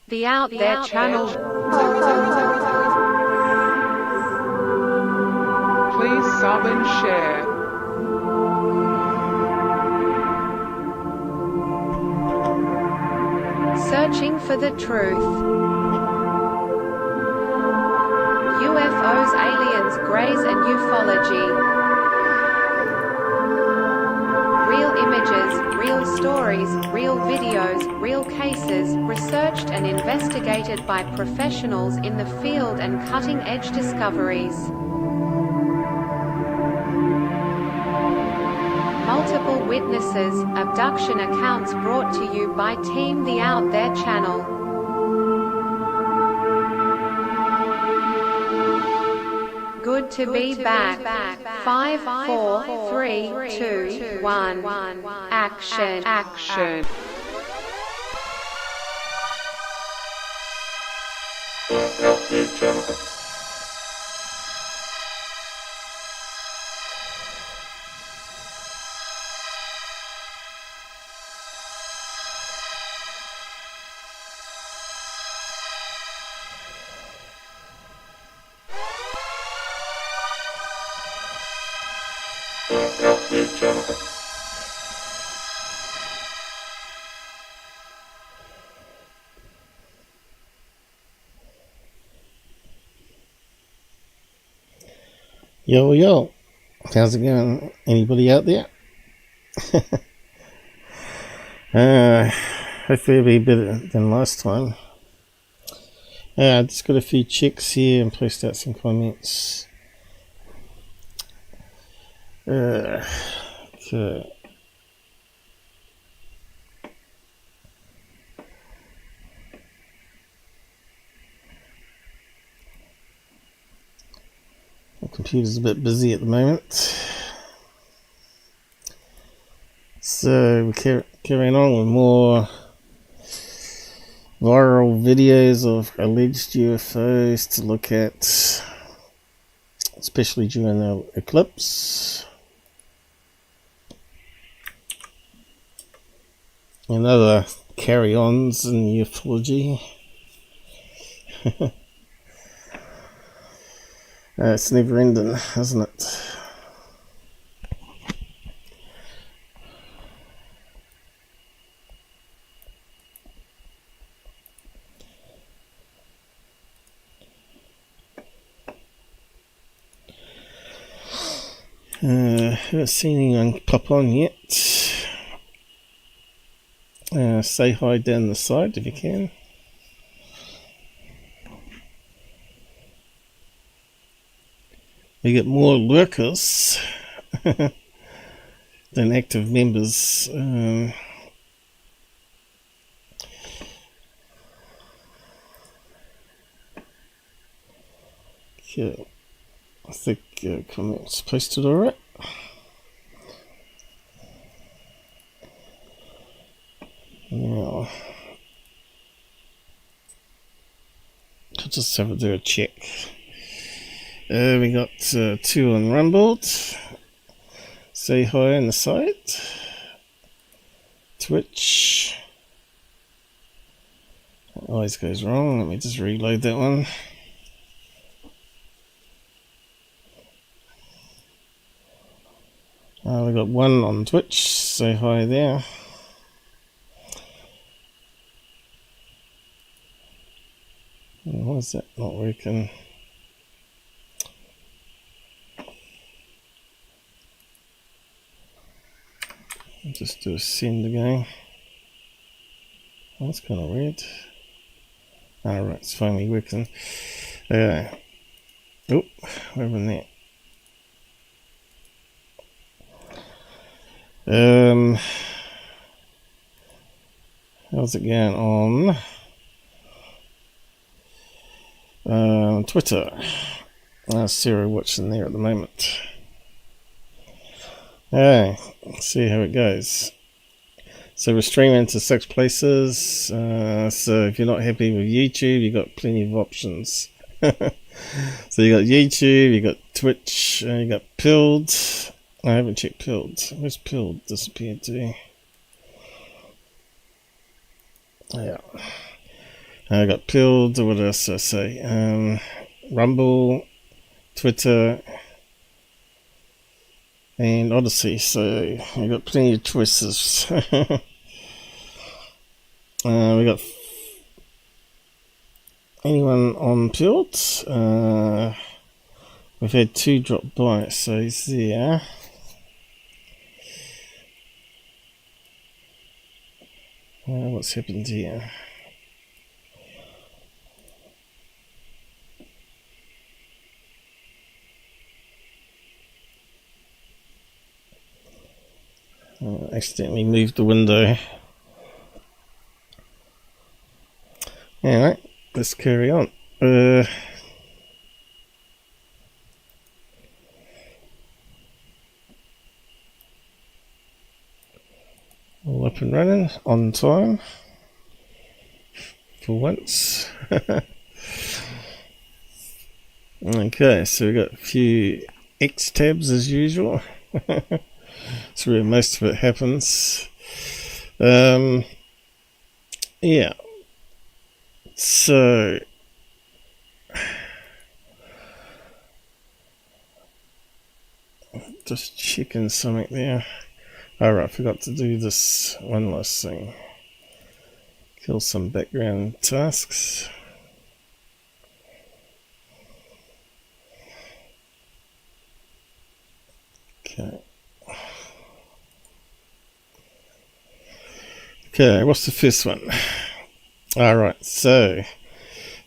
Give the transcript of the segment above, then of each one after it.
The Out There channel. Please sub and share. Searching for the truth. UFOs, aliens, greys and ufology. Real images, real stories, real videos, real cases, researched and investigated by professionals in the field and cutting-edge discoveries. Multiple witnesses, abduction accounts brought to you by Team The Out There channel. Good to be back. 5, 4, 3, 2, 1. Action. Yo, how's it going? Anybody out there? Hopefully it'll be better than last time. I just got a few checks here and post out some comments. Okay. My computer's a bit busy at the moment. So we're carrying on with more viral videos of alleged UFOs to look at, especially during the eclipse. And other carry-ons in ufology. It's never ending, isn't it? Haven't seen anyone pop on yet. Say hi down the side if you can. We get more lurkers than active members. Okay, I think comments posted alright. Now, I'll just have to do a check. We got 2 on Rumble. Say hi on the side. Twitch. That always goes wrong. Let me just reload that one. We got 1 on Twitch. Say hi there. Why is that not working? I'll just do a send again. That's kind of weird. Alright, it's finally working. Oh, where am I there? How's it going on Twitter? Sarah watching there at the moment. Let's see how it goes. So we're streaming to 6 places. So if you're not happy with YouTube, you've got plenty of options. So you got YouTube, you got Twitch, you got Pilled. I haven't checked Pilled. Where's Pilled disappeared to? Yeah. I got Pilled, what else did I say? Rumble, Twitter, and Odyssey, so we got plenty of choices. We got anyone on Pilled? We've had 2 drop by, so he's there. What's happened here? Accidentally moved the window. Alright, let's carry on. All up and running, on time. For once. Okay, so we got a few X tabs as usual. That's where most of it happens. Yeah. So just checking something there. Alright, I forgot to do this one last thing. Kill some background tasks. Okay. Okay, what's the first one? Alright, so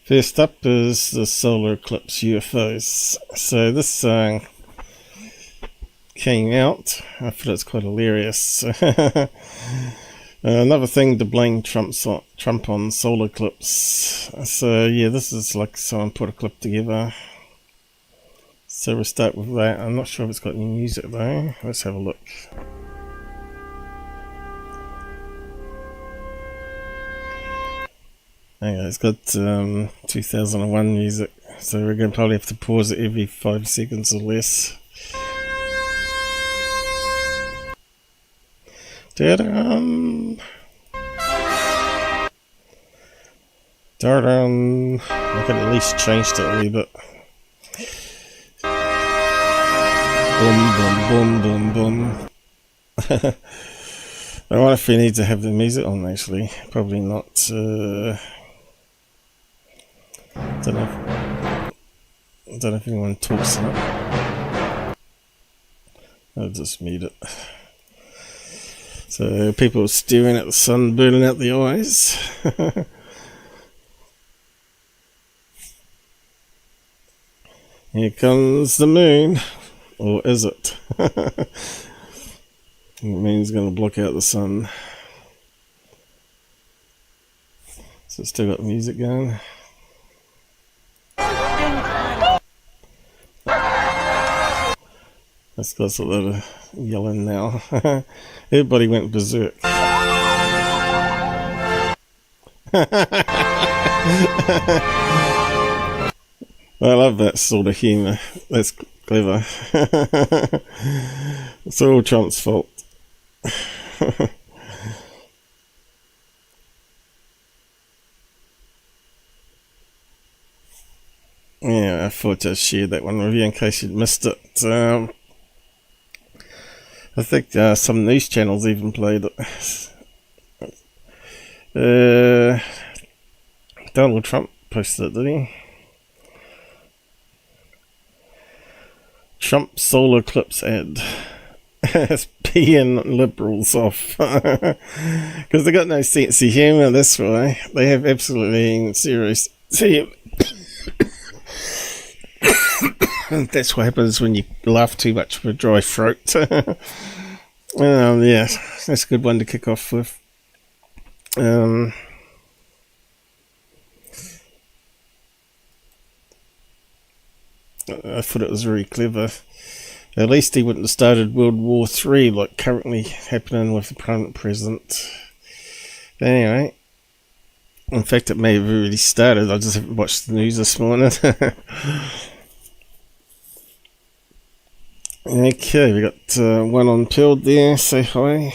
first up is the solar eclipse UFOs. So this came out. I thought it's quite hilarious. Another thing to blame Trump on solar eclipse. So yeah, this is like someone put a clip together. So we'll start with that. I'm not sure if it's got any music though. Let's have a look. Okay, it's got 2001 music, so we're going to probably have to pause it every 5 seconds or less. Da-dum! Da-dum! I could at least change it a little bit. Boom, boom, boom, boom, boom. I wonder if we need to have the music on actually. Probably not. Don't know if anyone talks in it. I'll just mute it. So people staring at the sun, burning out the eyes. Here comes the moon, or is it? The moon's going to block out the sun. So it's still got the music going. That's got a lot of yelling now. Everybody went berserk. I love that sort of humour. That's clever. It's all Trump's fault. Yeah, I thought I'd share that one with you in case you'd missed it. I think some news channels even played it. Donald Trump posted it, did he? Trump solar eclipse ad. It's peeing liberals off. Because they got no sense of humour, that's why. They have absolutely zero. See, that's what happens when you laugh too much with a dry throat. Yeah, that's a good one to kick off with. I thought it was very clever. At least he wouldn't have started World War III like currently happening with the current president. Anyway, in fact it may have already started. I just haven't watched the news this morning. Okay, we got one on Pilled there, say hi.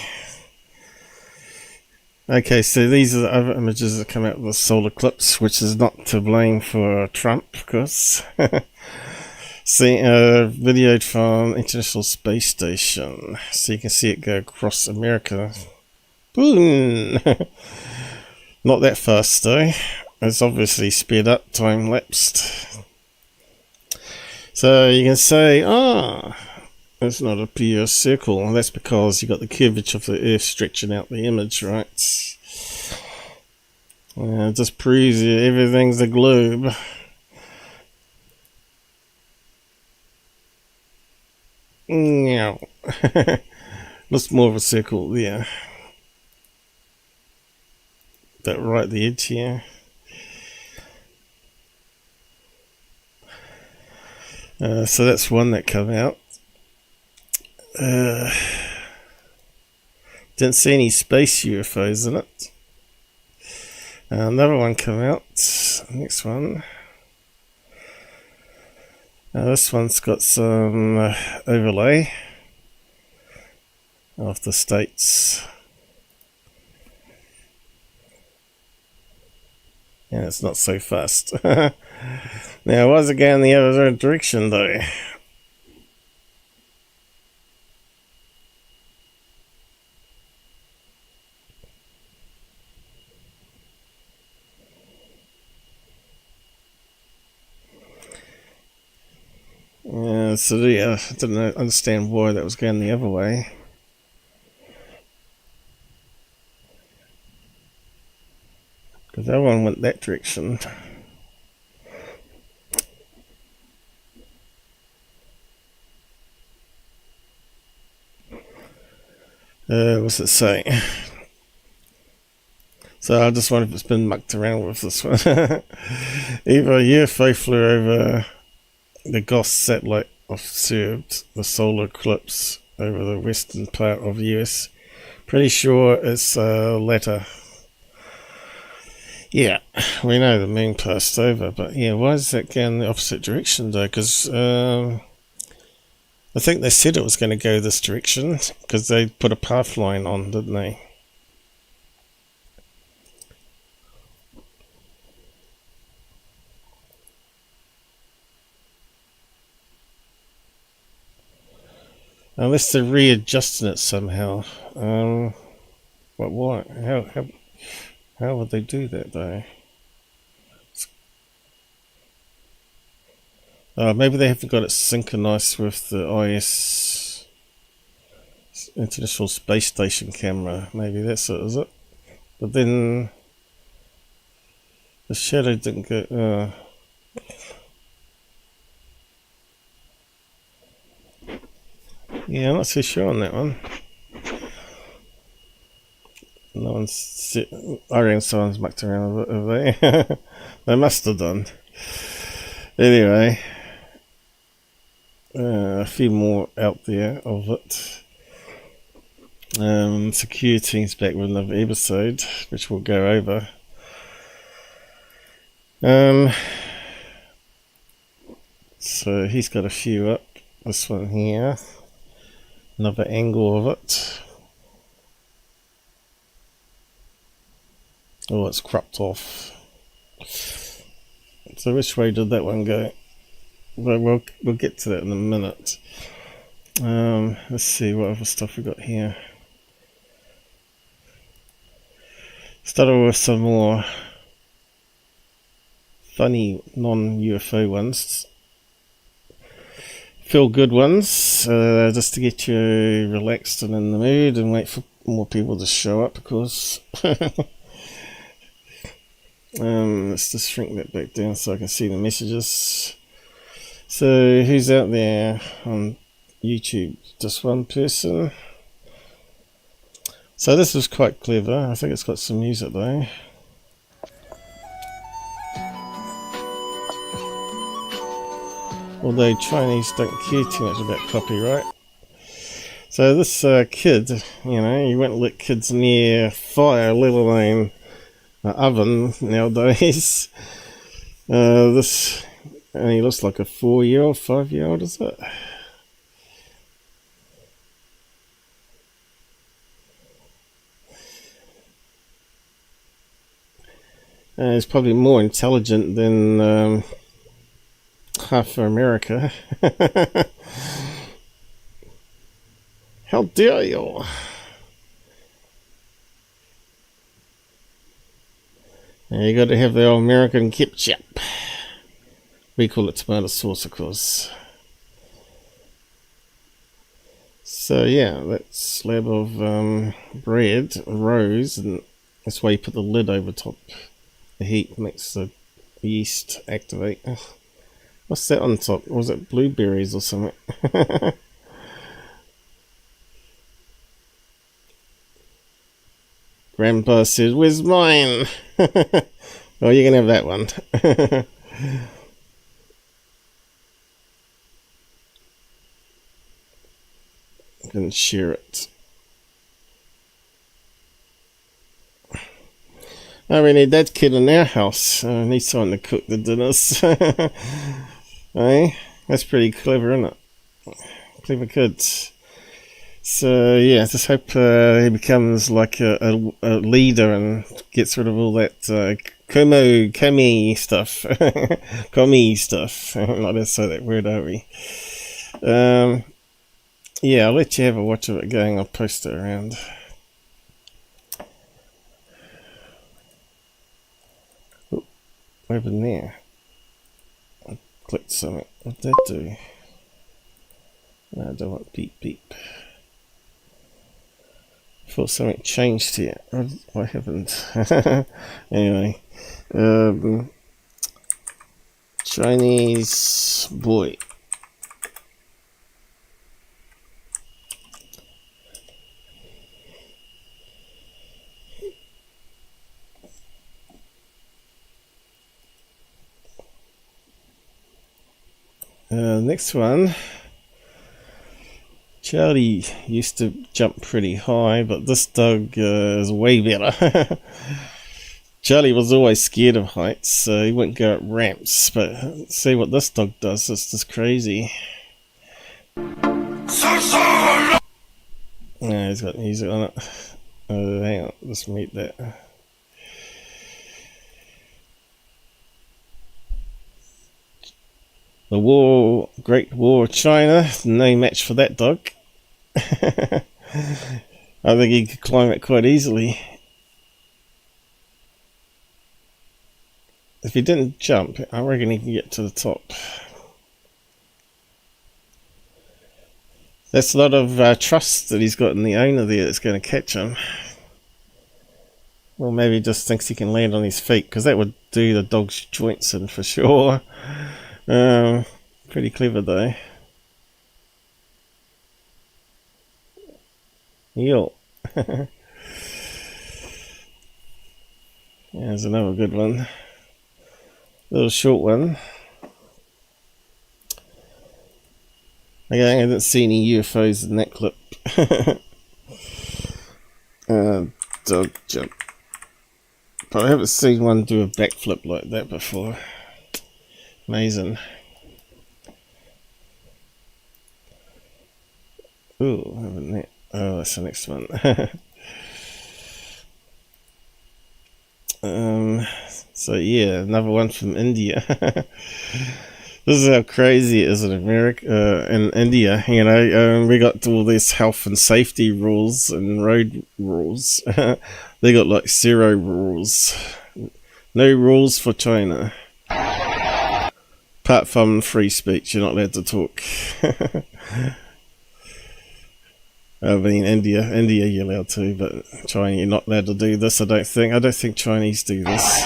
Okay, so these are the other images that come out of the solar eclipse, which is not to blame for Trump, of course. See, videoed from International Space Station, so you can see it go across America. Boom! Not that fast though. It's obviously sped up, time lapsed. So you can say, it's not a pure circle. And that's because you got the curvature of the Earth stretching out the image, right? It just proves you everything's a globe. No. Looks more of a circle there. That right at the edge here. So that's one that came out. Didn't see any space UFOs in it. Another one came out. Next one. This one's got some overlay of the states. Yeah, it's not so fast. Now, why is it going the other direction though? So I didn't understand why that was going the other way. Because that one went that direction. What's it say? So I just wonder if it's been mucked around with this one. Either a UFO flew over the Goss satellite observed the solar eclipse over the western part of the US. Pretty sure it's the latter. Yeah, we know the moon passed over, but yeah, why is that going the opposite direction though? Because I think they said it was going to go this direction because they put a path line on, didn't they? Unless they're readjusting it somehow. But what? How would they do that though? Maybe they haven't got it synchronized with the IS International Space Station camera. Maybe that's it, is it? But then the shadow didn't go. Yeah, I'm not so sure on that one. No one's. I reckon someone's mucked around with it, have they? They must have done. Anyway, a few more out there of it. Secureteam's back with another episode, which we'll go over. So he's got a few up. This one here. Another angle of it. Oh, it's cropped off. So which way did that one go? Well, we'll get to that in a minute. Let's see what other stuff we got here. Started with some more funny non-UFO ones. Feel good ones, just to get you relaxed and in the mood and wait for more people to show up, of course. Let's just shrink that back down so I can see the messages. So who's out there on YouTube? Just one person. So this is quite clever. I think it's got some music though. Although Chinese don't care too much about copyright. So this kid, you know, you won't let kids near fire, let alone an oven nowadays. This only looks like a 4-year-old, 5-year-old, is it? He's probably more intelligent than half of America. How dare you! You got to have the old American ketchup. We call it tomato sauce, of course. So yeah, that slab of bread rose, and that's why you put the lid over top. The heat makes the yeast activate. What's that on top? Was it blueberries or something? Grandpa said, "Where's mine?" Oh, you can have that one. I can share it. Oh, we need that kid in our house. He's trying to cook the dinners. Hey, that's pretty clever, isn't it? Clever kids. So yeah, just hope he becomes like a leader and gets rid of all that commie stuff. Commie stuff. I'm not going to say that word, are we? Yeah, I'll let you have a watch of it going. I'll post it around. Ooh, what happened there? I clicked something. What did that do? No, I don't want beep beep. I thought something changed here. What happened? Anyway, Chinese boy. Next one. Charlie used to jump pretty high, but this dog is way better. Charlie was always scared of heights, so he wouldn't go up ramps, but see what this dog does, it's just crazy. No, he's got music on it. Hang on, let's mute that. The Great War of China, no match for that dog. I think he could climb it quite easily. If he didn't jump, I reckon he can get to the top. That's a lot of trust that he's got in the owner there that's going to catch him. Or maybe he just thinks he can land on his feet, because that would do the dog's joints in for sure. Pretty clever though. Yo. There's another good one. Little short one. Okay, I didn't see any UFOs in that clip. Dog jump. But I haven't seen one do a backflip like that before. Amazing. Ooh, haven't that? Oh, that's the next one. So yeah, another one from India. This is how crazy it is in America, in India. You know, we got all these health and safety rules and road rules. They got like 0 rules. No rules for China. Apart from free speech, you're not allowed to talk. I mean, India you're allowed to, but China you're not allowed to do this. I don't think Chinese do this.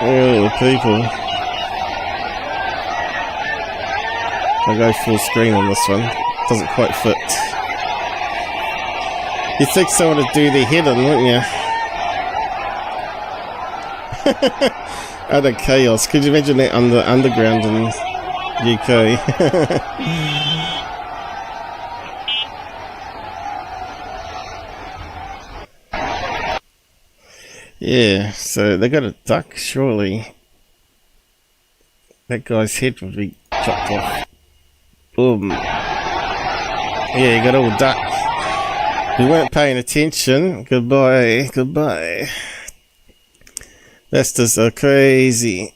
Oh, the people. I'll go full screen on this one. Doesn't quite fit. You'd think someone would do their head in, wouldn't you? Utter chaos. Could you imagine that underground in UK? Yeah, so they got a duck, surely. That guy's head would be chopped off. Boom. Yeah, you got all duck. You weren't paying attention. Goodbye, goodbye. That's just so crazy.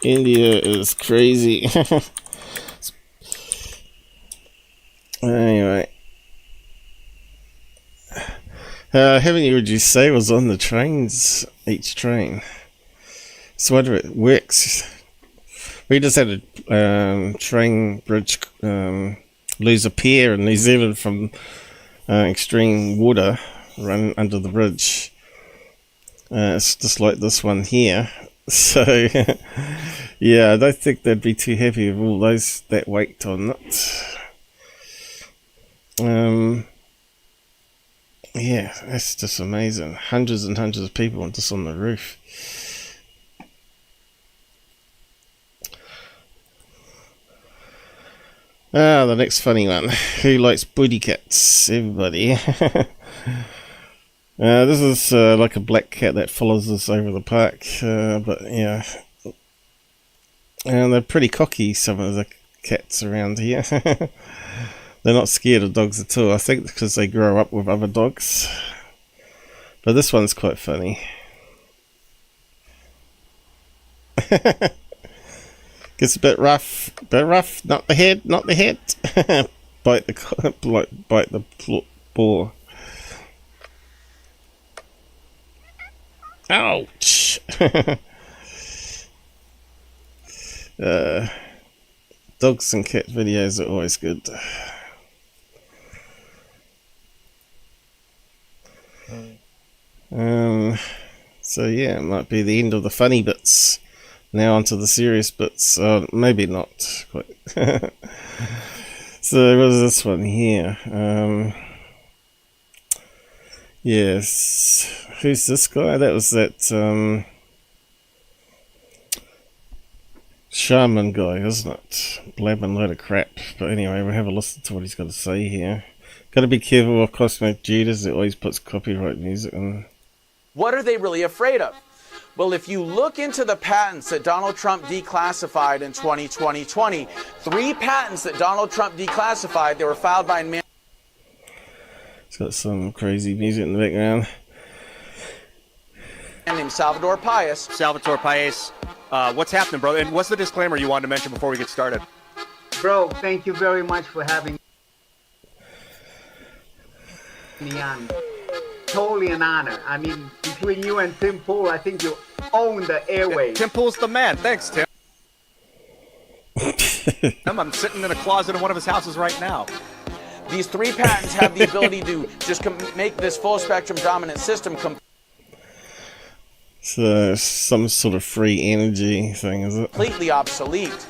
India is crazy. Anyway, haven't you heard you say was on the trains, each train? So whether it works. We just had a train bridge lose a pier in New Zealand from extreme water run under the bridge. It's just like this one here. So, yeah, I don't think they'd be too happy with all that weight on it. Yeah, that's just amazing. Hundreds and hundreds of people just on the roof. The next funny one. Who likes booty cats? Everybody. This is like a black cat that follows us over the park, but yeah, and they're pretty cocky, some of the cats around here. They're not scared of dogs at all, I think because they grow up with other dogs, but this one's quite funny. Gets a bit rough, not the head, bite the paw. Ouch! Dogs and cat videos are always good. So yeah, it might be the end of the funny bits. Now onto the serious bits. Maybe not quite. So what is this one here? Yes. Who's this guy? That was that Sharman guy, isn't it? Blabbing a load of crap. But anyway, we'll have a listen to what he's got to say here. Got to be careful of Cosmic Judas. It always puts copyright music on. What are they really afraid of? Well, if you look into the patents that Donald Trump declassified in 2020, 3 patents that Donald Trump declassified, they were filed by a man. It's got some crazy music in the background. Named Salvador Payas. Salvatore Payas, what's happening, brother? And what's the disclaimer you wanted to mention before we get started? Bro, thank you very much for having me on. Totally an honor. I mean, between you and Tim Pool, I think you own the airwaves. Tim Pool's the man. Thanks, Tim. I'm sitting in a closet in one of his houses right now. These 3 patents have the ability to just make this full spectrum dominant system So some sort of free energy thing, is it? completely obsolete.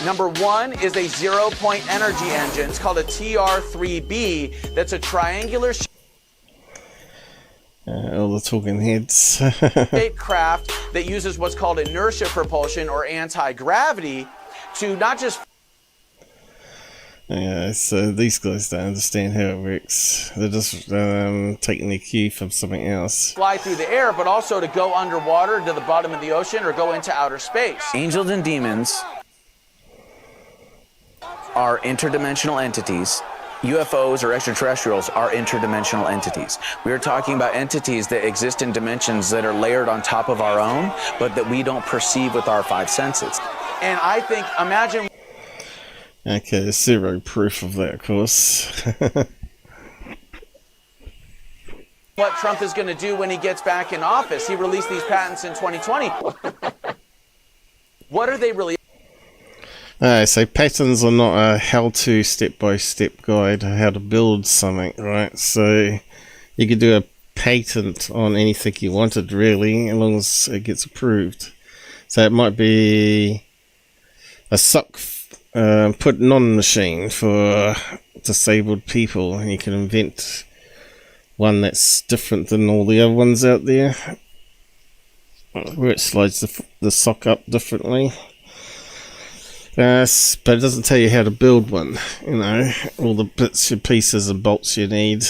Number 1 is a 0-point energy engine. It's called a TR-3B. That's a triangular All the talking heads. shaped craft that uses what's called inertia propulsion or anti-gravity to not just Yeah, so these guys don't understand how it works. They're just taking their cue from something else. fly through the air, but also to go underwater to the bottom of the ocean or go into outer space. Angels and demons are interdimensional entities. UFOs or extraterrestrials are interdimensional entities. We are talking about entities that exist in dimensions that are layered on top of our own, but that we don't perceive with our 5 senses. And I think, imagine... Okay, there's 0 proof of that, of course. what Trump is going to do when he gets back in office. He released these patents in 2020. What are they really? So patterns are not a how-to step-by-step guide on how to build something, right? So you could do a patent on anything you wanted, really, as long as it gets approved. So it might be a sock put-on machine for disabled people, and you can invent one that's different than all the other ones out there, where it slides the sock up differently. But it doesn't tell you how to build one. You know, all the bits and pieces and bolts you need.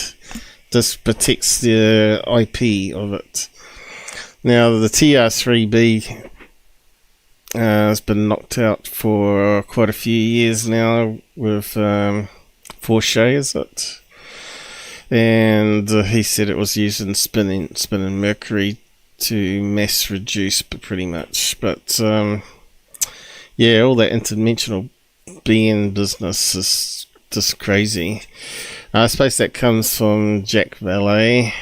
This protects the IP of it. Now the TR3B has been knocked out for quite a few years now with Forche, is it? And he said it was using spinning mercury to mass reduce, pretty much. But yeah, all that interdimensional being business is just crazy. I suppose that comes from Jack Valet.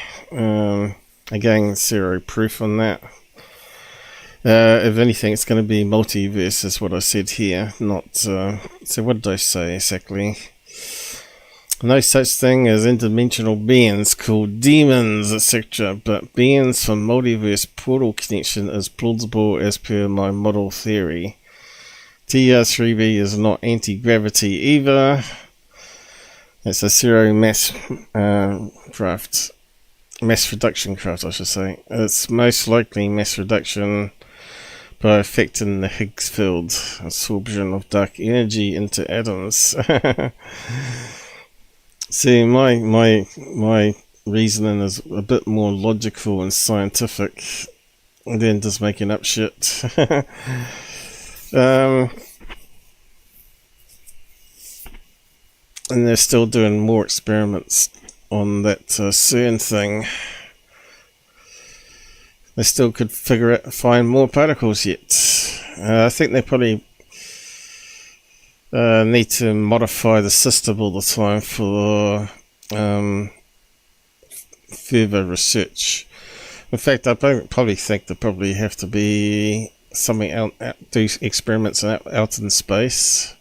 Again, zero proof on that. If anything, it's going to be multiverse, is what I said here. Not. So what did I say exactly? No such thing as interdimensional beings called demons, etc. But beings from multiverse portal connection is plausible as per my model theory. TR3B is not anti-gravity either. It's a zero mass craft. Mass reduction craft, I should say. It's most likely mass reduction by affecting the Higgs field, absorption of dark energy into atoms. See, my reasoning is a bit more logical and scientific than just making up shit. And they're still doing more experiments on that CERN thing. They still could find more particles yet. I think they probably need to modify the system all the time for further research. In fact, I probably think there probably have to be something out do experiments out in space.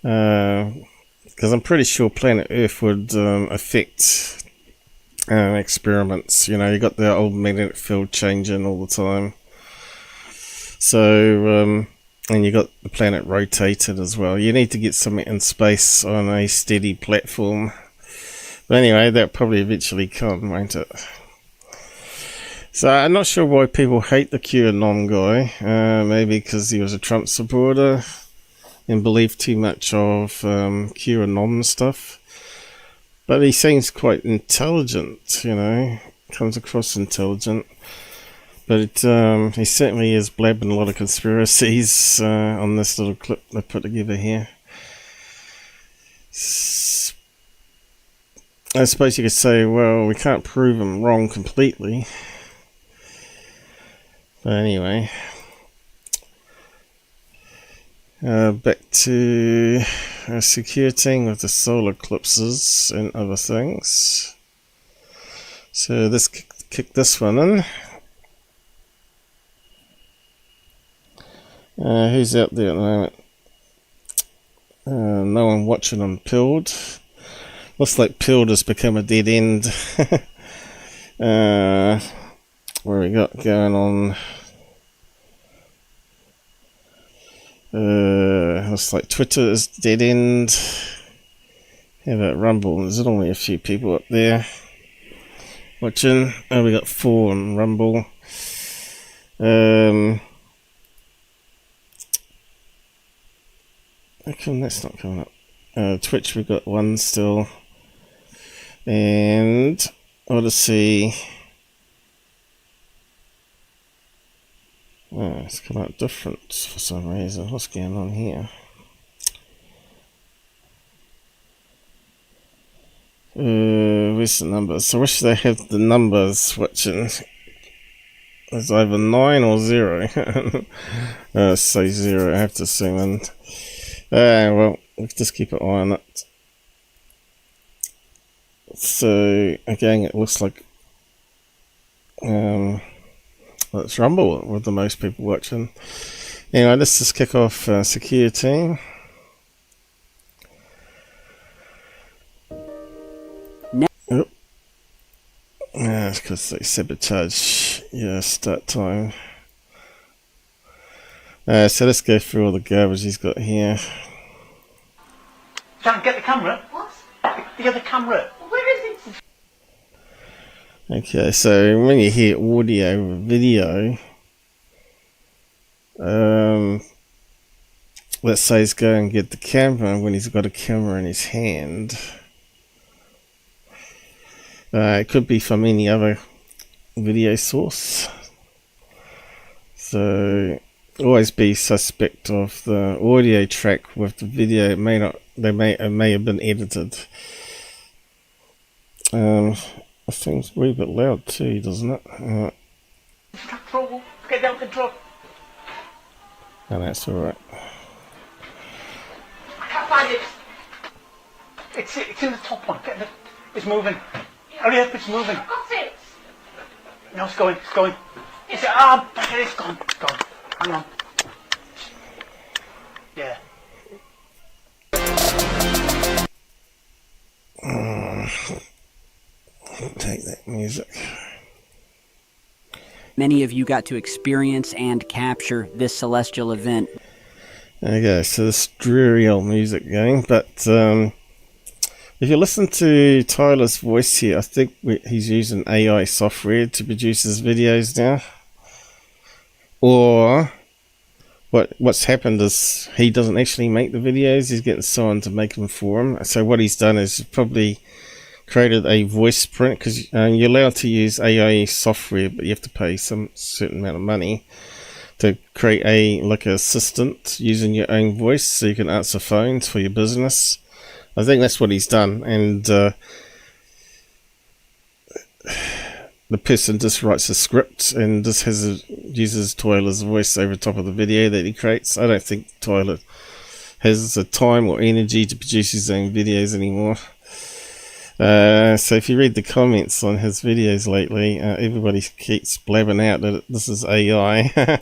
Because I'm pretty sure planet Earth would affect experiments. You know, you got the old magnetic field changing all the time. So, and you got the planet rotated as well. You need to get something in space on a steady platform. But anyway, that'll probably eventually come, won't it? So I'm not sure why people hate the QAnon guy. Maybe because he was a Trump supporter and believed too much of QAnon stuff. But he seems quite intelligent, you know. Comes across intelligent. But he certainly is blabbing a lot of conspiracies on this little clip I put together here. I suppose you could say, well, we can't prove him wrong completely. But anyway, back to Secureteam with the solar eclipses and other things. So let's kick this one in. Who's out there at the moment? No one watching on Pilled. Looks like Pilled has become a dead end. Where we got going on? Looks like Twitter is dead end. How about Rumble? There's only a few people up there watching. Oh, we got 4 on Rumble. How come that's not coming up? Twitch, we got 1 still. And Odyssey. Oh, it's come out different for some reason. What's going on here? Where's the numbers? So I wish they had the numbers watching. It's either 9 or 0. Say 0, I have to zoom in. Well, let's just keep an eye on it. So, again, it looks like it's Rumble with the most people watching. Anyway, let's just kick off Secureteam. Oh. It's because they sabotage your start time. So let's go through all the garbage he's got here. Sam, get the camera. What? Get the camera. Where is it? Okay, so when you hear audio or video, that says go and get the camera when he's got a camera in his hand. It could be from any other video source. So always be suspect of the audio track with the video. It may have been edited. I think it's a wee bit loud too, doesn't it? Control. Get down control. No, that's alright. I can't find it. It's in the top one. It's moving. Hurry up, it's moving. I've got it. No, it's going. It's going. It's it's gone. It's gone. Hang on. Yeah. Take that music. Many of you got to experience and capture this celestial event. Okay, so this dreary old music going, but if you listen to Tyler's voice here, I think he's using AI software to produce his videos now. Or what's happened is he doesn't actually make the videos, he's getting someone to make them for him. So what he's done is probably created a voice print, because you're allowed to use AI software, but you have to pay some certain amount of money to create a assistant using your own voice so you can answer phones for your business. I think that's what he's done, and the person just writes a script and just uses Tyler's voice over top of the video that he creates. I don't think Tyler has the time or energy to produce his own videos anymore. So if you read the comments on his videos lately, everybody keeps blabbing out that this is AI.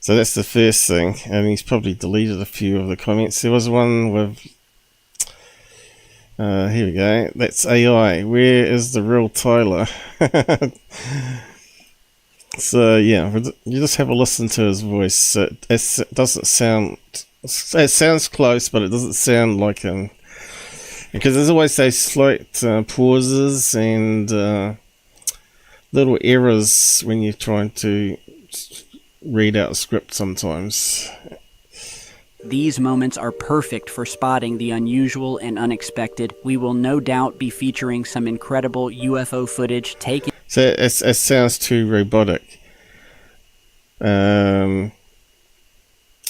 So that's the first thing, and he's probably deleted a few of the comments. There was one with here we go, that's AI, where is the real Tyler? So yeah, you just have a listen to his voice. It doesn't sound, it sounds close, but it doesn't sound like him, because there's always those slight pauses and little errors when you're trying to read out a script sometimes. These moments are perfect for spotting the unusual and unexpected. We will no doubt be featuring some incredible UFO footage taken. So it sounds too robotic. What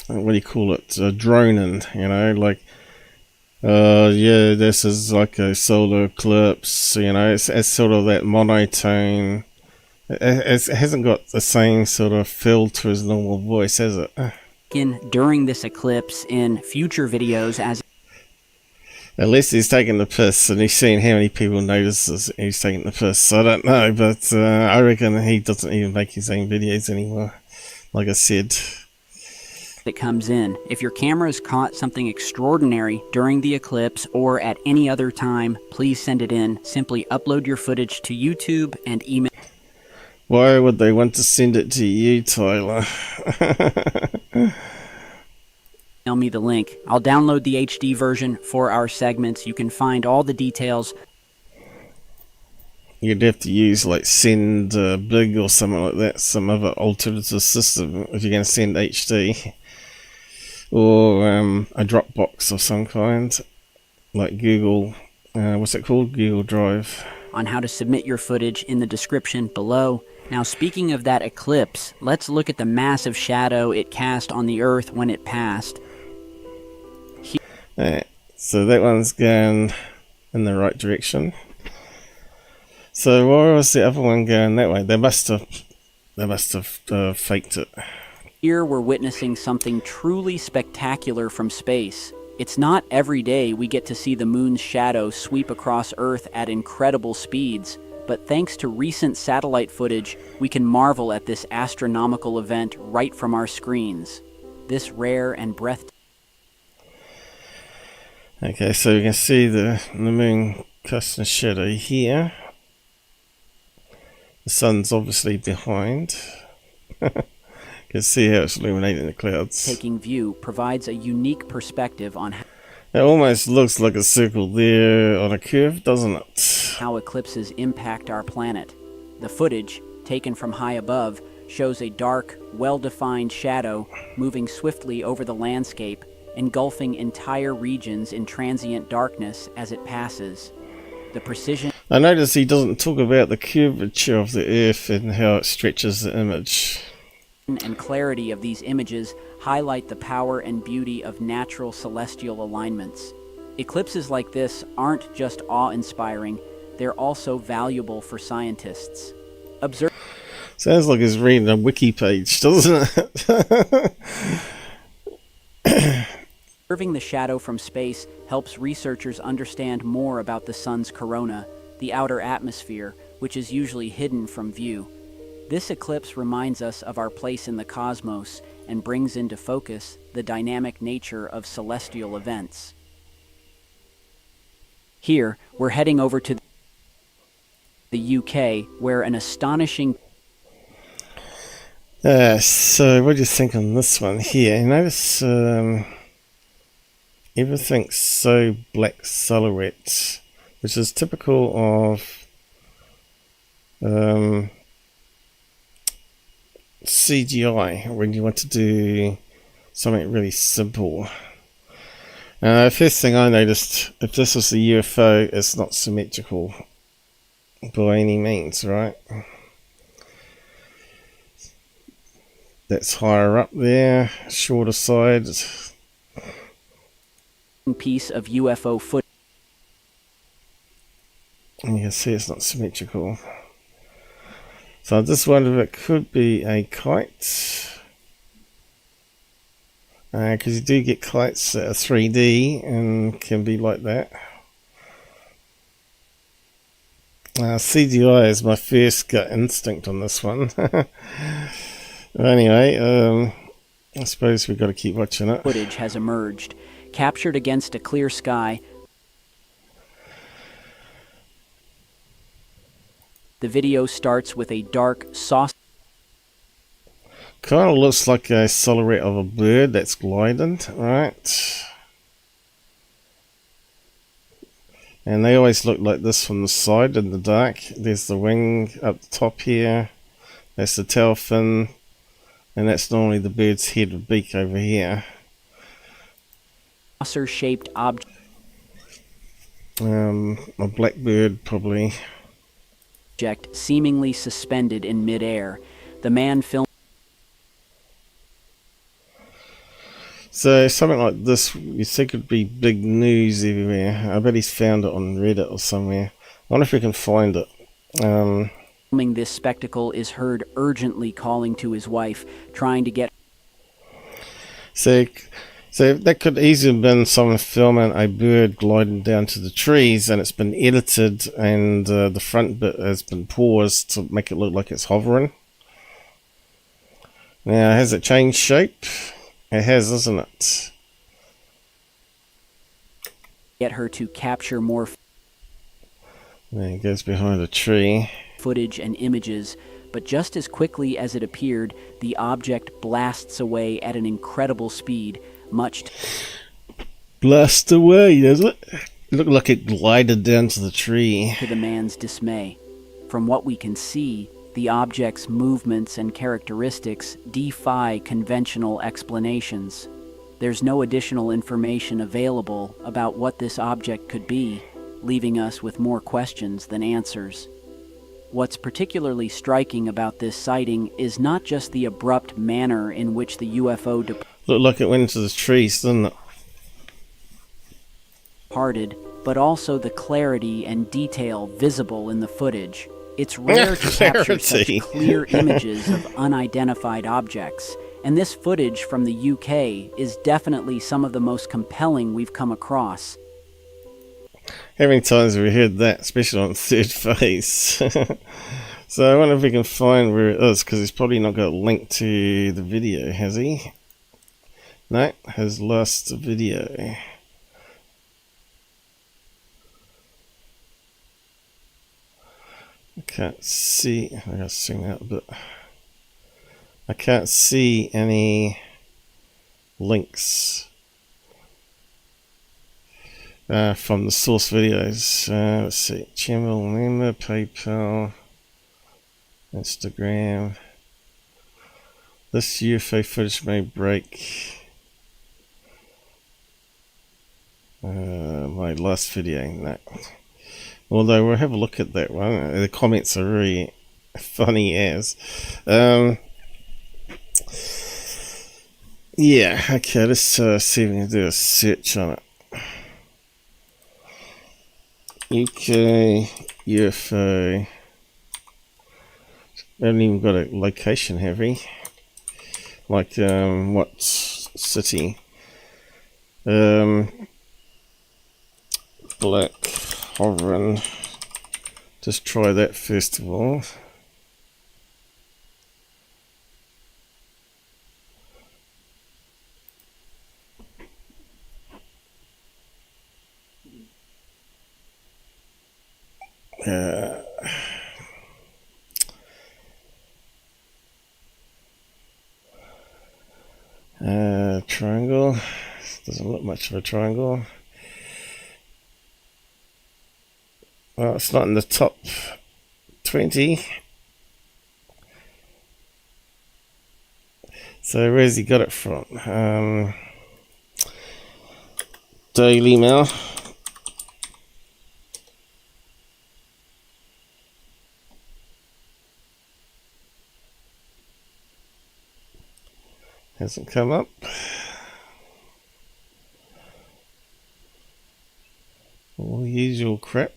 do you call it? Droning, you know, like, yeah, this is like a solar eclipse, you know, it's sort of that monotone. It hasn't got the same sort of feel to his normal voice, has it? During this eclipse in future videos as unless he's taking the piss and he's seeing how many people notice he's taking the piss. I don't know, but I reckon he doesn't even make his own videos anymore, like I said. It comes in. If your camera's caught something extraordinary during the eclipse or at any other time, please send it in. Simply upload your footage to YouTube and email. Why would they want to send it to you, Tyler? Email me the link. I'll download the HD version for our segments. You can find all the details. You'd have to use like Send Big or something like that, some other alternative system if you're going to send HD. Or a Dropbox of some kind, like Google, what's it called? Google Drive. On how to submit your footage in the description below. Now, speaking of that eclipse, let's look at the massive shadow it cast on the Earth when it passed. Alright, so that one's going in the right direction. So why was the other one going that way? They must have faked it. Here we're witnessing something truly spectacular from space. It's not every day we get to see the moon's shadow sweep across Earth at incredible speeds, but thanks to recent satellite footage, we can marvel at this astronomical event right from our screens. This rare and breathtaking. Okay, so you can see the moon casting a shadow here. The sun's obviously behind. You can see how it's illuminating the clouds. Taking view provides a unique perspective on it almost looks like a circle there on a curve, doesn't it? how eclipses impact our planet. The footage, taken from high above, shows a dark, well-defined shadow moving swiftly over the landscape, engulfing entire regions in transient darkness as it passes. The precision I notice he doesn't talk about the curvature of the Earth and how it stretches the image. and clarity of these images highlight the power and beauty of natural celestial alignments. Eclipses like this aren't just awe-inspiring, they're also valuable for scientists. Sounds like he's reading a wiki page, doesn't it? Observing the shadow from space helps researchers understand more about the sun's corona, the outer atmosphere, which is usually hidden from view. This eclipse reminds us of our place in the cosmos and brings into focus the dynamic nature of celestial events. Here, we're heading over to the UK, where an astonishing... So what do you think on this one here? Notice everything's so black silhouette, which is typical of CGI when you want to do something really simple. First thing I noticed, if this was a UFO, it's not symmetrical by any means, right? That's higher up there, shorter side. piece of UFO footage. And you can see it's not symmetrical. So I just wonder if it could be a kite. Because you do get kites that are 3D and can be like that. CGI is my first gut instinct on this one. Anyway, I suppose we've got to keep watching it. Footage has emerged, captured against a clear sky. The video starts with a dark, saucer. Kind of looks like a silhouette of a bird that's gliding, right? And they always look like this from the side in the dark. There's the wing up the top here. That's the tail fin. And that's normally the bird's head or beak over here. Saucer-shaped object. A blackbird, probably. Seemingly suspended in midair. The man filmed. So something like this, you think would be big news everywhere. I bet he's found it on Reddit or somewhere. I wonder if we can find it. Filming this spectacle is heard urgently calling to his wife, trying to get... So that could easily have been someone filming a bird gliding down to the trees, and it's been edited, and the front bit has been paused to make it look like it's hovering. Now, has it changed shape? It has, isn't it? Get her to capture more There it goes behind a tree. footage and images, but just as quickly as it appeared, the object blasts away at an incredible speed, Blast away, does it? It looked like it glided down to the tree. to the man's dismay. From what we can see, the object's movements and characteristics defy conventional explanations. There's no additional information available about what this object could be, leaving us with more questions than answers. What's particularly striking about this sighting is not just the abrupt manner in which the UFO Looked like it went into the trees, didn't it? departed, but also the clarity and detail visible in the footage. It's rare to capture such clear images of unidentified objects, and this footage from the UK is definitely some of the most compelling we've come across. How many times have we heard that, especially on third phase? So I wonder if we can find where it is, because he's probably not got a link to the video, has he? No, has lost the video. I can't see. I gotta zoom out a bit. I can't see any links from the source videos. Let's see. Channel member, PayPal, Instagram. This UFO footage may break my last video. No. Although we'll have a look at that one. The comments are really funny as. Yeah, okay, let's see if we can do a search on it. UK UFO. We haven't even got a location, have we? Like, what city? Black Hovering. Just try that first of all. Triangle. Doesn't look much of a triangle. Well, it's not in the top 20. So where's he got it from? Daily Mail. Hasn't come up. All the usual crap.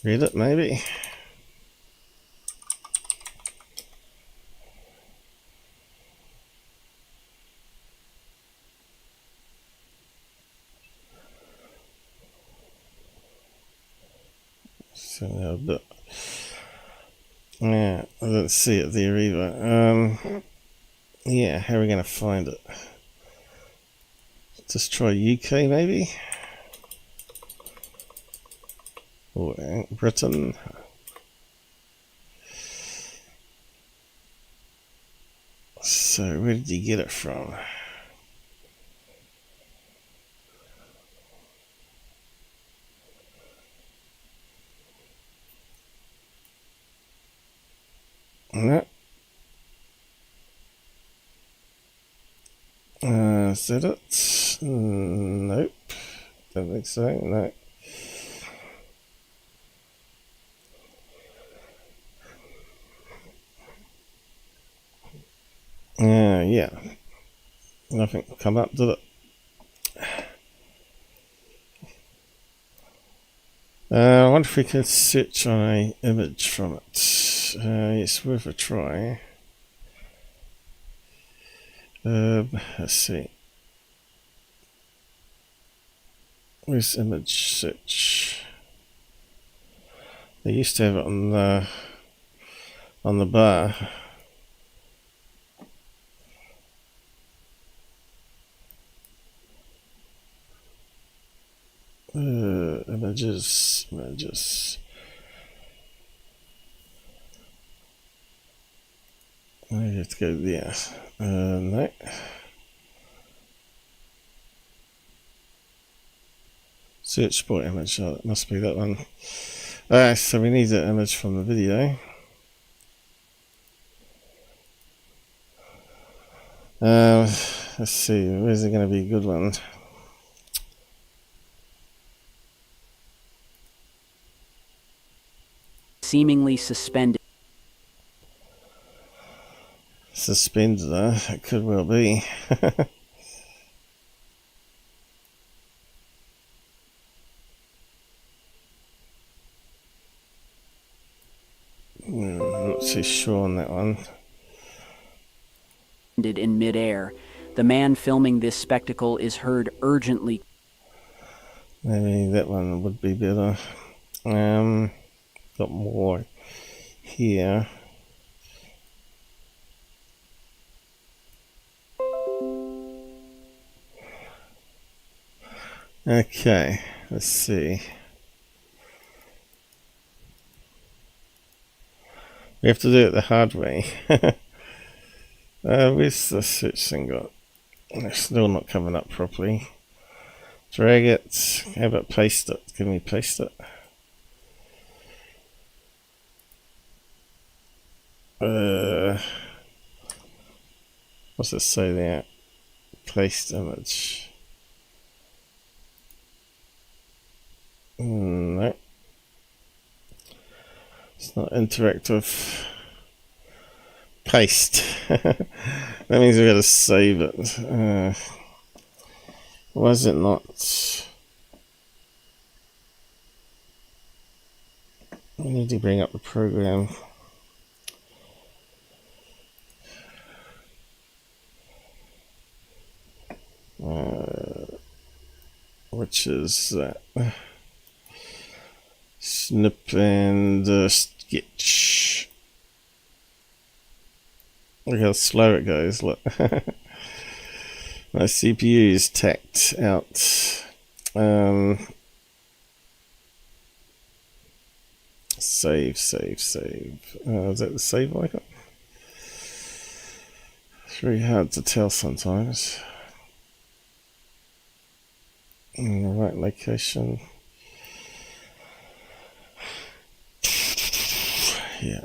Reddit maybe. So now the yeah, I don't see it there either. Yeah, how are we going to find it? Just try UK maybe? Or Britain? So where did you get it from? No. Is that it? Nope. Don't think so. No. Yeah. Nothing come up, did it? I wonder if we could search on an image from it. It's worth a try. Let's see. Where's image search? They used to have it on the bar. Images. I have to go there. No. Search for image. Oh, it must be that one. So we need the image from the video. Let's see. Where's it going to be a good one? Seemingly suspended. Suspended, it could well be. Not too sure on that one. In midair. The man filming this spectacle is heard urgently. Maybe that one would be better. Got more here. Okay, let's see. We have to do it the hard way. Where's the search thing got? It's still not coming up properly. Drag it. How about paste it? Can we paste it? What's it say there? Placed image. No. It's not interactive. Paste. That means we gotta save it. Why is it not? We need to bring up the program. Which is that? Snip and sketch. Look how slow it goes. Look. My CPU is tacked out. Save. Is that the save icon? It's very hard to tell sometimes. In the right location. Yeah.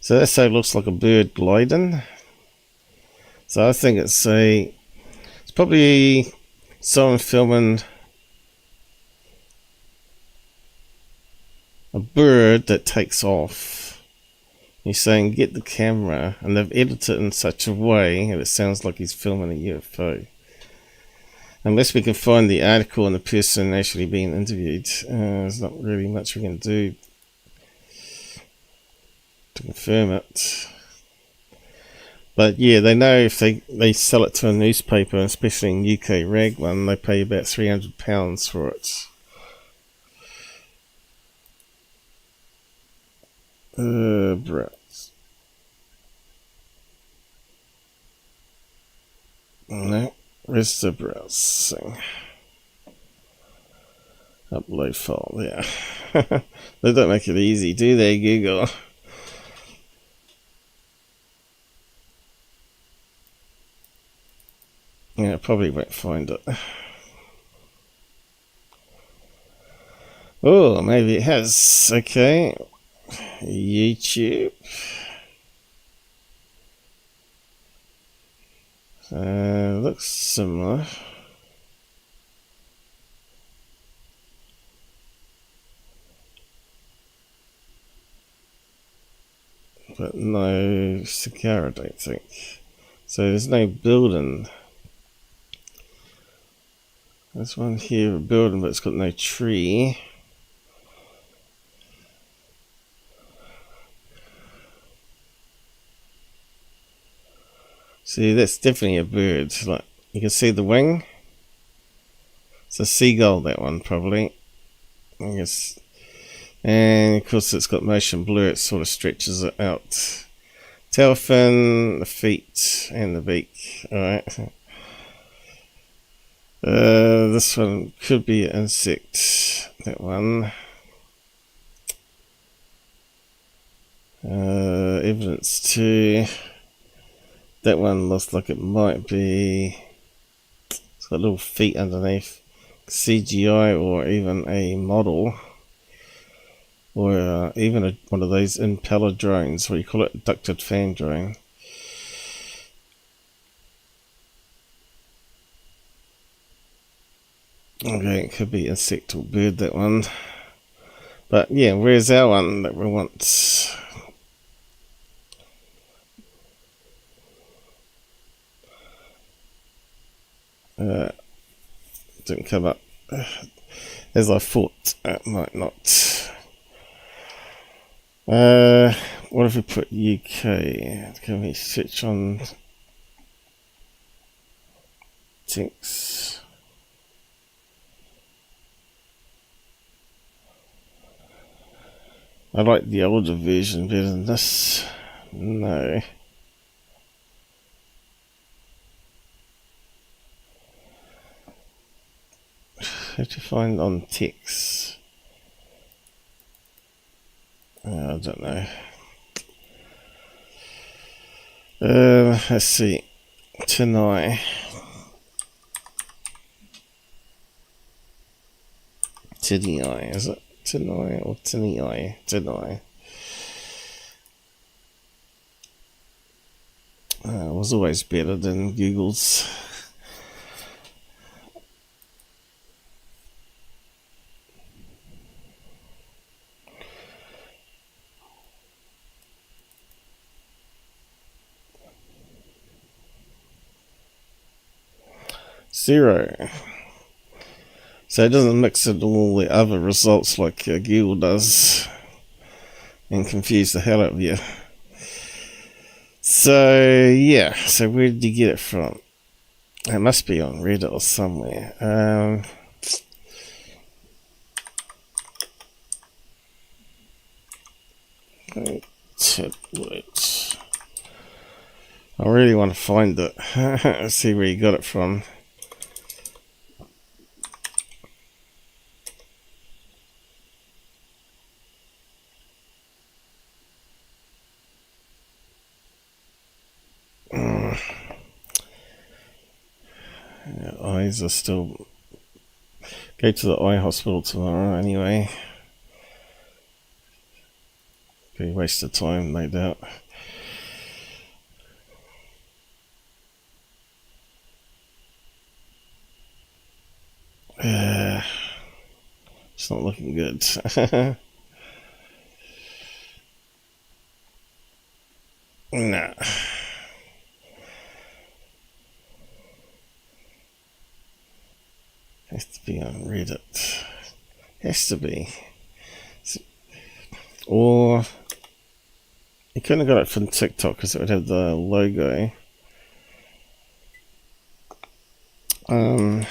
So that side looks like a bird gliding. So I think it's probably someone filming a bird that takes off. He's saying get the camera, and they've edited it in such a way that it sounds like he's filming a UFO. Unless we can find the article and the person actually being interviewed, there's not really much we can do to confirm it. But yeah, they know if they sell it to a newspaper, especially in UK rag one, they pay about £300 for it. Browse. No, where's the browsing? Upload file, yeah. They don't make it easy, do they, Google? Yeah, probably won't find it. Oh, maybe it has. Okay. YouTube. Looks similar. But no cigar, I don't think. So there's no building. There's one here, a building, but it's got no tree. See, that's definitely a bird. Like, you can see the wing. It's a seagull, that one, probably. I guess. And of course, it's got motion blur. It sort of stretches it out. Tail fin, the feet, and the beak. Alright. This one could be an insect. That one. Evidence 2. That one looks like it might be. It's got little feet underneath. CGI or even a model. Or even one of those impeller drones. What do you call it? Ducted fan drone. Okay, it could be insect or bird, that one. But yeah, where's our one that we want? Didn't come up as I thought. It might not. What if we put UK? Can we switch on text? I like the older version better than this. No. How to find on text? I don't know. Let's see. Tonight. Tonight, is it? Tonight or tonight? Tonight. It was always better than Google's. Zero. So it doesn't mix in all the other results like Google does and confuse the hell out of you. So yeah, so where did you get it from? It must be on Reddit or somewhere. Wait. I really want to find it. See where you got it from. Eyes are still. Go to the eye hospital tomorrow anyway. Be a waste of time, no doubt. It's not looking good. Nah. Has to be on Reddit. Has to be. Or you couldn't have got it from TikTok because it would have the logo. No,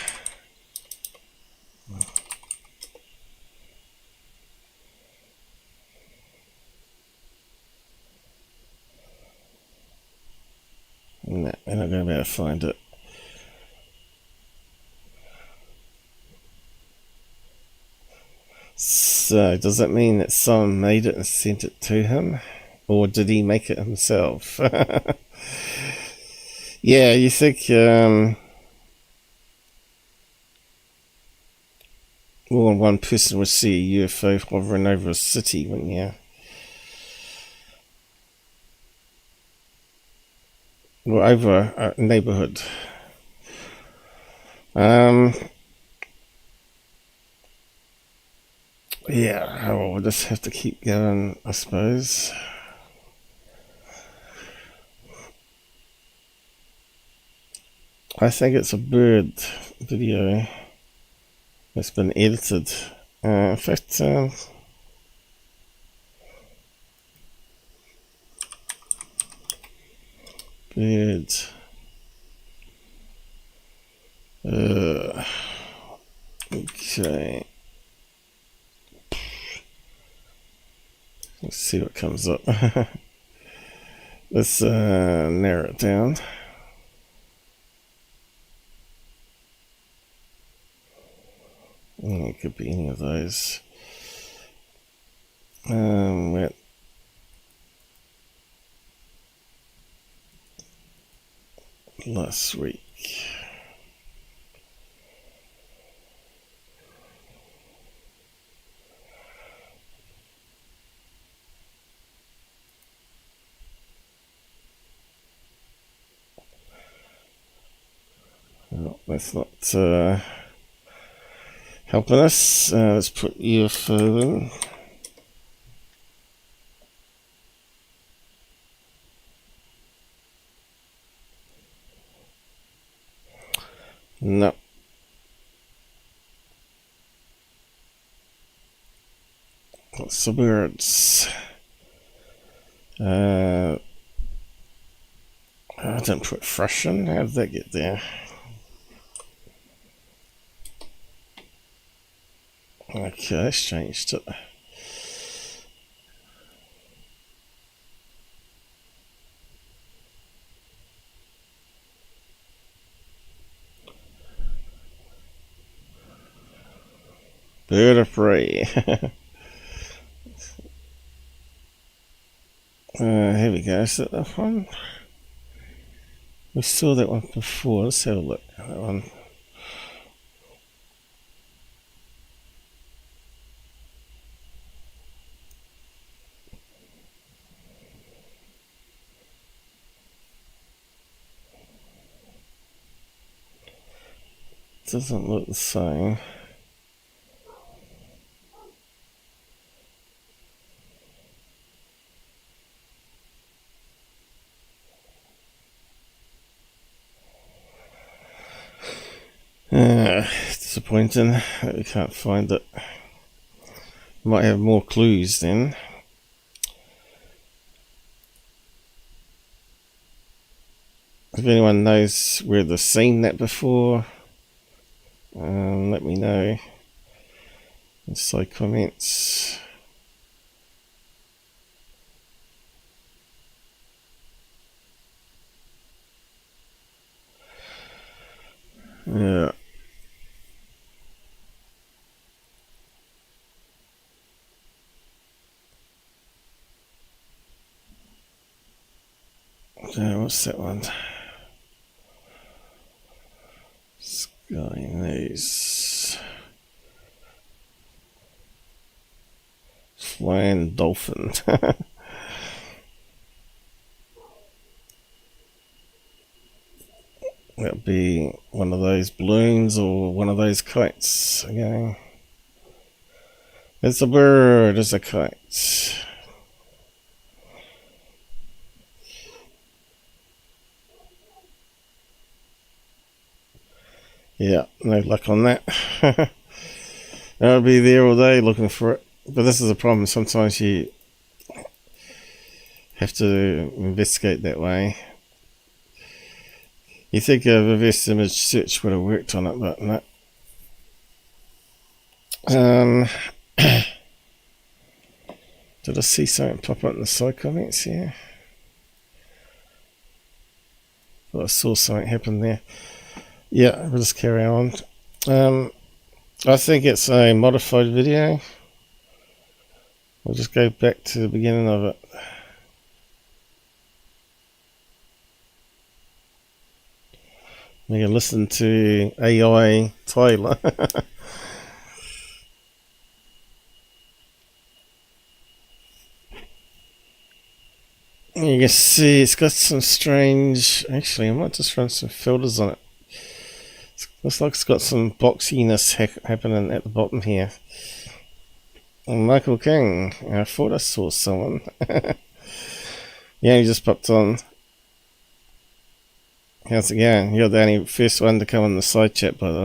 we're not going to be able to find it. So, does that mean that someone made it and sent it to him? Or did he make it himself? Yeah, you think more than one person would see a UFO hovering over a city, wouldn't you? Or over a neighborhood. Yeah, well, we'll just have to keep going, I suppose. I think it's a bird video that's been edited. In fact, bird. Okay. Let's see what comes up. Let's narrow it down. It could be any of those. Last week. No, that's not helping us. Let's put UFO in. No. What's the words? I didn't put fresh in. How did that get there? Okay, let's change it. Bird of prey. Here we go. Is that that one? We saw that one before. Let's have a look at that one. doesn't look the same. Disappointing that we can't find it. Might have more clues then. If anyone knows where they've seen that before, let me know. Inside comments. Yeah. What's that one? Sky News. Flying dolphin. That'll be one of those balloons or one of those kites again. It's a bird, it's a kite. Yeah, no luck on that. I'll be there all day looking for it. But this is a problem. Sometimes you have to investigate that way. You think a reverse image search would have worked on it, but no. Did I see something pop up in the side comments here? Thought I saw something happen there. Yeah, we'll just carry on. I think it's a modified video. We'll just go back to the beginning of it. You can listen to AI Tyler. You can see it's got some strange... Actually, I might just run some filters on it. Looks like it's got some boxiness happening at the bottom here. And Michael King, I thought I saw someone. Yeah, he just popped on. How's it going? You're the only first one to come on the side chat, by the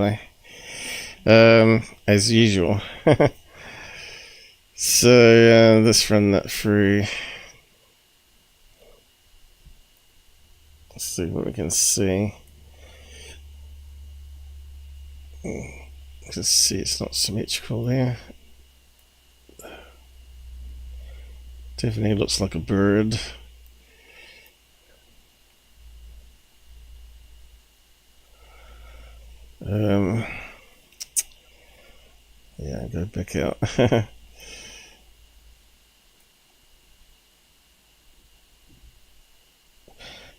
way. As usual. So, let's run that through. Let's see what we can see. You can see it's not symmetrical there. Definitely looks like a bird. Yeah, go back out.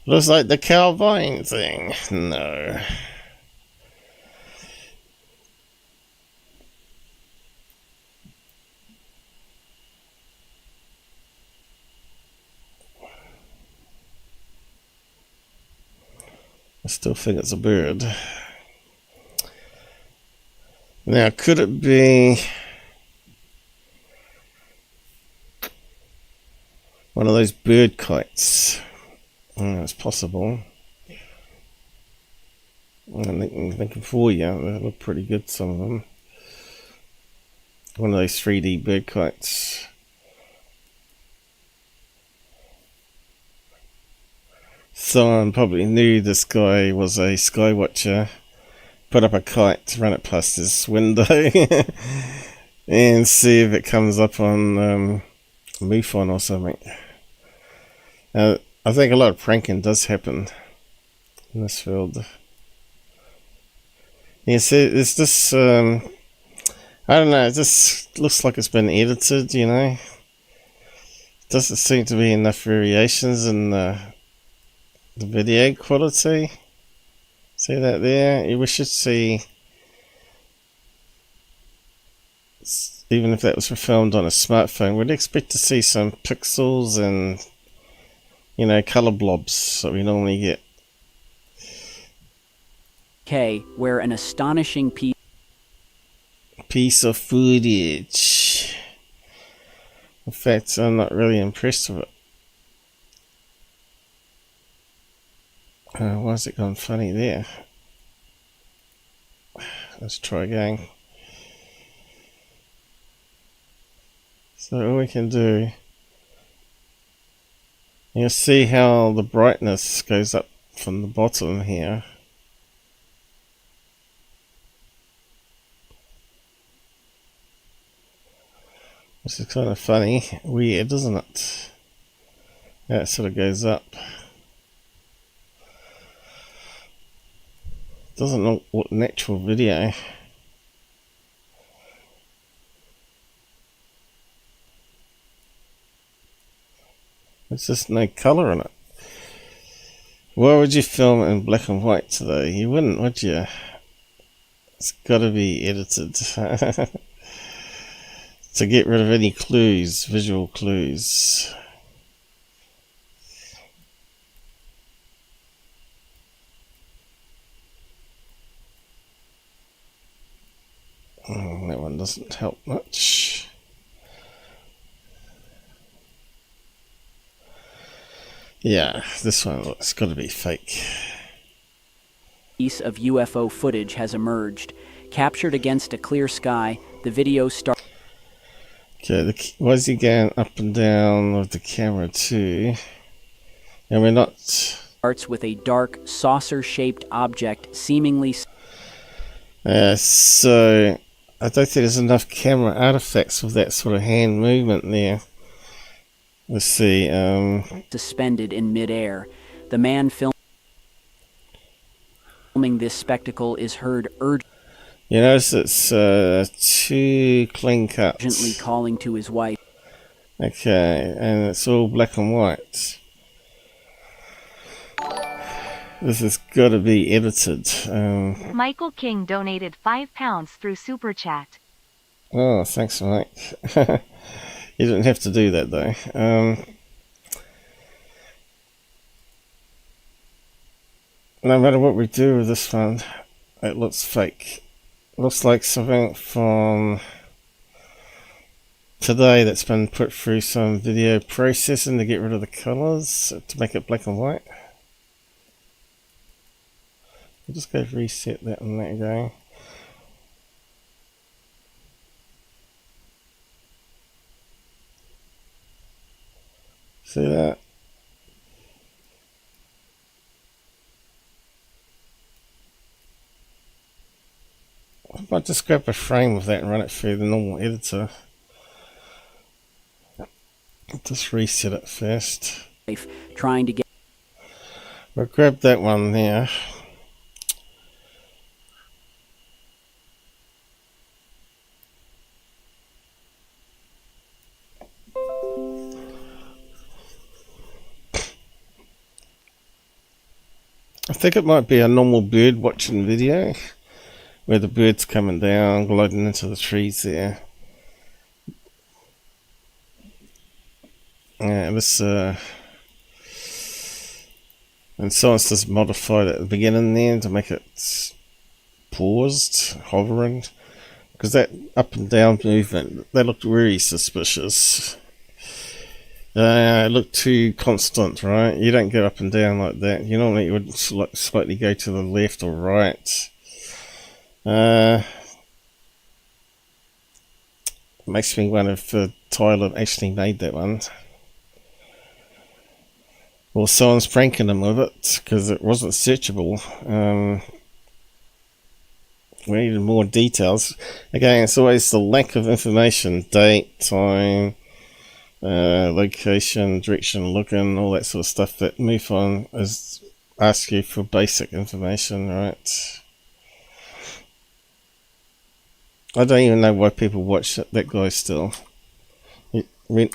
Looks like the Calvine thing. No. I still think it's a bird. Now, could it be one of those bird kites? It's possible. I'm thinking for you, they look pretty good, some of them. One of those 3D bird kites. Someone probably knew this guy was a sky watcher, put up a kite, run it past his window, and see if it comes up on MUFON or something. I think a lot of pranking does happen in this field. Yeah, see, it's this, I don't know, it just looks like it's been edited, you know. Doesn't seem to be enough variations in the video quality. See that there? We should see, even if that was filmed on a smartphone, we'd expect to see some pixels and, you know, color blobs that we normally get. where an astonishing piece of footage. In fact, I'm not really impressed with it. Why has it gone funny there? Let's try again. So all we can do, you'll see how the brightness goes up from the bottom here. This is kind of funny, weird, isn't it? Yeah, it sort of goes up. Doesn't look natural video. There's just no colour in it. Why would you film it in black and white today? You wouldn't, would you? It's got to be edited to get rid of any clues, visual clues. That one doesn't help much. Yeah, this one looks got to be fake. piece of UFO footage has emerged. Captured against a clear sky, the video starts. Okay, why is he going up and down with the camera too? And we're not. Starts with a dark, saucer-shaped object, seemingly. So I don't think there's enough camera artifacts with that sort of hand movement there. Let's see. Suspended in midair. The man filming this spectacle is heard urgently. You notice it's two clean cuts. Urgently calling to his wife. Okay, and it's all black and white. This has got to be edited. Michael King donated £5 through Super Chat. Oh, thanks, Mike. You didn't have to do that, though. No matter what we do with this one, it looks fake. It looks like something from today that's been put through some video processing to get rid of the colours, to make it black and white. I'll just go reset that and let it go. See that? I might just grab a frame of that and run it through the normal editor. Just reset it first. Trying to get. We'll grab that one there. I think it might be a normal bird watching video where the bird's coming down, gliding into the trees there. Yeah, this and someone's just modified it at the beginning there to make it paused, hovering, because that up and down movement, they looked really suspicious. It looked too constant, right? You don't go up and down like that. You normally would slightly go to the left or right. Makes me wonder if Tyler actually made that one. Or someone's pranking him with it, because it wasn't searchable. We needed more details. Again, it's always the lack of information. Date, time, location, direction, looking, all that sort of stuff that MUFON is ask you for basic information, right? I don't even know why people watch that guy still. I mean,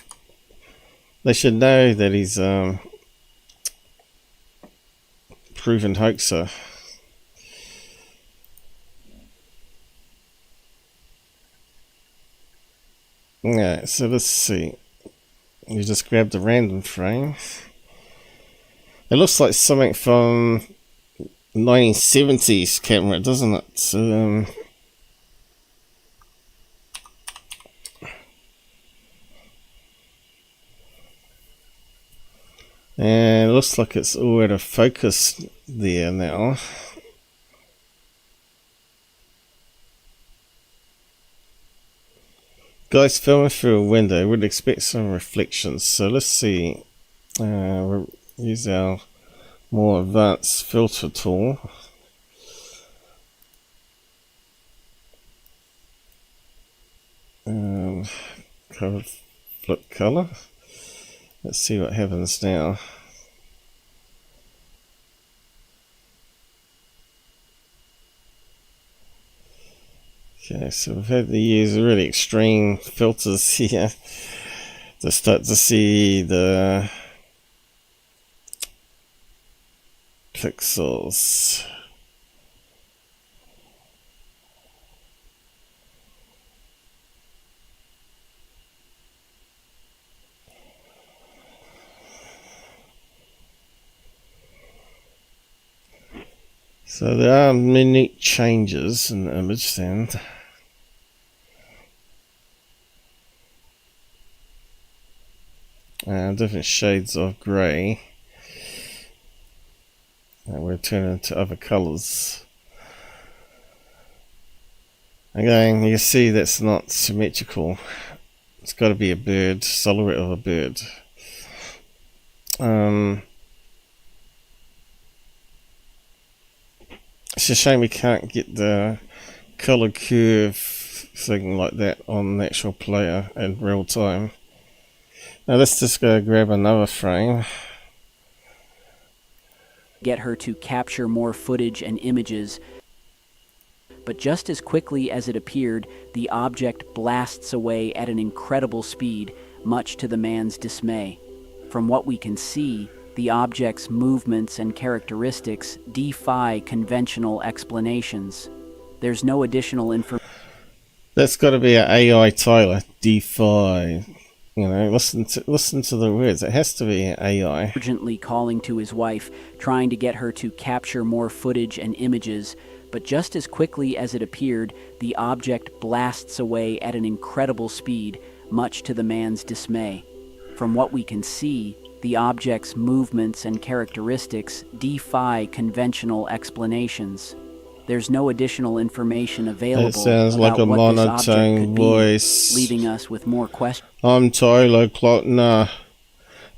they should know that he's proven hoaxer. Yeah, so let's see. You just grabbed a random frame. It looks like something from 1970s camera, doesn't it? So, and it looks like it's all out of focus there now. Guys filming through a window would expect some reflections, so let's see. We'll use our more advanced filter tool. Flip color. Let's see what happens now. Okay, so we've had to use really extreme filters here to start to see the pixels. So there are minute changes in the image then. Different shades of grey. And we're turning to other colours. Again, you see that's not symmetrical. It's got to be a bird, silhouette of a bird. It's a shame we can't get the colour curve thing like that on the actual player in real time. Now let's just go grab another frame. Get her to capture more footage and images, but just as quickly as it appeared, the object blasts away at an incredible speed, much to the man's dismay. From what we can see, the object's movements and characteristics defy conventional explanations. There's no additional information. That's got to be an AI Tyler. Defy. You know, listen to the words. It has to be an AI. Urgently calling to his wife, trying to get her to capture more footage and images, but just as quickly as it appeared, the object blasts away at an incredible speed, much to the man's dismay. From what we can see, the object's movements and characteristics defy conventional explanations. There's no additional information available. It sounds like a monotone voice, leaving us with more questions. I'm Tyler Clockner.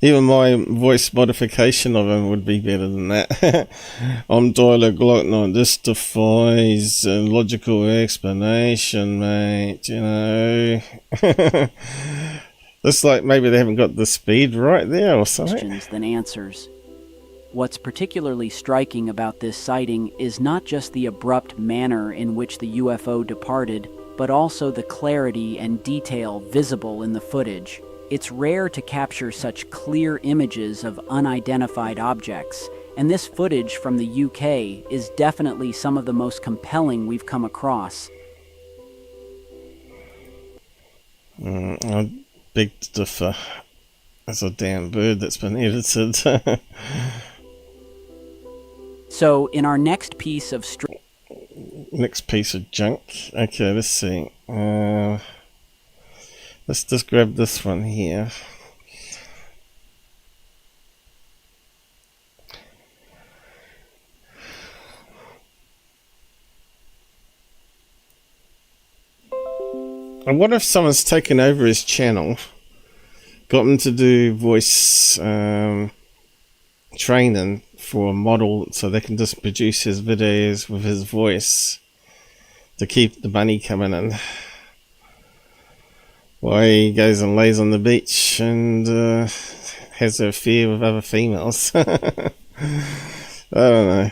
Even my voice modification of him would be better than that. I'm Tyler Glockner. This defies a logical explanation, mate. You know. It's like maybe they haven't got the speed right there or something. Questions than answers. What's particularly striking about this sighting is not just the abrupt manner in which the UFO departed, but also the clarity and detail visible in the footage. It's rare to capture such clear images of unidentified objects, and this footage from the UK is definitely some of the most compelling we've come across. I beg to differ. That's a damn bird that's been edited. So, in our next piece of junk. Okay, let's see. Let's just grab this one here. I wonder if someone's taken over his channel, got him to do voice training for a model so they can just produce his videos with his voice to keep the money coming in while he goes and lays on the beach and has an affair with other females. I don't know.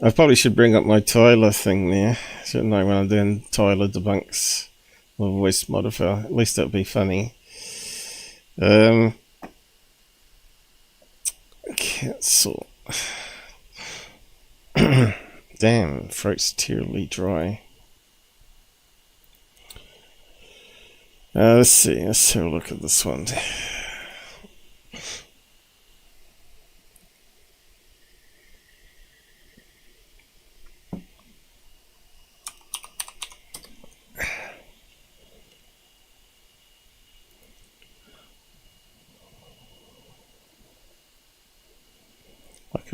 I probably should bring up my Tyler thing there, shouldn't I, when I'm doing Tyler debunks or voice modifier. At least that'll be funny. Cancel. Damn, throat's terribly dry. Let's see, let's have a look at this one.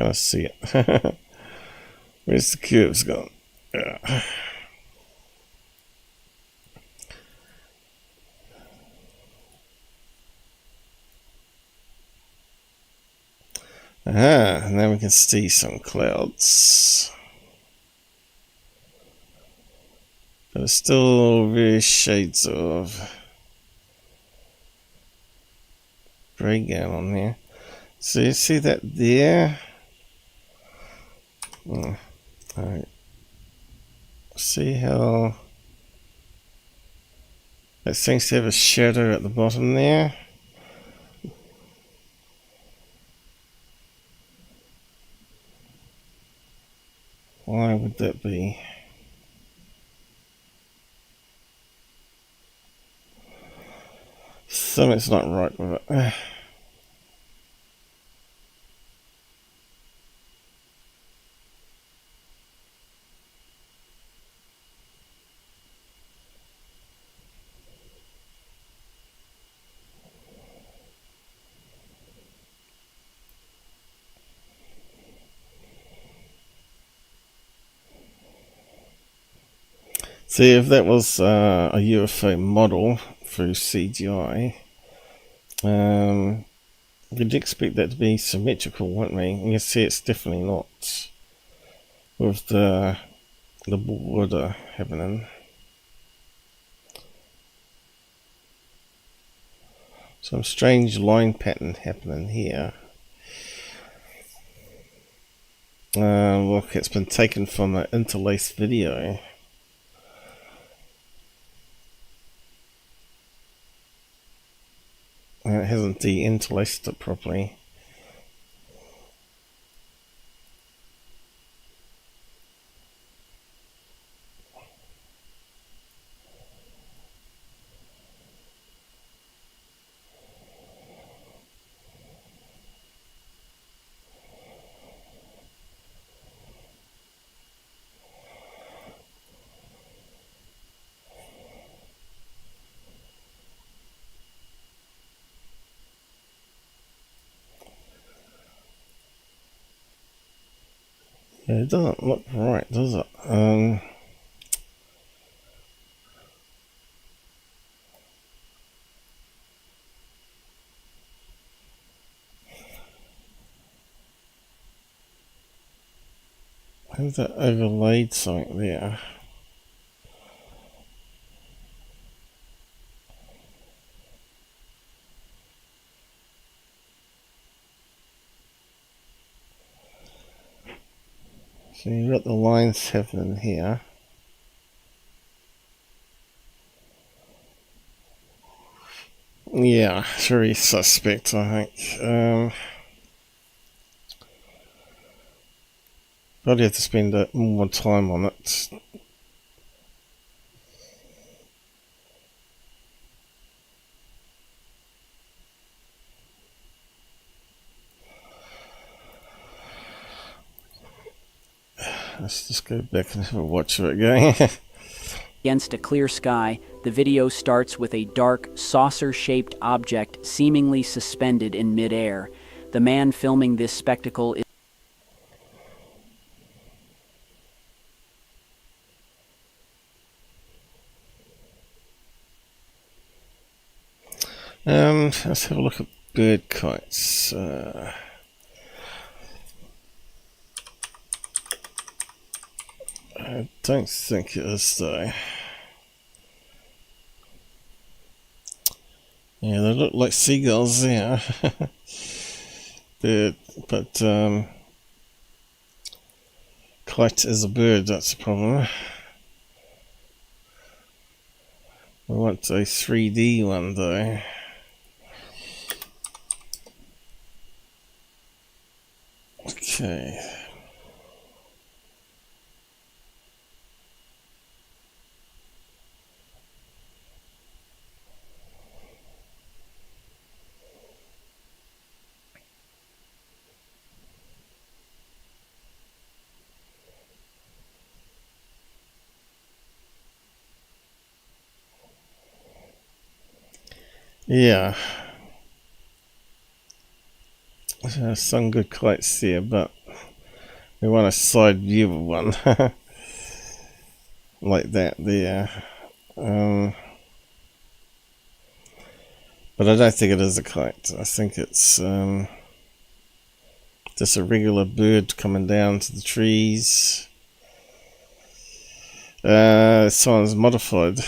kind of see it. Where's the curves gone? Yeah. Aha, now we can see some clouds. But it's still various shades of grey going on there. So you see that there? Alright. See how it seems to have a shadow at the bottom there? Why would that be? Something's not right with it. See, if that was a UFO model through CGI, we'd expect that to be symmetrical, wouldn't we? You can see it's definitely not, with the border happening. Some strange line pattern happening here. Look, it's been taken from an interlaced video. It hasn't de-interlaced it properly. Yeah, it doesn't look right, does it? How's that overlaid something there? So you've got the lines happening here. Yeah, very suspect, I think. Probably have to spend more time on it. Let's just go back and have a watch of it again. Against a clear sky, the video starts with a dark, saucer-shaped object seemingly suspended in midair. The man filming this spectacle is let's have a look at bird kites. I don't think it is though. Yeah, they look like seagulls there. but kite is a bird, that's the problem. We want a 3D one though. Okay. Yeah. There's some good kites there, but We want a side view of one. Like that there. But I don't think it is a kite. I think it's just a regular bird coming down to the trees. Someone's modified.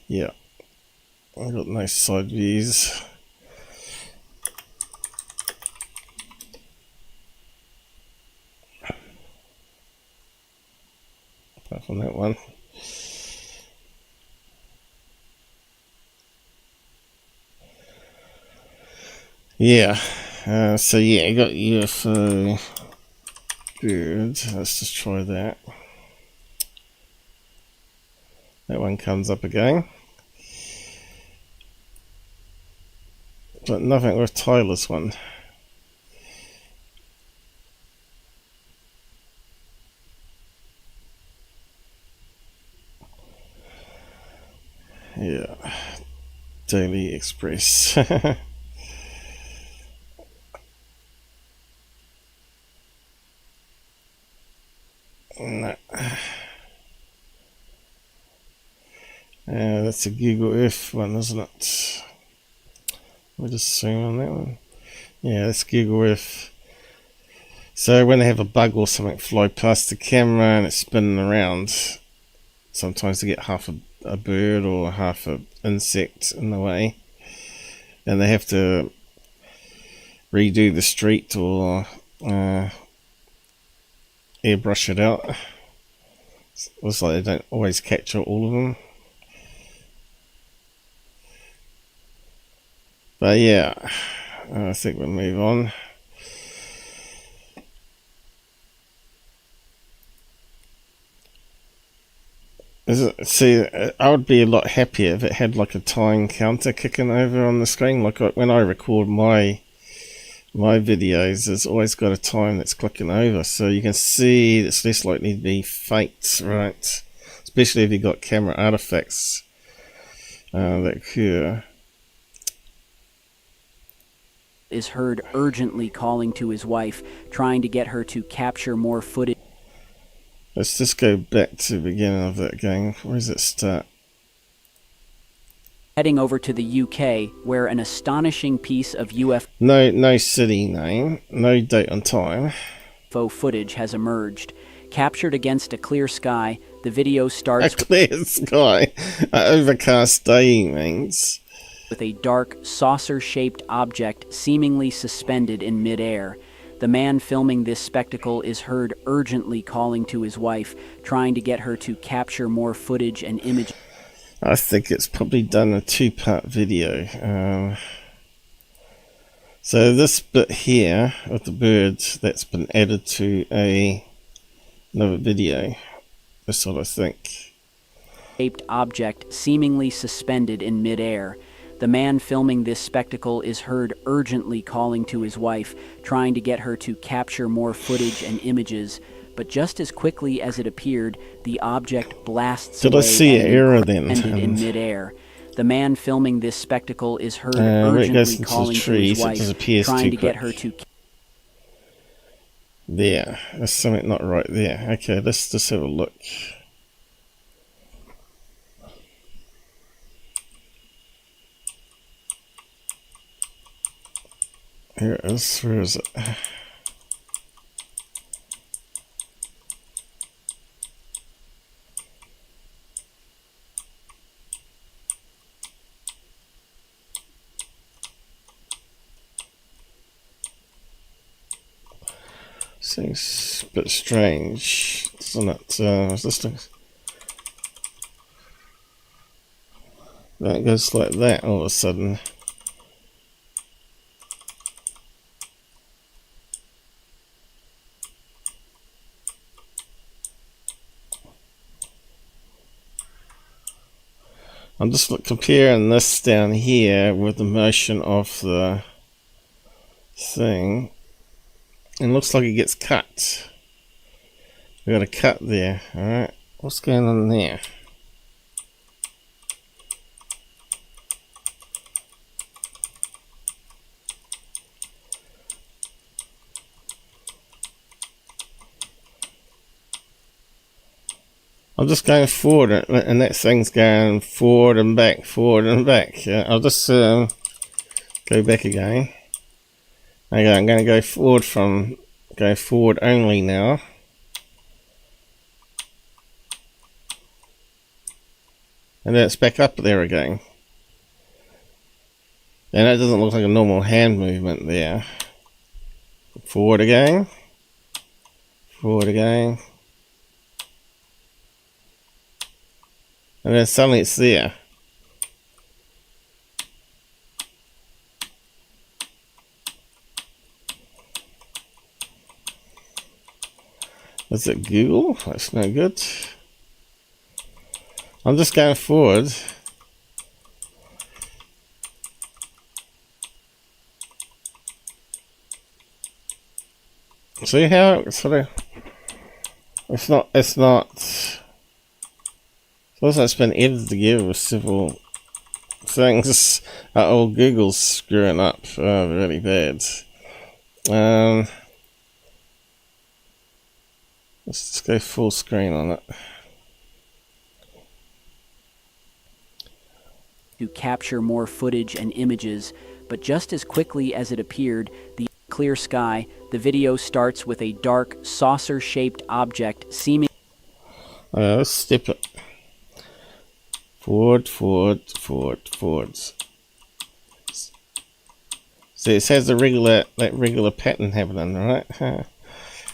Yeah, I've got nice side views. Apart from that one. Yeah, so yeah, I got UFO bird. Let's just try that. That one comes up again. But nothing with Tyler's one. Yeah, Daily Express. No. That's a Google Earth one, isn't it? We'll just zoom on that one. Yeah, that's Google Earth. So when they have a bug or something fly past the camera and it's spinning around, sometimes they get half a bird or half an insect in the way, and they have to redo the street or airbrush it out. Looks like they don't always capture all of them. But yeah, I think we'll move on. See, I would be a lot happier if it had like a time counter kicking over on the screen. Like when I record my videos, there's always got a time that's clicking over, so you can see it's less likely to be faked, right? Especially if you've got camera artifacts that occur. Is heard urgently calling to his wife, trying to get her to capture more footage. Let's just go back to the beginning of that game. Where does it start? Heading over to the UK, where an astonishing piece of UFO No city name, no date and time. footage has emerged. Captured against a clear sky, the video starts a clear sky. Overcast day means. With a dark, saucer-shaped object seemingly suspended in midair. The man filming this spectacle is heard urgently calling to his wife, trying to get her to capture more footage and images. I think it's probably done a two-part video. So this bit here of the birds, that's been added to another video. That's what I think. Shaped object seemingly suspended in midair. The man filming this spectacle is heard urgently calling to his wife, trying to get her to capture more footage and images, but just as quickly as it appeared, the object blasts away. Did I see an error then? In midair. The man filming this spectacle is heard urgently calling to his wife, trying to get her to... There, there's something not right there. Okay, let's just have a look. Here it is. Where is it? Seems a bit strange, isn't it? That goes like that all of a sudden. I'm just comparing this down here with the motion of the thing. And it looks like it gets cut. We got a cut there. Alright. What's going on there? I'm just going forward, and that thing's going forward and back, forward and back. I'll just go back again. Okay, I'm going to go forward only now. And then it's back up there again. And that doesn't look like a normal hand movement there. Forward again. Forward again. And then suddenly it's there. Is it Google? That's no good. I'm just going forward. See how it sort of... It's not... It's been edited together with several things. Old Google's screwing up really bad. Let's just go full screen on it. To capture more footage and images, but just as quickly as it appeared, the clear sky, the video starts with a dark, saucer-shaped object seeming... Let's step it. Forward, forward, forward, forwards. See, it has that regular pattern happening, right?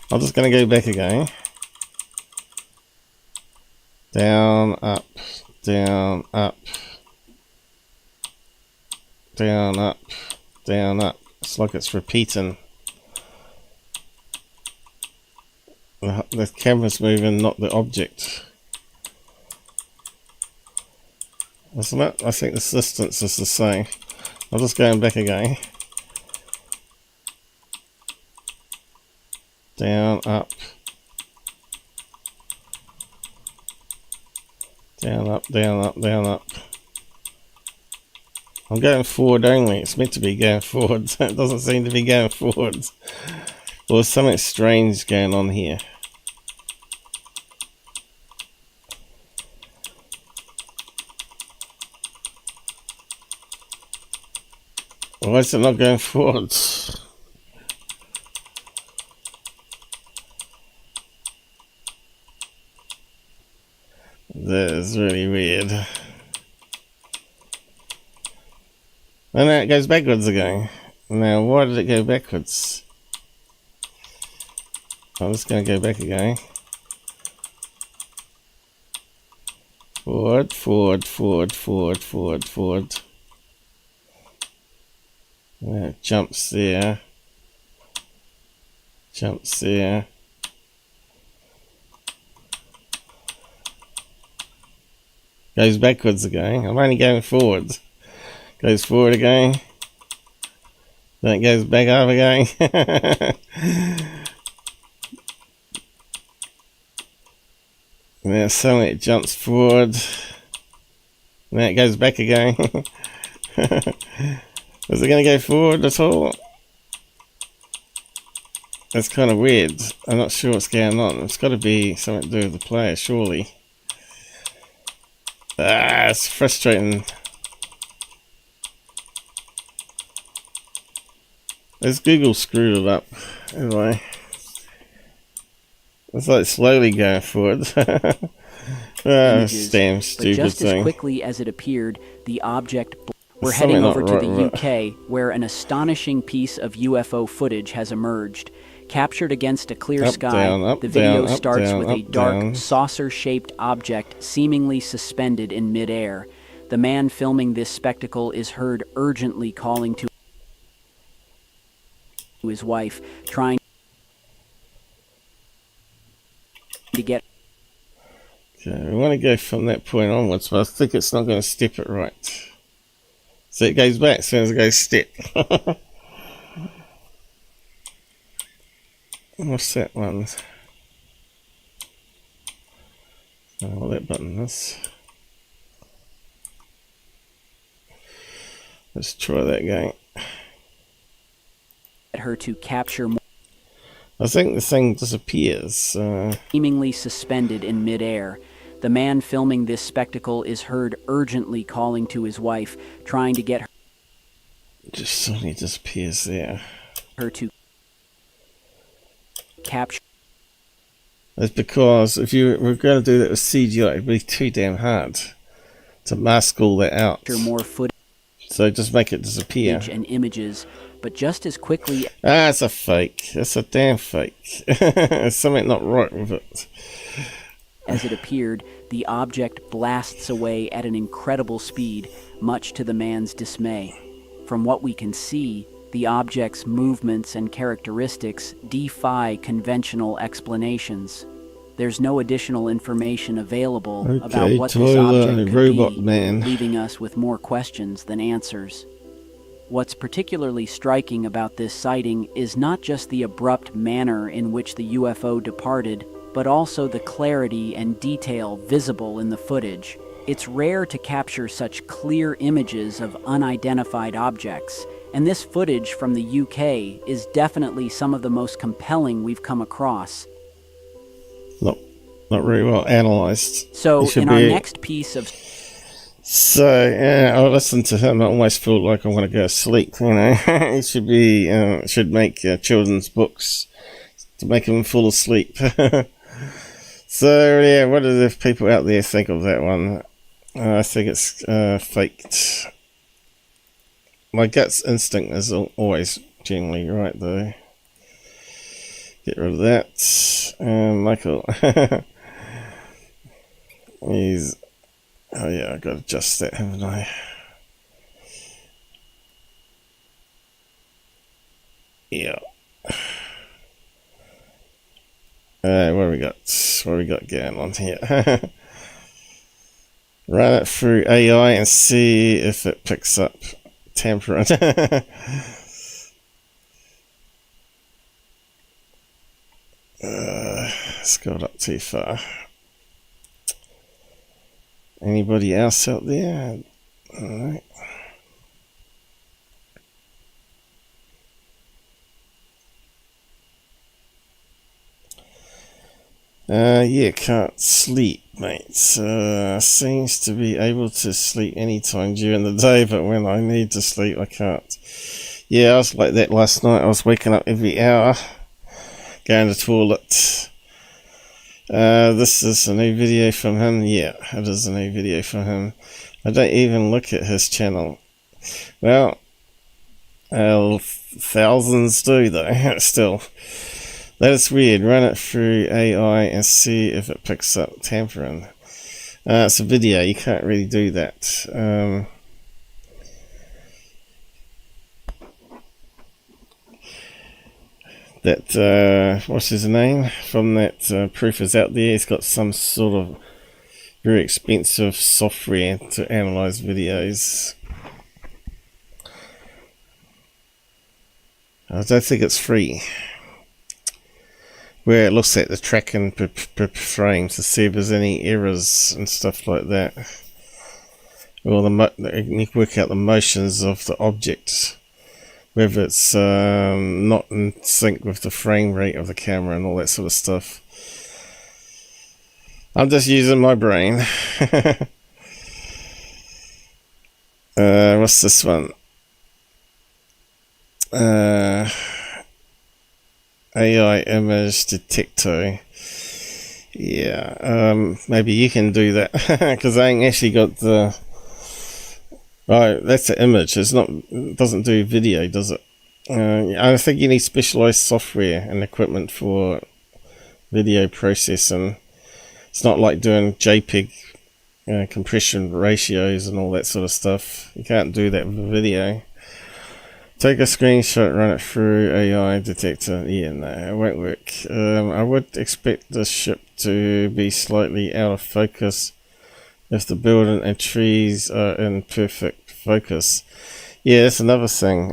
I'm just going to go back again. Down, up, down, up. Down, up, down, up. It's like it's repeating. The camera's moving, not the object. Isn't it? I think the distance is the same. I'm just going back again. Down, up. Down, up, down, up, down, up. I'm going forward only. It's meant to be going forward. It doesn't seem to be going forward. Well, there's something strange going on here. Why is it not going forward? That is really weird. And now it goes backwards again. Now, why did it go backwards? I'm just going to go back again. Forward, forward, forward, forward, forward, forward. Yeah, it jumps there. Jumps there. Goes backwards again. I'm only going forward. Goes forward again. Then it goes back up again. And then suddenly it jumps forward. And then it goes back again. Is it going to go forward at all? That's kind of weird. I'm not sure what's going on. It's got to be something to do with the player, surely. It's frustrating. As Google screwed it up. Anyway. It's like slowly going forward. Images, damn stupid but just thing. as quickly as it appeared, the object... We're heading over to the UK, where an astonishing piece of UFO footage has emerged. Captured against a clear sky, the video starts with a dark, saucer-shaped object seemingly suspended in midair. The man filming this spectacle is heard urgently calling to his wife, trying to get... Okay, we want to go from that point onwards, but I think it's not going to step it right. So it goes back as soon as it goes step. What's that one? Oh, that button is. Let's try that again. Get her to capture more. I think the thing disappears. Seemingly suspended in midair. The man filming this spectacle is heard urgently calling to his wife, trying to get Just suddenly disappears there. her to capture. That's because if you were going to do that with CGI, it'd be too damn hard to mask all that out. More footage So just make it disappear. and images, but just as quickly It's a fake. It's a damn fake. There's something not right with it. as it appeared, the object blasts away at an incredible speed, much to the man's dismay. From what we can see, the object's movements and characteristics defy conventional explanations. There's no additional information available about what this object could robot be, man. leaving us with more questions than answers. What's particularly striking about this sighting is not just the abrupt manner in which the UFO departed, but also the clarity and detail visible in the footage. It's rare to capture such clear images of unidentified objects, and this footage from the UK is definitely some of the most compelling we've come across. Not very well analysed. So, in our next piece of... So, yeah, I listened to him. I almost feel like I want to go to sleep, you know. He should make children's books to make them fall asleep. So, yeah, what do the people out there think of that one? I think it's faked. My gut instinct is always generally right, though. Get rid of that. Michael. He's... Oh yeah, I've got to adjust that, haven't I? Yeah. What we got? What we got going on here? Run it through AI and see if it picks up tampering. Scrolled up too far. Anybody else out there? Alright. Yeah, can't sleep, mate. Seems to be able to sleep anytime during the day, but when I need to sleep, I can't. Yeah, I was like that last night. I was waking up every hour, going to the toilet. This is a new video from him. Yeah, it is a new video from him. I don't even look at his channel. Well, thousands do though, still. That is weird. Run it through AI and see if it picks up tampering. It's a video, you can't really do that. What's his name from that proof is out there. He's got some sort of very expensive software to analyze videos. I don't think it's free, where it looks at the tracking per frame to see if there's any errors and stuff like that, or you can work out the motions of the object, whether it's not in sync with the frame rate of the camera and all that sort of stuff. I'm just using my brain. What's this one? AI image detector. Yeah, maybe you can do that, because I ain't actually got the... Right, that's an image. It doesn't do video, does it? I think you need specialized software and equipment for video processing. It's not like doing JPEG compression ratios and all that sort of stuff. You can't do that with a video. Take a screenshot, run it through AI detector. Yeah, no, it won't work. I would expect this ship to be slightly out of focus if the building and trees are in perfect focus. Yeah, that's another thing.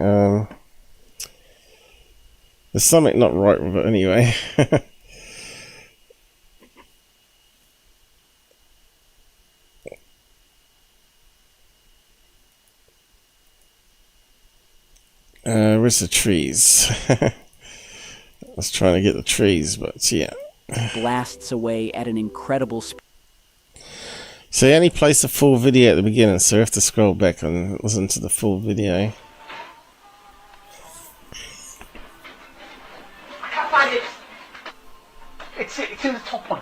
There's something not right with it anyway. Where's the trees? I was trying to get the trees, but yeah. Blasts away at an incredible speed. So you only place the full video at the beginning, so you have to scroll back and listen to the full video. I can't find it. It's in the top one.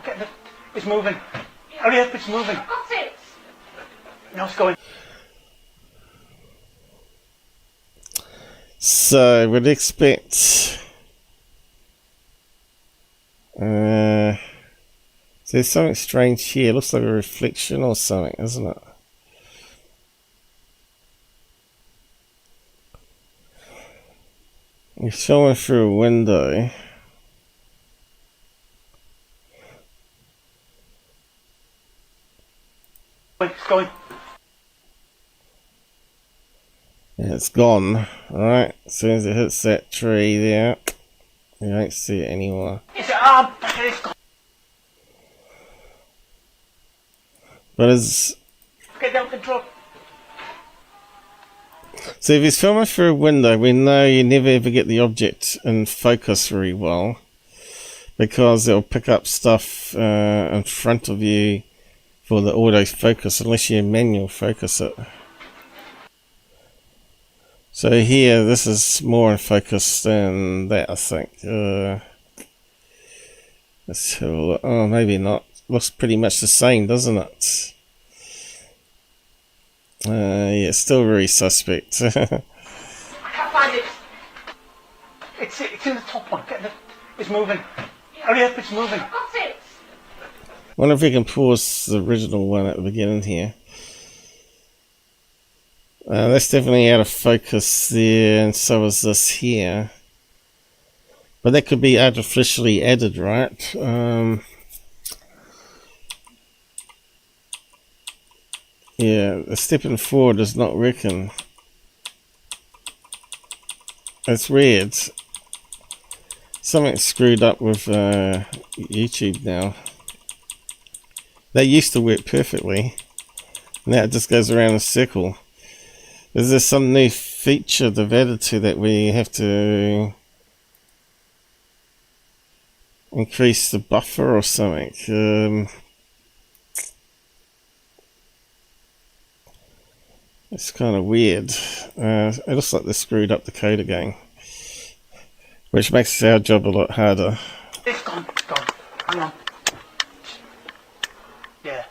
It's moving. Hurry up, it's moving. I've got it. Now it's going. So we'd expect there's something strange here. Looks like a reflection or something, isn't it? You're filming through a window. It's going. Yeah, it's gone. Alright, as soon as it hits that tree there, you don't see it anymore. It's gone. But it's... Get down control. So if he's filming through a window, we know you never ever get the object in focus very well, because it'll pick up stuff in front of you for the autofocus unless you manual focus it. So here, this is more in focus than that, I think. Let's have a look. Oh, maybe not. Looks pretty much the same, doesn't it? Yeah, still very suspect. I can't find it. It's in the top one. It's moving. Hurry up, it's moving. I've got it. Wonder if we can pause the original one at the beginning here. That's definitely out of focus there, and so is this here. But that could be artificially added, right? Yeah, the stepping forward does not reckon. It's weird. Something's screwed up with YouTube now. That used to work perfectly. Now it just goes around in a circle. Is there some new feature they've added to that we have to increase the buffer or something? It's kind of weird. It looks like they screwed up the code again, which makes our job a lot harder. It's gone. It's gone. Hang on. Yeah.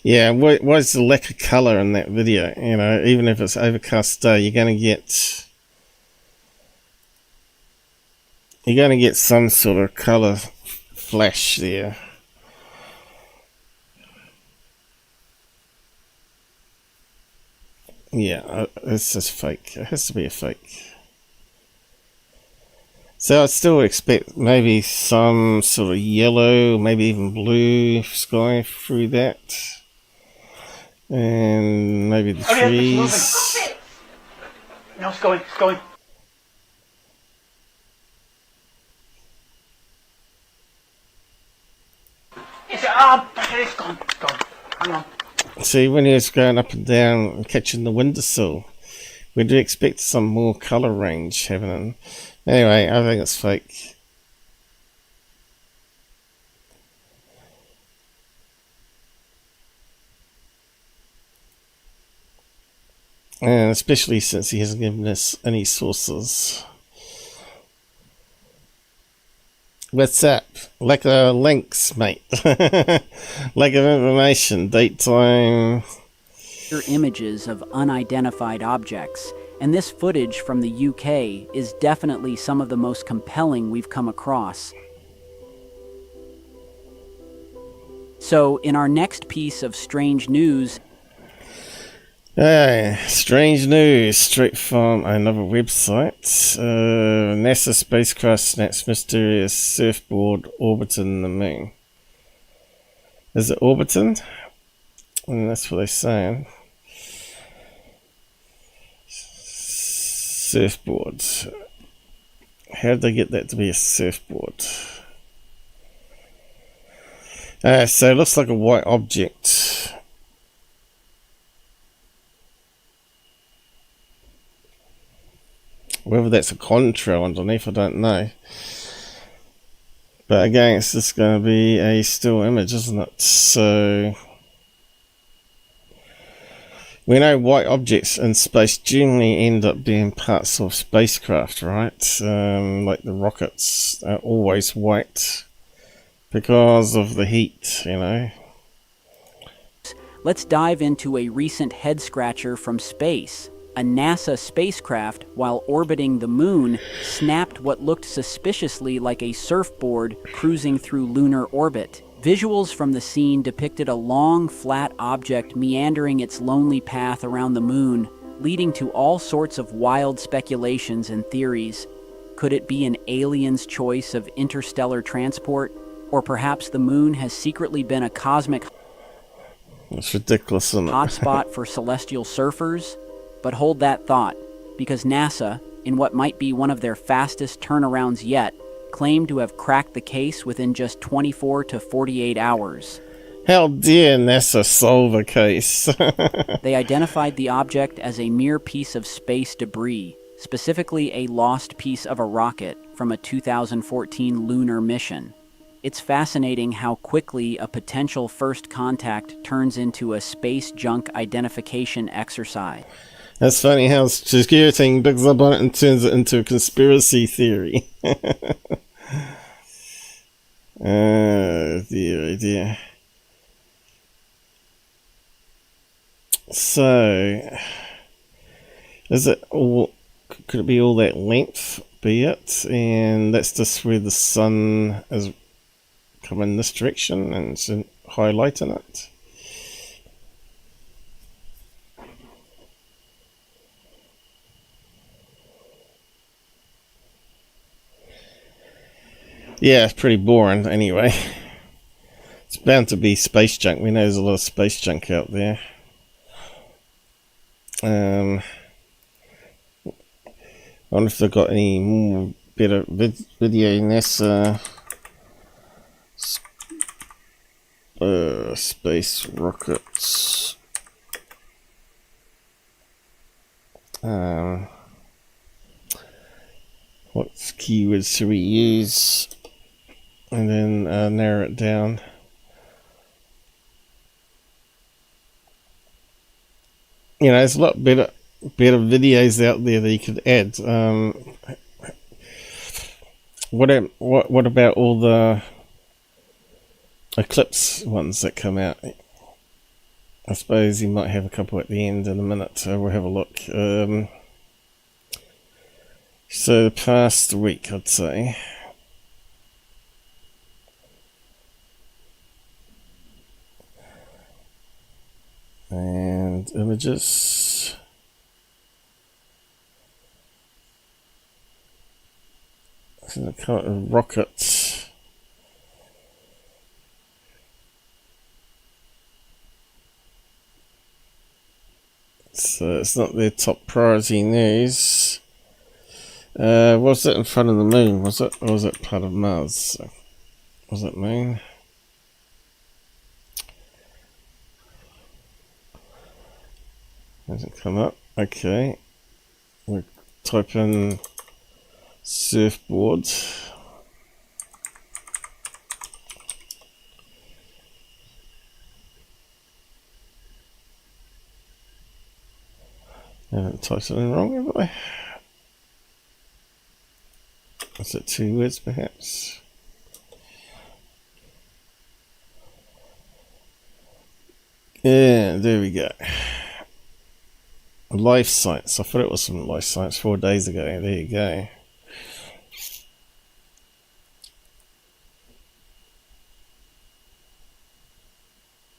Yeah, what's the lack of colour in that video? You know, even if it's overcast day, you're going to get some sort of colour flash there. Yeah, it's just fake. It has to be a fake. So I'd still expect maybe some sort of yellow, maybe even blue sky through that. And maybe the trees. No, it's going. It's going. It's gone. It's gone. Hang on. See, when he was going up and down and catching the windowsill, we do expect some more colour range happening. Anyway, I think it's fake. And especially since he hasn't given us any sources. What's up? Lack of links, mate. Lack of information, date, time. Images of unidentified objects, and this footage from the UK is definitely some of the most compelling we've come across. So, in our next piece of strange news, strange news straight from another website. NASA spacecraft snaps mysterious surfboard orbiting the moon. Is it orbiting? And that's what they're saying. Surfboard. How did they get that to be a surfboard? So it looks like a white object. Whether that's a contrail underneath, I don't know. But again, it's just going to be a still image, isn't it? So we know white objects in space generally end up being parts of spacecraft, right? Like the rockets are always white because of the heat, you know. Let's dive into a recent head-scratcher from space. A NASA spacecraft, while orbiting the moon, snapped what looked suspiciously like a surfboard cruising through lunar orbit. Visuals from the scene depicted a long, flat object meandering its lonely path around the moon, leading to all sorts of wild speculations and theories. Could it be an alien's choice of interstellar transport? Or perhaps the moon has secretly been a cosmic It's ridiculous, isn't it? hotspot for celestial surfers? But hold that thought, because NASA, in what might be one of their fastest turnarounds yet, claimed to have cracked the case within just 24 to 48 hours. How dare NASA solve a case? They identified the object as a mere piece of space debris, specifically a lost piece of a rocket from a 2014 lunar mission. It's fascinating how quickly a potential first contact turns into a space junk identification exercise. That's funny how Secureteam picks up on it and turns it into a conspiracy theory. Oh dear. So, is it all? Could it be all that length? Be it, and that's just where the sun is coming this direction, and it's highlighting it. Yeah, it's pretty boring anyway. It's bound to be space junk. We know there's a lot of space junk out there. I wonder if they've got any more better video NASA space rockets. What keywords should we use? And then narrow it down. You know, there's a lot better videos out there that you could add. What about all the Eclipse ones that come out? I suppose you might have a couple at the end in a minute, so we'll have a look. So the past week, I'd say. And images. So the kind of rockets. So it's not their top priority news. Was it in front of the moon? Was it? Or was it part of Mars? So, was it moon? Hasn't come up. Okay. We'll type in surfboard. I haven't typed it in wrong, have I? Is it 2 words perhaps? Yeah, there we go. Life science. I thought it was from life science 4 days ago. There you go.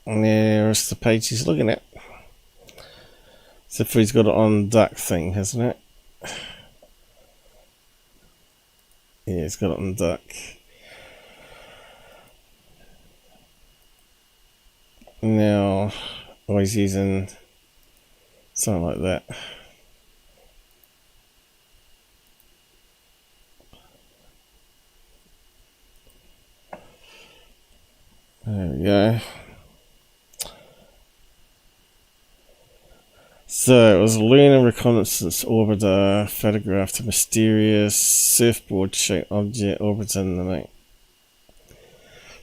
And there's the page he's looking at. Except for he's got it on duck thing, hasn't it? Yeah, he's got it on duck. Now, always using something like that. There we go. So it was a lunar reconnaissance orbiter photographed a mysterious surfboard-shaped object orbiting the moon.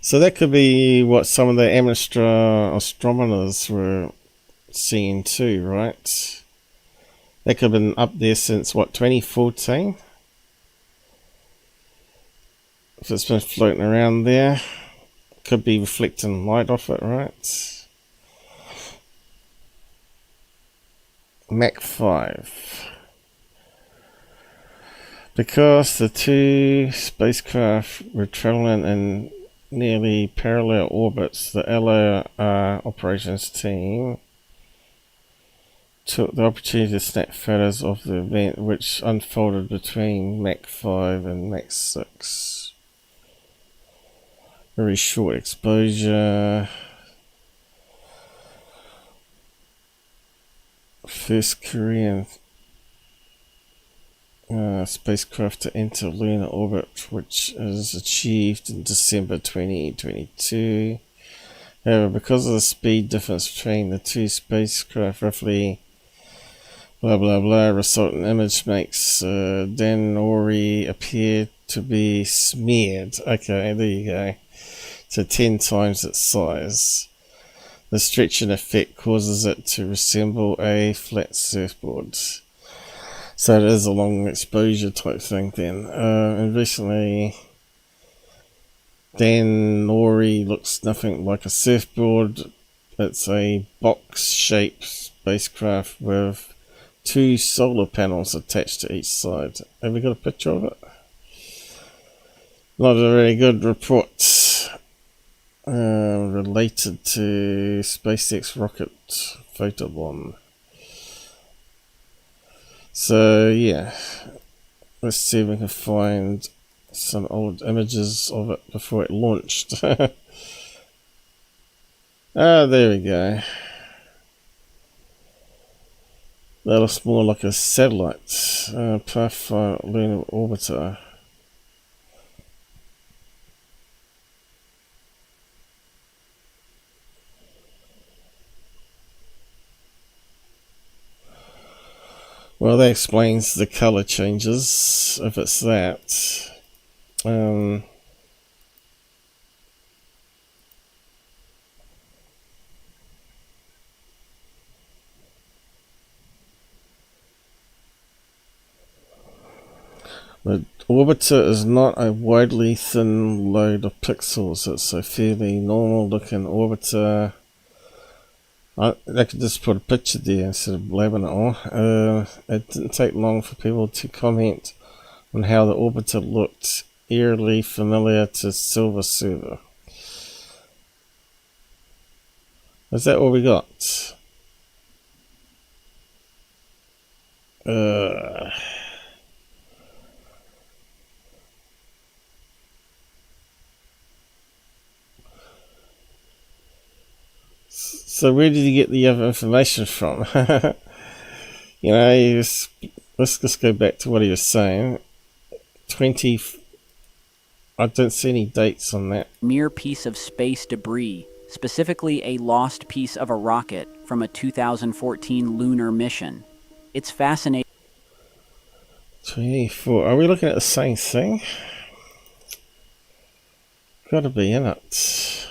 So that could be what some of the amateur astronomers were seeing too, right? That could have been up there since, what, 2014? If it's been floating around there, could be reflecting light off it, right? Mach 5. Because the two spacecraft were traveling in nearly parallel orbits, the LOR operations team took the opportunity to snap photos of the event which unfolded between Mach 5 and Mach 6. Very short exposure. First Korean spacecraft to enter lunar orbit, which is achieved in December 2022. However, because of the speed difference between the two spacecraft, roughly blah blah blah, resultant image makes Dan Ori appear to be smeared. Okay, there you go. To 10 times its size. The stretching effect causes it to resemble a flat surfboard. So it is a long exposure type thing then. And recently, Dan Ori looks nothing like a surfboard. It's a box-shaped spacecraft with 2 solar panels attached to each side. Have we got a picture of it? Not a very good report related to SpaceX rocket photobomb. So yeah, let's see if we can find some old images of it before it launched. Ah, there we go. That looks more like a satellite, Pathfinder lunar orbiter. Well, that explains the color changes, if it's that. The orbiter is not a widely thin load of pixels. It's a fairly normal looking orbiter. I could just put a picture there instead of blabbing it all. It didn't take long for people to comment on how the orbiter looked eerily familiar to Silver Surfer. Is that all we got? So where did you get the other information from? You know, let's just go back to what he was saying. I don't see any dates on that. Mere piece of space debris, specifically a lost piece of a rocket from a 2014 lunar mission. It's fascinating. 24. Are we looking at the same thing? Gotta be in it.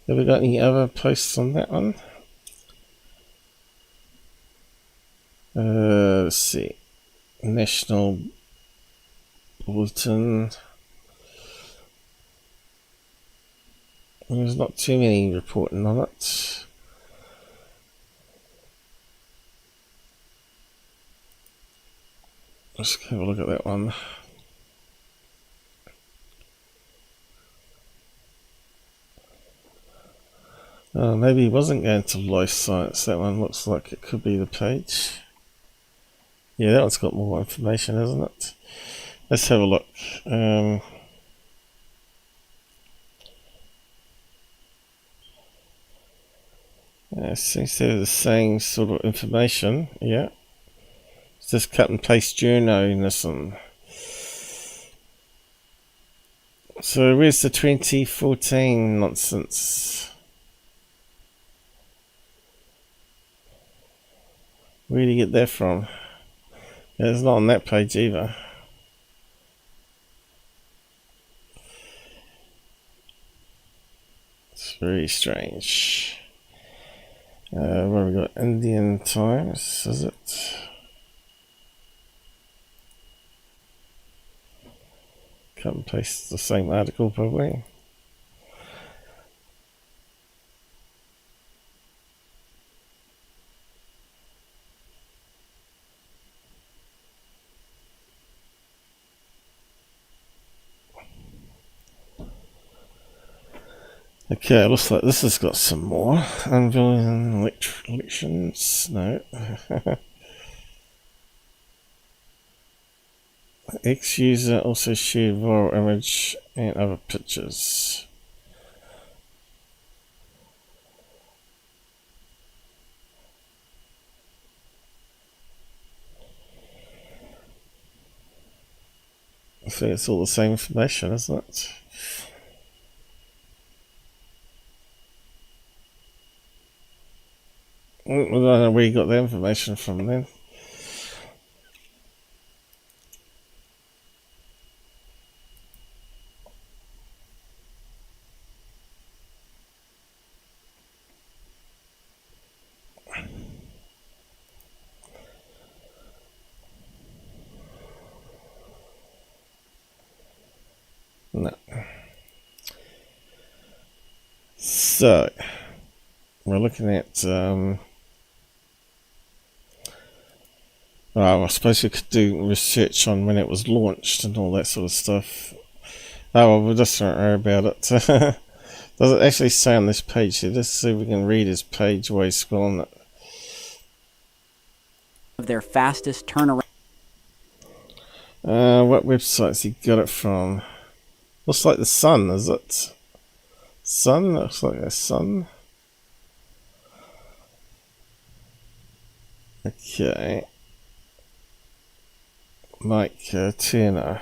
Have we got any other posts on that one? Let's see. National Bulletin. There's not too many reporting on it. Let's have a look at that one. Maybe he wasn't going to life science. That one looks like it could be the page. Yeah, that one's got more information, hasn't it? Let's have a look. It seems to have the same sort of information. Yeah. It's just cut and paste journalism. So where's the 2014 nonsense? Where do you get that from? Yeah, it's not on that page either. Very strange. What have we got? Indian Times, is it? Cut and paste the same article, probably. Okay, looks like this has got some more. Unveiling elections. No. Ex-user also shared viral image and other pictures. I think it's all the same information, isn't it? I don't know where you got the information from then. No. So, we're looking at I suppose we could do research on when it was launched and all that sort of stuff. Oh well, we'll just don't worry about it. Does it actually say on this page here? Let's see if we can read his page while he's scrolling it. Of their fastest turnaround. What websites he got it from? Looks like the Sun, is it? Sun? Looks like the Sun. Okay. Mike Turner.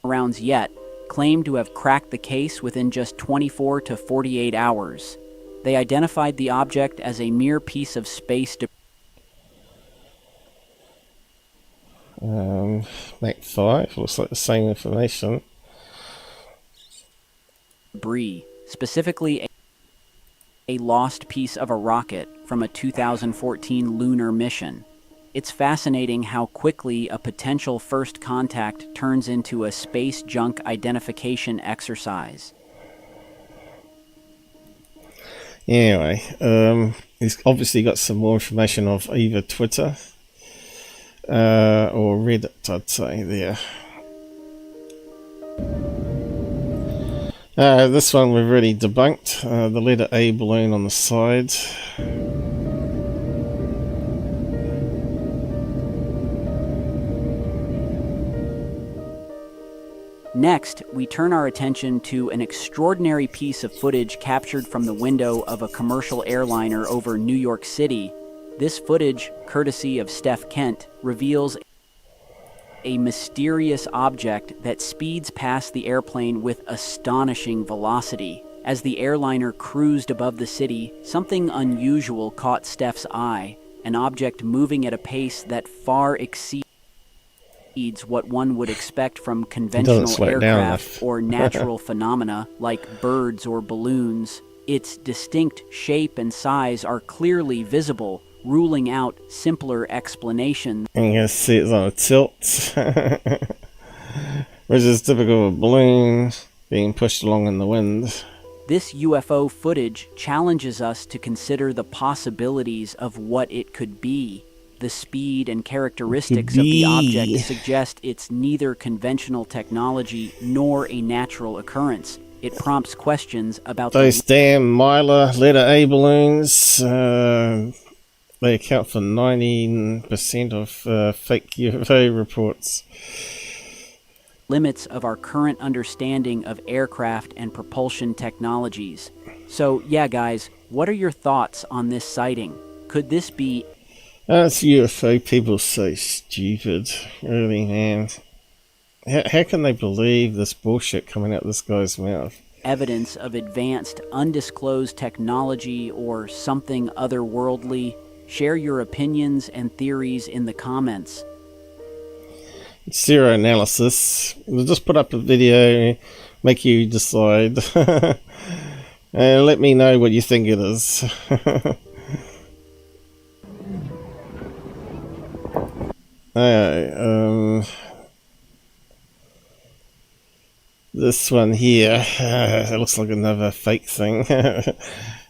Rounds yet claim to have cracked the case within just 24 to 48 hours. They identified the object as a mere piece of space Mach 5, looks like the same information. debris, specifically a lost piece of a rocket from a 2014 lunar mission. It's fascinating how quickly a potential first contact turns into a space junk identification exercise. Anyway, he's obviously got some more information of either Twitter or Reddit, I'd say, there. This one we've already debunked, the letter A balloon on the side. Next, we turn our attention to an extraordinary piece of footage captured from the window of a commercial airliner over New York City. This footage, courtesy of Steph Kent, reveals a mysterious object that speeds past the airplane with astonishing velocity. As the airliner cruised above the city, something unusual caught Steph's eye, an object moving at a pace that far exceeds what one would expect from conventional aircraft or natural phenomena like birds or balloons. Its distinct shape and size are clearly visible, ruling out simpler explanations. And you can see it's on a tilt, which is typical of a balloon being pushed along in the wind. This UFO footage challenges us to consider the possibilities of what it could be. The speed and characteristics of the object suggest it's neither conventional technology nor a natural occurrence. It prompts questions about those damn Mylar letter A balloons. They account for 19% of fake UFO reports. Limits of our current understanding of aircraft and propulsion technologies. So, yeah, guys, what are your thoughts on this sighting? Could this be... It's UFO people so stupid, really, man. How can they believe this bullshit coming out this guy's mouth? Evidence of advanced, undisclosed technology or something otherworldly? Share your opinions and theories in the comments. It's zero analysis. We'll just put up a video, make you decide. Let me know what you think it is. Alright, this one here, it looks like another fake thing.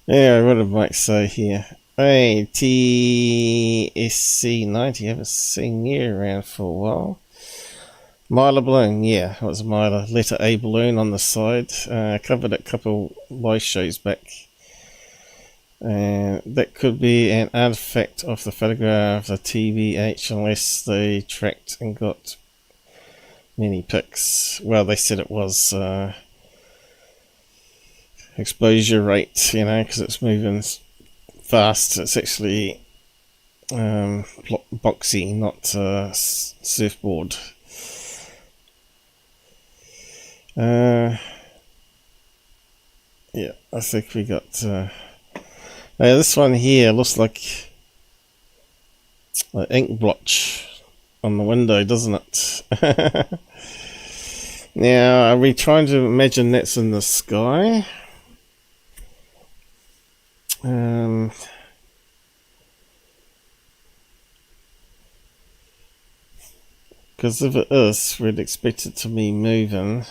Yeah, what did Mike say here? Hey, TSC90, haven't seen you around for a while. Mylar balloon, yeah, it was a Mylar. Letter A balloon on the side. Covered it a couple live shows back. That could be an artifact of the photograph, the TBH, unless they tracked and got many pics. Well, they said it was exposure rate, you know, because it's moving fast. It's actually boxy, not surfboard. Yeah, I think we got this one here looks like an ink blotch on the window, doesn't it? Now, are we trying to imagine that's in the sky? Because if it is, we'd expect it to be moving.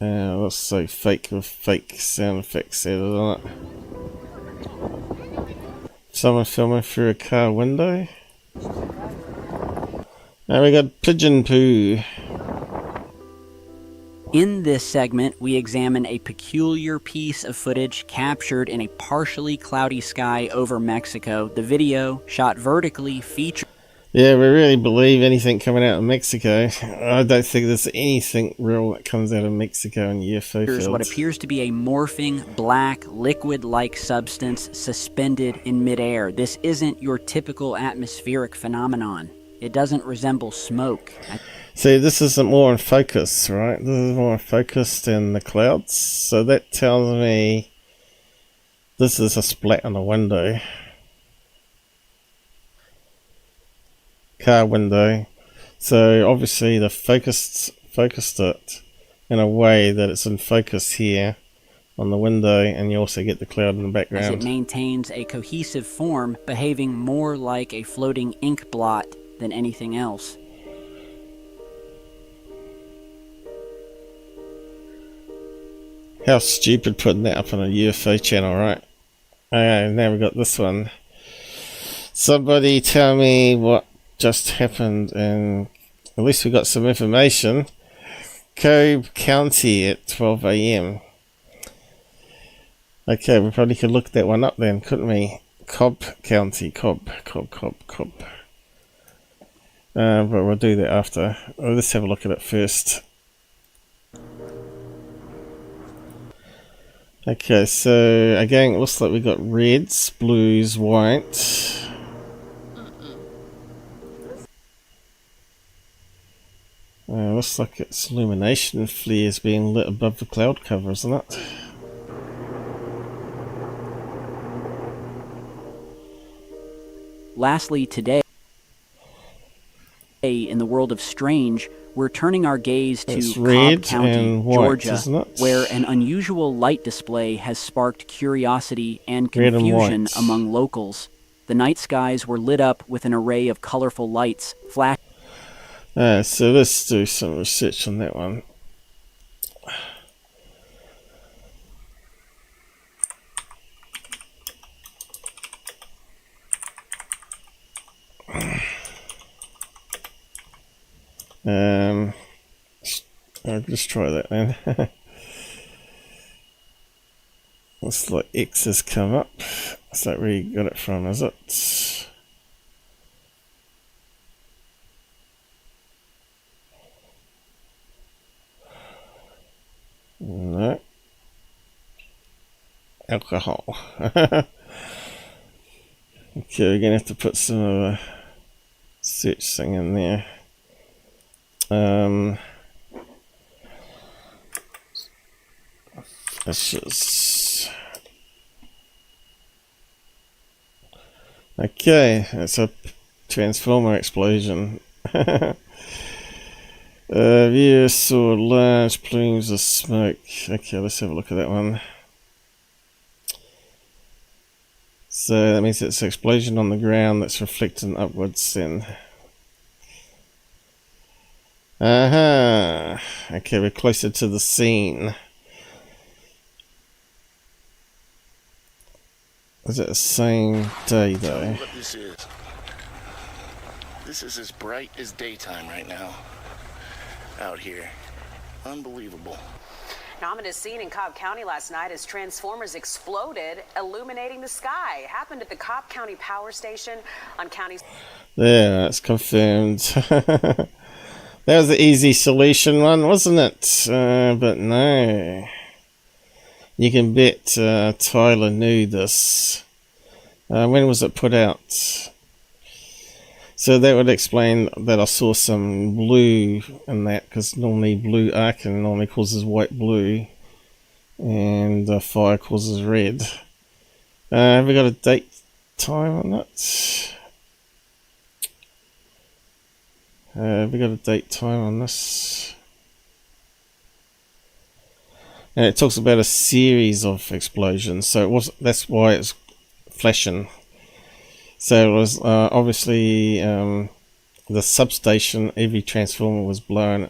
Let's say fake with fake sound effects added on it. Someone filming through a car window. Now we got pigeon poo. In this segment, we examine a peculiar piece of footage captured in a partially cloudy sky over Mexico. The video, shot vertically, features... Yeah, we really believe anything coming out of Mexico. I don't think there's anything real that comes out of Mexico in UFO fields. What appears to be a morphing, black, liquid-like substance suspended in midair. This isn't your typical atmospheric phenomenon. It doesn't resemble smoke. See, this isn't more in focus, right? This is more in focus than the clouds. So that tells me this is a splat on a window. Car window. So obviously they focused it in a way that it's in focus here on the window, and you also get the cloud in the background. As it maintains a cohesive form, behaving more like a floating ink blot than anything else. How stupid putting that up on a UFO channel, right? Okay, now we got this one. Somebody tell me what just happened, and at least we got some information. Cobb County at 12 AM. Okay, we probably could look that one up then, couldn't we? Cobb County, Cobb. But we'll do that after. Let's have a look at it first. Okay, so again, it looks like we got reds, blues, white. Looks like it's illumination flares being lit above the cloud cover, isn't it? Lastly, today, in the world of strange, we're turning our gaze to Cobb County, Georgia, where an unusual light display has sparked curiosity and confusion among locals. The night skies were lit up with an array of colorful lights, flashing. So let's do some research on that one. I'll just try that then. Looks like X has come up. Is that where you got it from, is it? No. Alcohol. Okay, we're gonna have to put some of a search thing in there. Ashes. Okay, it's a transformer explosion. Viewer saw large plumes of smoke. Okay, let's have a look at that one. So that means it's an explosion on the ground that's reflecting upwards then. Aha! Okay, we're closer to the scene. Is it the same day though? What this is. This is as bright as daytime right now. Out here. Unbelievable. An ominous scene in Cobb County last night as transformers exploded, illuminating the sky. It happened at the Cobb County Power Station on County... Yeah, that's confirmed. That was the easy solution one, wasn't it? But no. You can bet Tyler knew this. When was it put out? So that would explain that I saw some blue in that, because normally blue arcing normally causes white blue, and fire causes red. Have we got a date time on that? Have we got a date time on this? And it talks about a series of explosions, so it was, that's why it's flashing. So it was obviously the substation, every transformer was blown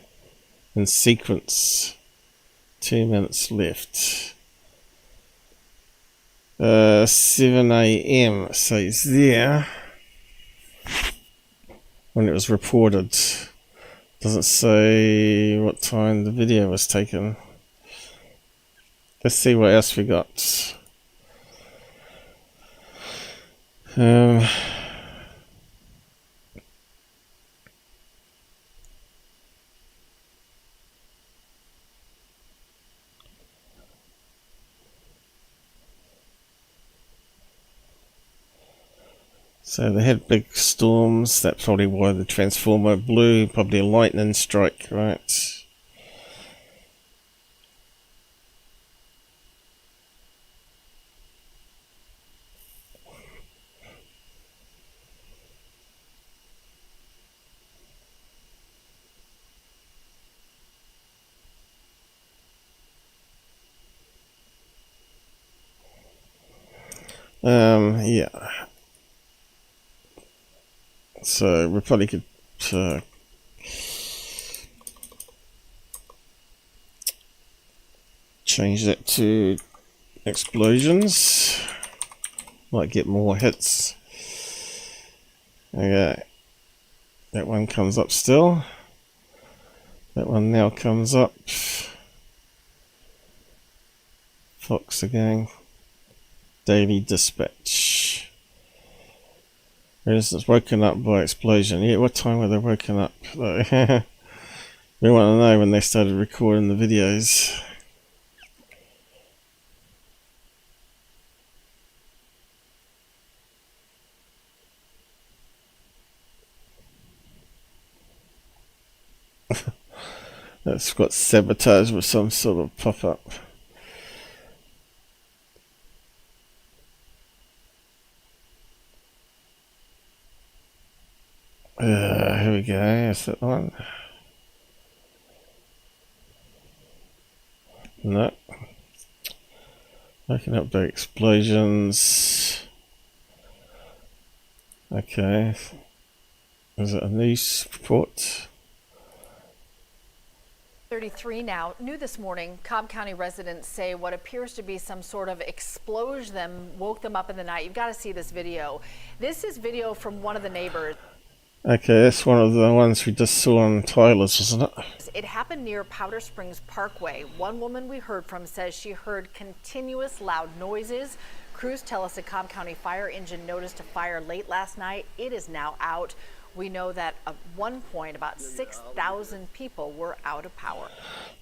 in sequence. 2 minutes left. 7 AM says there when it was reported. Doesn't say what time the video was taken. Let's see what else we got. So they had big storms. That's probably why the transformer blew. Probably a lightning strike, right? Yeah. So we probably could change that to explosions. Might get more hits. Okay. That one comes up still. That one now comes up. Fox again. Daily Dispatch. Residents woken up by explosion. Yeah, what time were they woken up? We want to know when they started recording the videos. That's got sabotage with some sort of pop-up. Here we go, is that one? No. I can update explosions. Okay. Is it a news report? 33 now. New this morning, Cobb County residents say what appears to be some sort of explosion woke them up in the night. You've got to see this video. This is video from one of the neighbors. Okay, that's one of the ones we just saw on Tyler's, wasn't it? It happened near Powder Springs Parkway. One woman we heard from says she heard continuous loud noises. Crews tell us a Cobb County fire engine noticed a fire late last night. It is now out. We know that at one point about 6,000 people were out of power.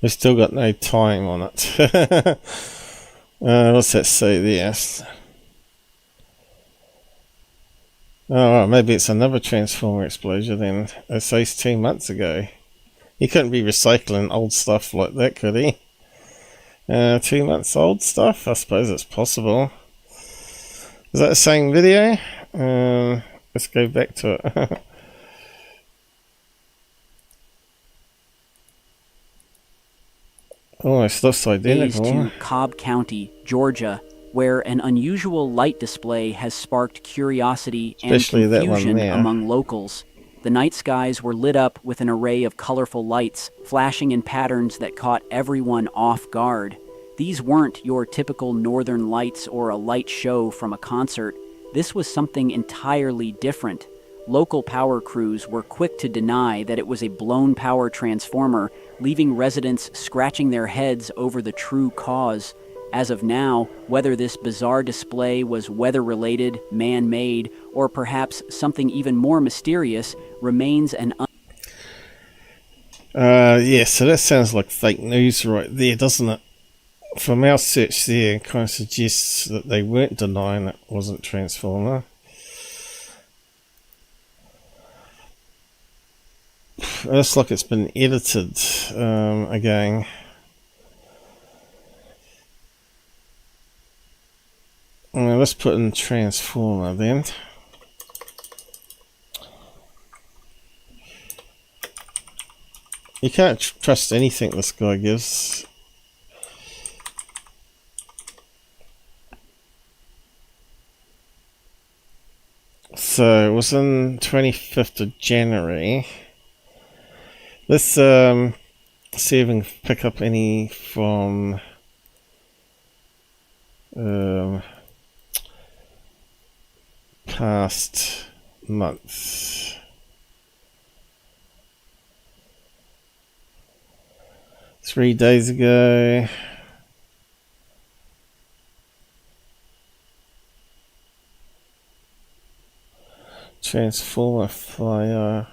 We've still got no time on it. What's that say there? Oh, maybe it's another transformer explosion then. It says 2 months ago. He couldn't be recycling old stuff like that, could he? 2 months old stuff? I suppose it's possible. Is that the same video? Let's go back to it. Almost looks identical. To Cobb County, Georgia, where an unusual light display has sparked curiosity Especially and confusion that one there. among locals. The night skies were lit up with an array of colorful lights, flashing in patterns that caught everyone off guard. These weren't your typical northern lights or a light show from a concert. This was something entirely different. Local power crews were quick to deny that it was a blown power transformer, leaving residents scratching their heads over the true cause. As of now, whether this bizarre display was weather-related, man-made, or perhaps something even more mysterious, remains an yeah, so that sounds like fake news right there, doesn't it? From our search there, it kind of suggests that they weren't denying it wasn't Transformer. It looks like it's been edited again. Let's put in Transformer then. You can't trust anything this guy gives. So it was on 25th of January. Let's see if we can pick up any from past month. Three days ago. Transformer fire.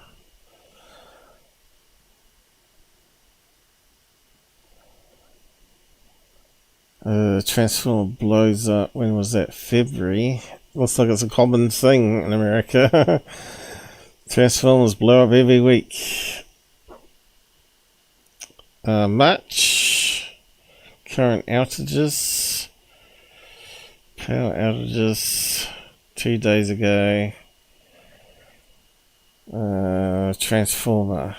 Transformer blows up. When was that? February. Looks like it's a common thing in America. Transformers blow up every week. March. Current outages. Power outages. 2 days ago. Transformer.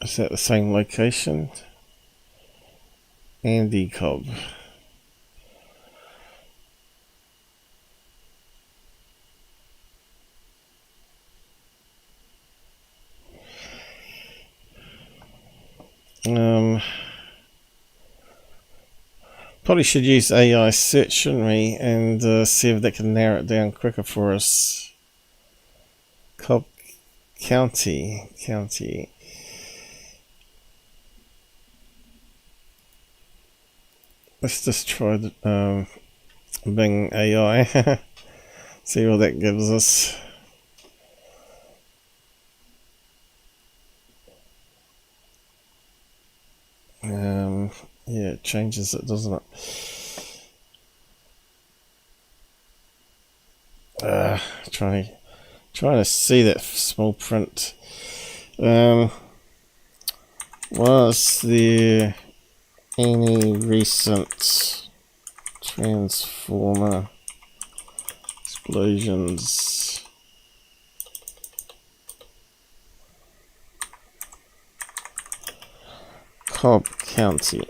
Is that the same location? Andy Cobb. Probably should use AI search, shouldn't we? And see if that can narrow it down quicker for us. Cobb County. Let's just try the Bing AI. See what that gives us. Yeah, it changes it, doesn't it? Trying to see that small print. Was there any recent Transformer explosions? Cobb County.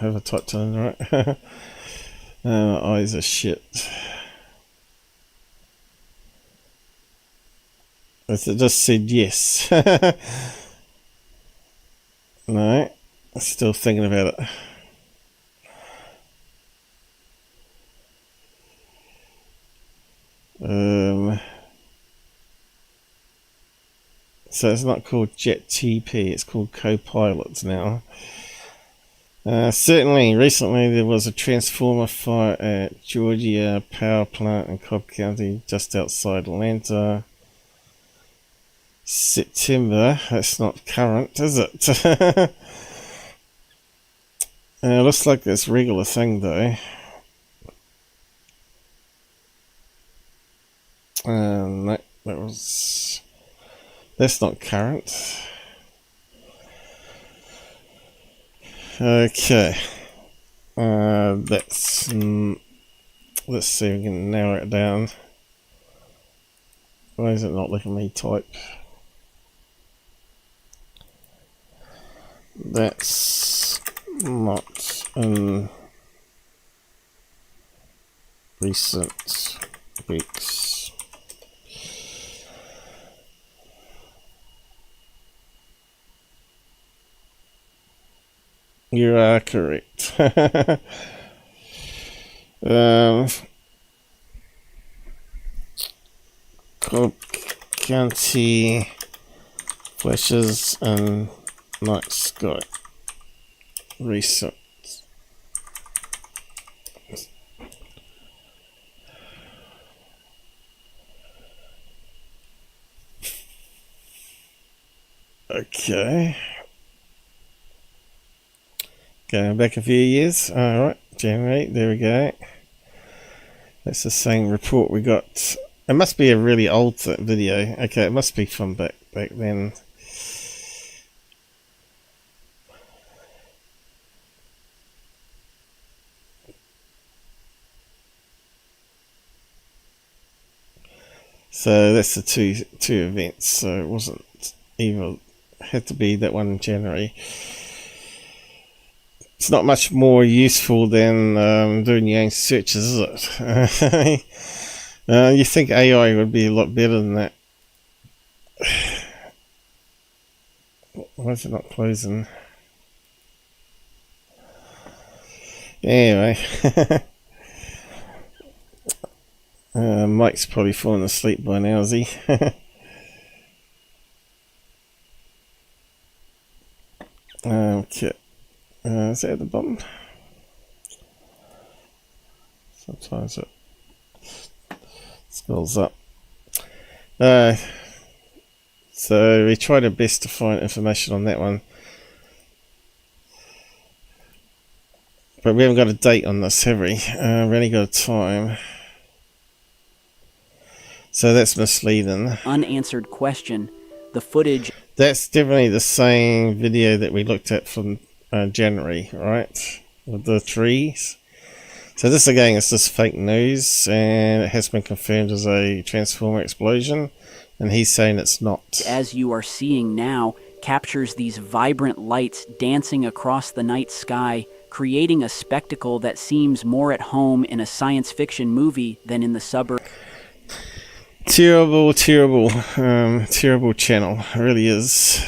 Have I typed in right? Eyes are shit. It just said yes. No, I'm still thinking about it. So it's not called JetTP, it's called Copilot now. Certainly, recently there was a transformer fire at Georgia Power Plant in Cobb County, just outside Atlanta. September, that's not current, is it? Looks like it's a regular thing though. No, that's not current. Okay. Let's see if we can narrow it down. Why is it not letting me type? That's not in recent weeks. You are correct. Cobb County flashes and night sky recent. Okay. Going back a few years. Alright, generate, there we go. That's the same report we got. It must be a really old video. Okay, it must be from back then. So that's the two events. So it wasn't even, had to be that one in January. It's not much more useful than doing your own searches, is it? You think AI would be a lot better than that. Why is it not closing? Anyway. Mike's probably falling asleep by now, is he? Okay. Is that at the bottom? Sometimes it scrolls up. So we tried our best to find information on that one. But we haven't got a date on this, have we? We only got a time. So that's misleading. Unanswered question. The footage... That's definitely the same video that we looked at from January, right? With the trees. So this again is just fake news, and it has been confirmed as a transformer explosion, and he's saying it's not. As you are seeing now, captures these vibrant lights dancing across the night sky, creating a spectacle that seems more at home in a science fiction movie than in the suburbs. Terrible channel. It really is.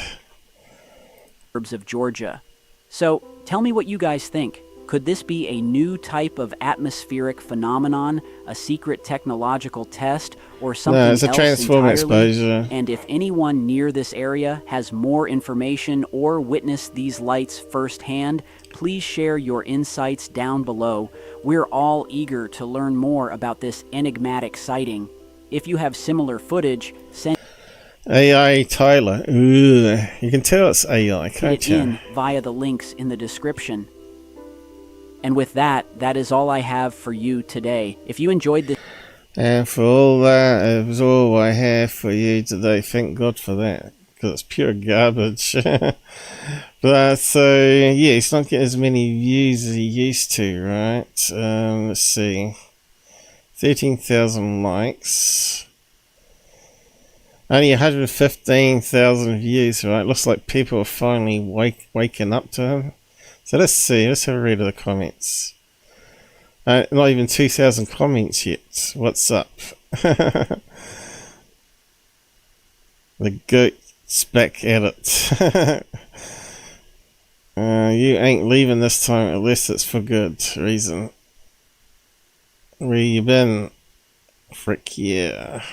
Of Georgia. So, tell me what you guys think. Could this be a new type of atmospheric phenomenon, a secret technological test, or something else it's a transformer entirely? exposure. And if anyone near this area has more information or witnessed these lights firsthand, please share your insights down below. We're all eager to learn more about this enigmatic sighting. If you have similar footage, send AI Tyler. Ooh, you can tell it's AI, can't it you? in via the links in the description. And with that, that is all I have for you today. If you enjoyed this... And for all that, it was all I have for you today. Thank God for that, because it's pure garbage. But so, yeah, he's not getting as many views as he used to, right? Let's see. 13,000 likes. Only 115,000 views, right? Looks like people are finally waking up to him. So let's see, let's have a read of the comments. Not even 2,000 comments yet. What's up? The goat's back at it. You ain't leaving this time unless it's for good reason. Where you been? Frick yeah.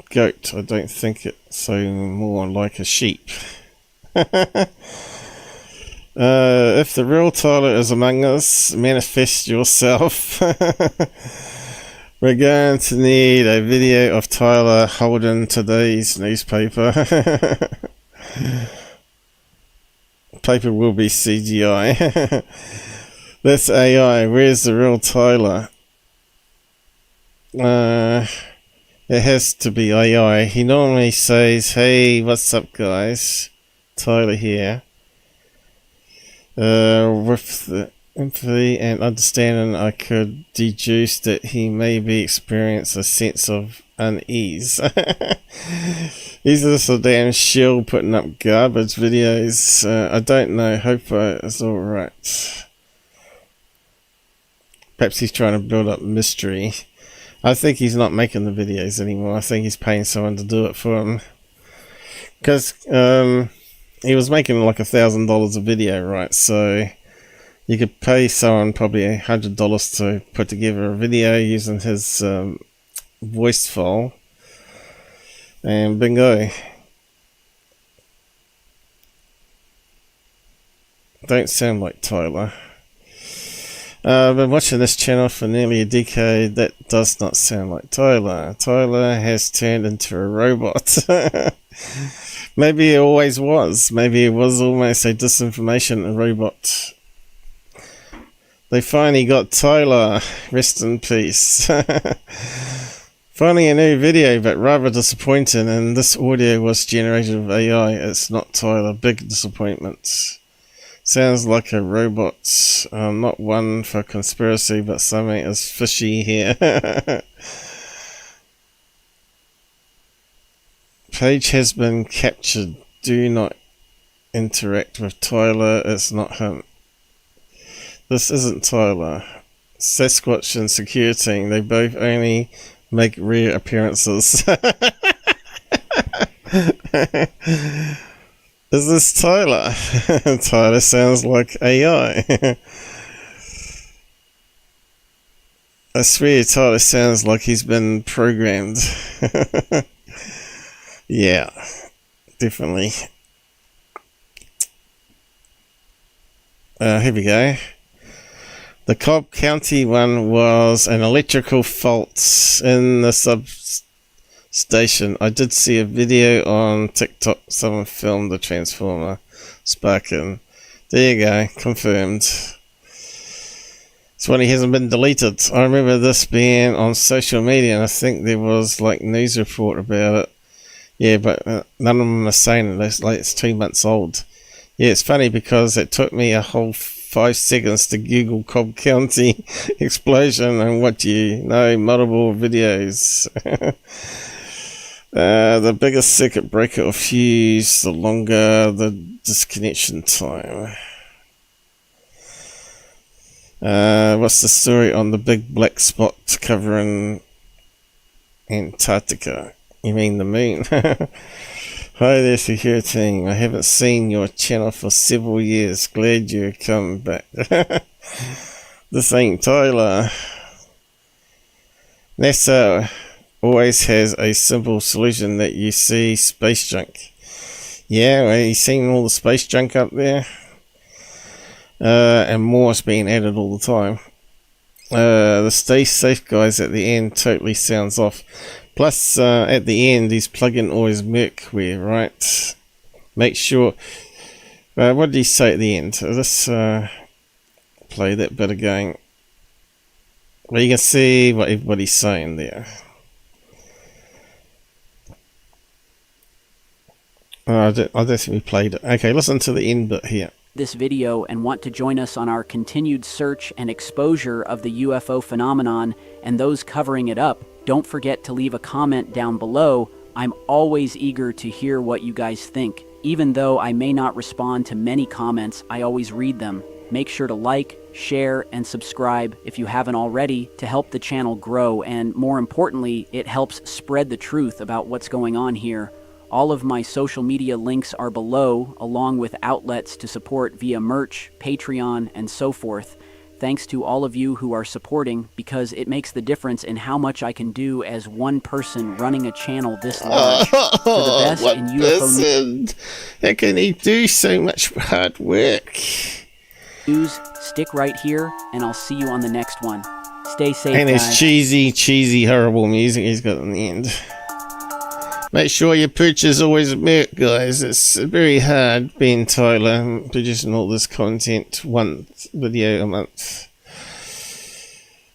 Goat, I don't think it's so more like a sheep. If the real Tyler is among us, manifest yourself. We're going to need a video of Tyler holding today's newspaper. Paper will be CGI. That's AI. Where's the real Tyler? It has to be AI. He normally says, "Hey, what's up, guys? Tyler here." With the empathy and understanding, I could deduce that he maybe experienced a sense of unease. He's just a damn shill putting up garbage videos. I don't know. Hope it's alright. Perhaps he's trying to build up mystery. I think he's not making the videos anymore. I think he's paying someone to do it for him. Because he was making like $1,000 a video, right? So you could pay someone probably $100 to put together a video using his voice file, and bingo. Don't sound like Tyler. I've been watching this channel for nearly a decade. That does not sound like Tyler. Tyler has turned into a robot. Maybe it always was. Maybe it was almost a disinformation robot. They finally got Tyler. Rest in peace. Finally a new video, but rather disappointing, and this audio was generated with AI. It's not Tyler. Big disappointment. Sounds like a robot. Not one for conspiracy, but something is fishy here. Page has been captured. Do not interact with Tyler. It's not him. This isn't Tyler. Sasquatch and Secureteam, they both only make rare appearances. Is this Tyler? Tyler sounds like AI. I swear Tyler sounds like he's been programmed. Yeah, definitely. Here we go. The Cobb County one was an electrical fault in the substation. I did see a video on TikTok. Someone filmed the transformer sparking. There you go, confirmed. It's one he hasn't been deleted. I remember this being on social media, and I think there was like news report about it. Yeah, but none of them are saying it. Like it's 2 months old. Yeah, it's funny because it took me a whole 5 seconds to Google Cobb County explosion, and what do you know? Multiple videos. The bigger circuit breaker or fuse, the longer the disconnection time. What's the story on the big black spot covering Antarctica? You mean the moon? Hi there, Secureteam. I haven't seen your channel for several years. Glad you come back. This ain't Tyler. NASA always has a simple solution that you see space junk. Yeah, well, you seen all the space junk up there? And more is being added all the time. The stay safe guys at the end totally sounds off. Plus, at the end, he's plugging all his mercury, right? Make sure... what did he say at the end? Let's play that bit again. Well, you can see what he's saying there. I don't think we played it. Okay, listen to the end bit here. This video and want to join us on our continued search and exposure of the UFO phenomenon and those covering it up, don't forget to leave a comment down below. I'm always eager to hear what you guys think. Even though I may not respond to many comments, I always read them. Make sure to like, share, and subscribe if you haven't already to help the channel grow, and more importantly, it helps spread the truth about what's going on here. All of my social media links are below, along with outlets to support via merch, Patreon, and so forth. Thanks to all of you who are supporting, because it makes the difference in how much I can do as one person running a channel this large. For the best in UFO how can he do so much hard work? News, stick right here, and I'll see you on the next one. Stay safe, and guys. his cheesy, horrible music he's got in the end. Make sure you purchase always merch, guys. It's very hard being Tyler, producing all this content, one video a month.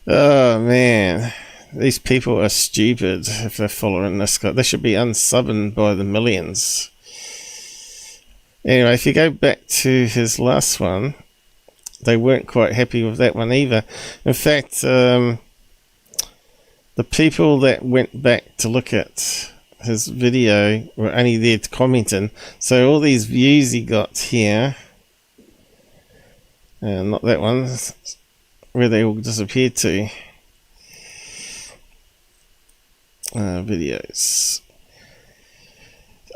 Oh man, these people are stupid if they're following this guy. They should be unsubbing by the millions. Anyway, if you go back to his last one, they weren't quite happy with that one either. In fact, the people that went back to look at his video were only there to commenting. So all these views he got here, not that one, where they all disappeared to. Videos.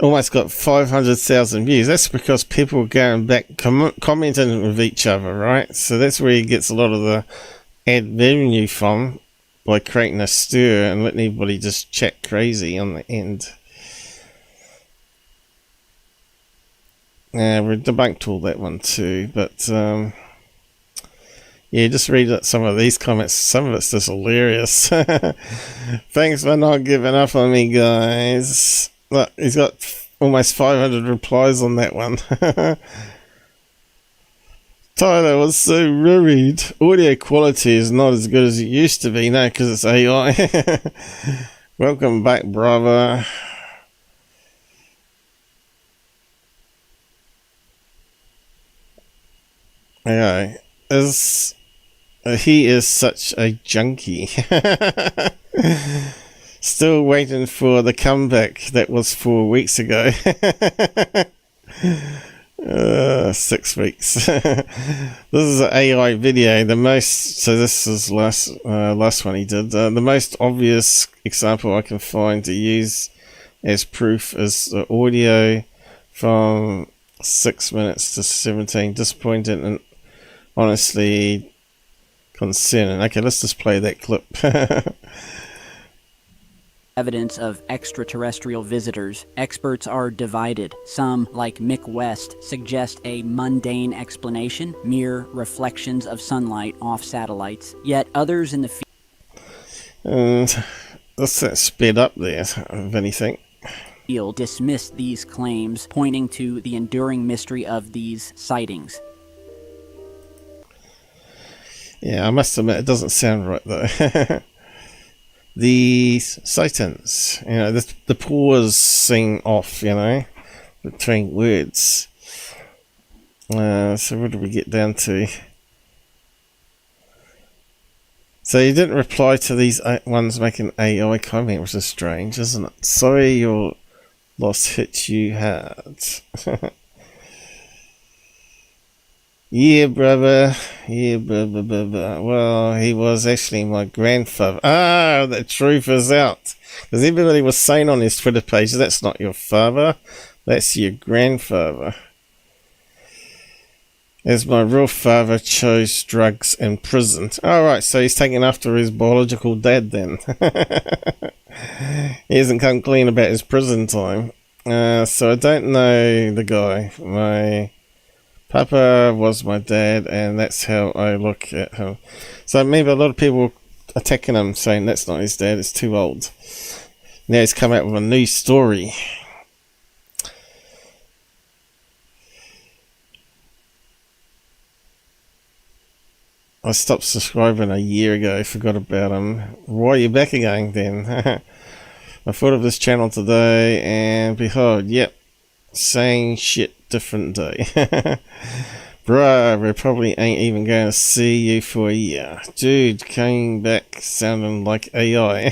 Almost got 500,000 views. That's because people were going back commenting with each other, right? So that's where he gets a lot of the ad revenue from, by creating a stir and letting everybody just chat crazy on the end. We debunked all that one too, but yeah, just read some of these comments. Some of it's just hilarious. Thanks for not giving up on me, guys. Look, he's got almost 500 replies on that one. Tyler was so worried. Audio quality is not as good as it used to be. No, because it's AI. Welcome back, brother. Okay. He is such a junkie. Still waiting for the comeback that was 4 weeks ago. 6 weeks. This is an AI video. So this is last one he did. The most obvious example I can find to use as proof is the audio from 6 minutes to 17. Disappointing and honestly concerning. Okay, let's just play that clip. Evidence of extraterrestrial visitors, experts are divided. Some, like Mick West, suggest a mundane explanation, mere reflections of sunlight off satellites. Yet others in the and let's sped up there, if anything. Field dismissed these claims, pointing to the enduring mystery of these sightings. Yeah, I must admit, it doesn't sound right though. These sightings, you know, the pausing off, you know, between words. So what did we get down to? So you didn't reply to these ones making AI comment, which is strange, isn't it? Sorry your loss hit you hard. Yeah, brother. Yeah, brother. Well, he was actually my grandfather. Ah, the truth is out. Because everybody was saying on his Twitter page, that's not your father, that's your grandfather. As my real father chose drugs in prison. Alright, so he's taking after his biological dad then. He hasn't come clean about his prison time. So I don't know the guy. My Papa was my dad, and that's how I look at him. So maybe a lot of people attacking him, saying that's not his dad, it's too old. Now he's come out with a new story. I stopped subscribing a year ago, forgot about him. Why are you back again then? I thought of this channel today, and behold, yep, same shit, different day. Bruh, we probably ain't even going to see you for a year. Dude came back sounding like AI.